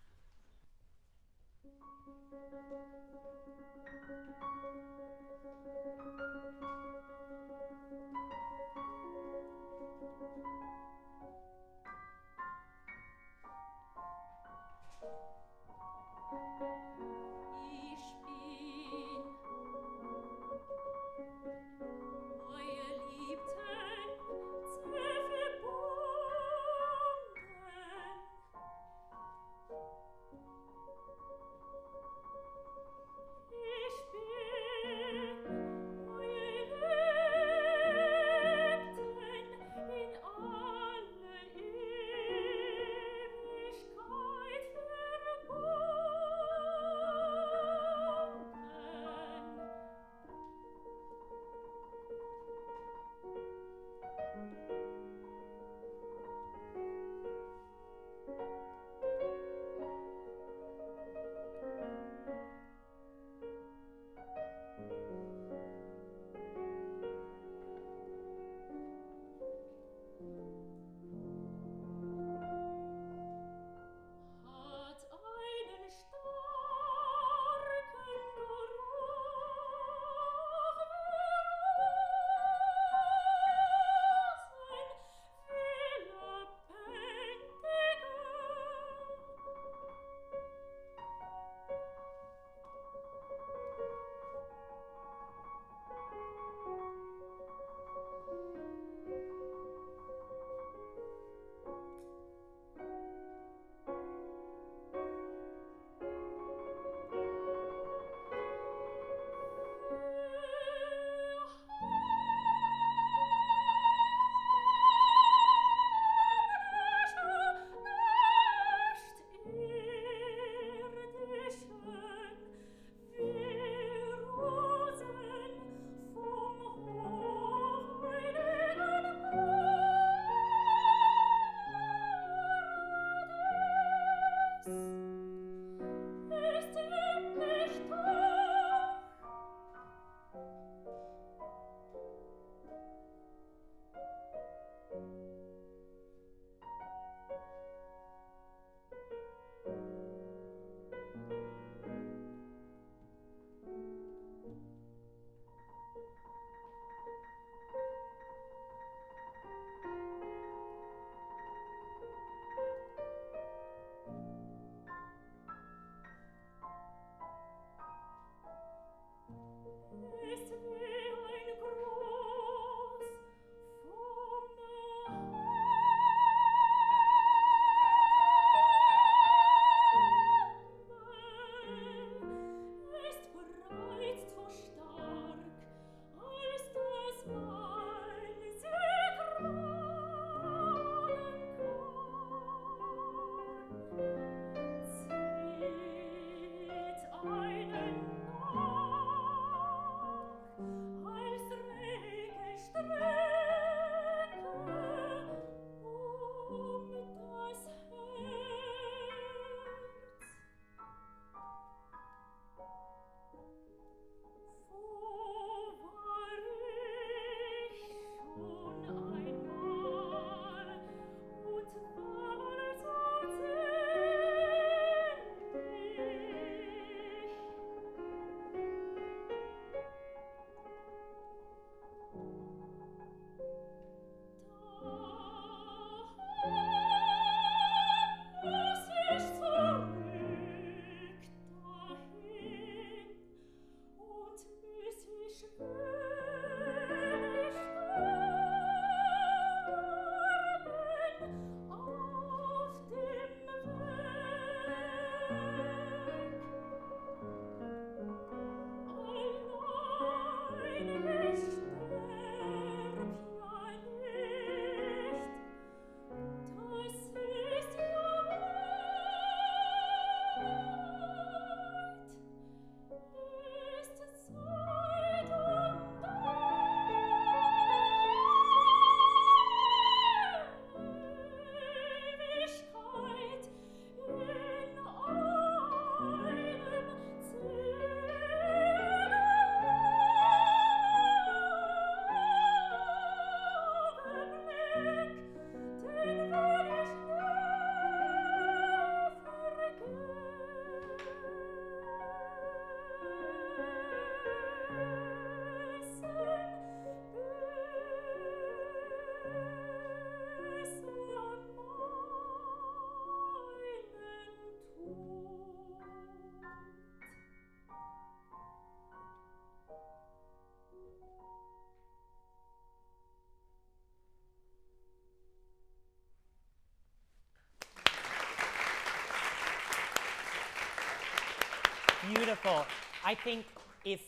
beautiful. I think if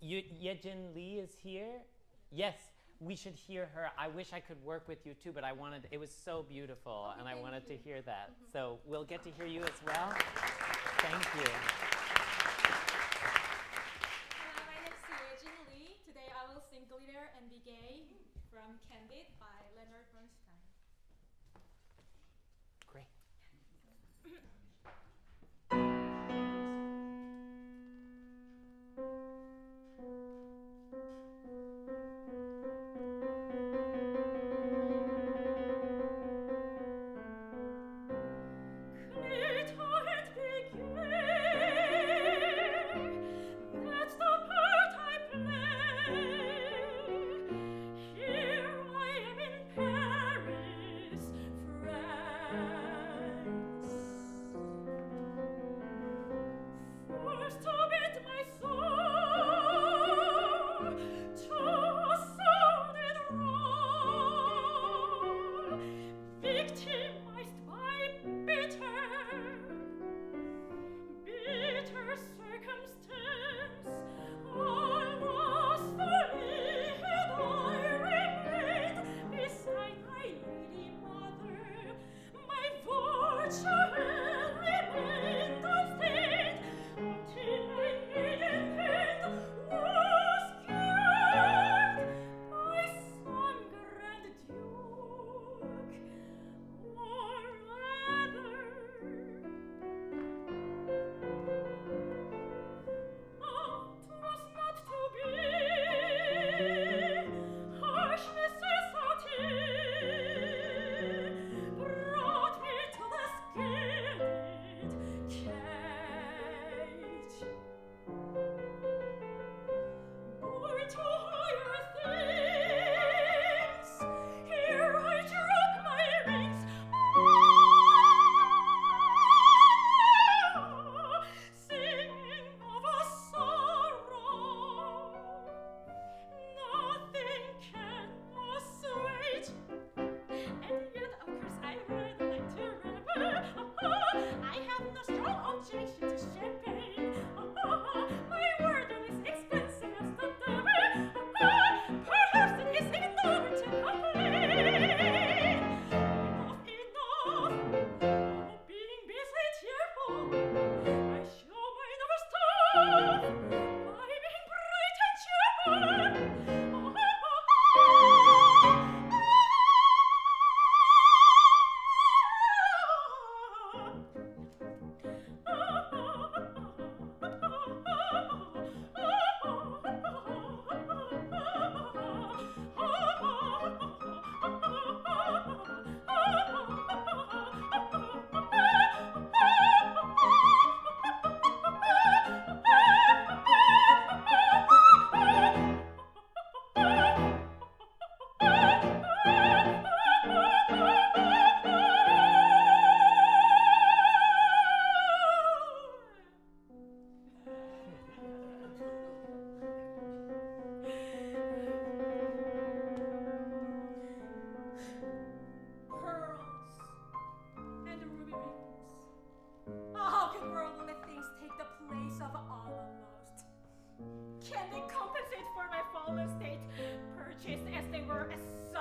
Yejin Lee is here, yes, we should hear her. I wish I could work with you too, but it was so beautiful, and I wanted to hear that. So we'll get to hear you as well. Thank you. My name is Yejin Lee. Today I will sing Glitter and Be Gay from Candid by Leonard Bernstein. Great.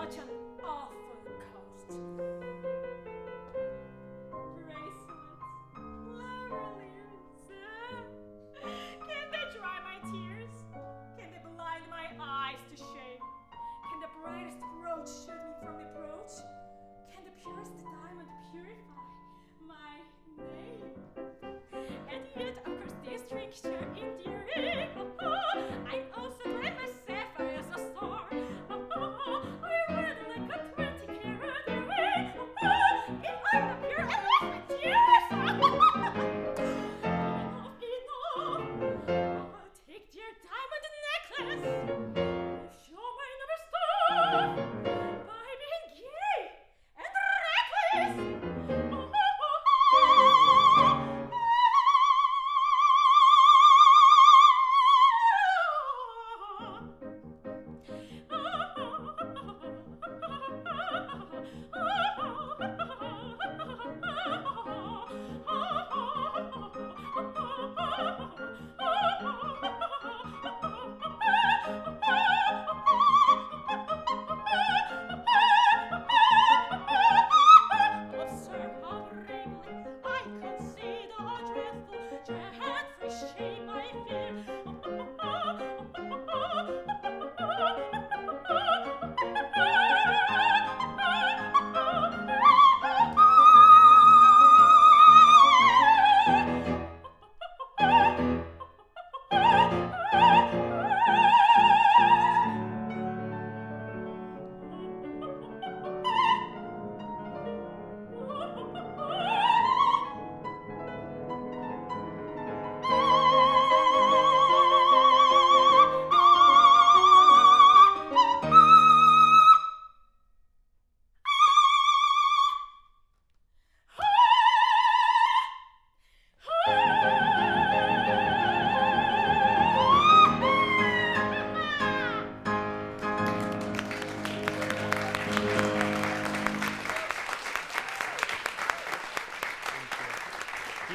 such an awful cost. Bracelets, lavaliers. Can they dry my tears? Can they blind my eyes to shame? Can the brightest brooch shield me from reproach? Can the purest diamond purify my name? And yet, of course, these drinks are endearing. I also glad my sapphire is a star. I read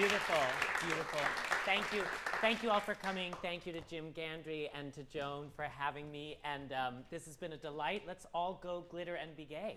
Beautiful, beautiful. Thank you all for coming. Thank you to Jim Gandry and to Joan for having me. And this has been a delight. Let's all go glitter and be gay.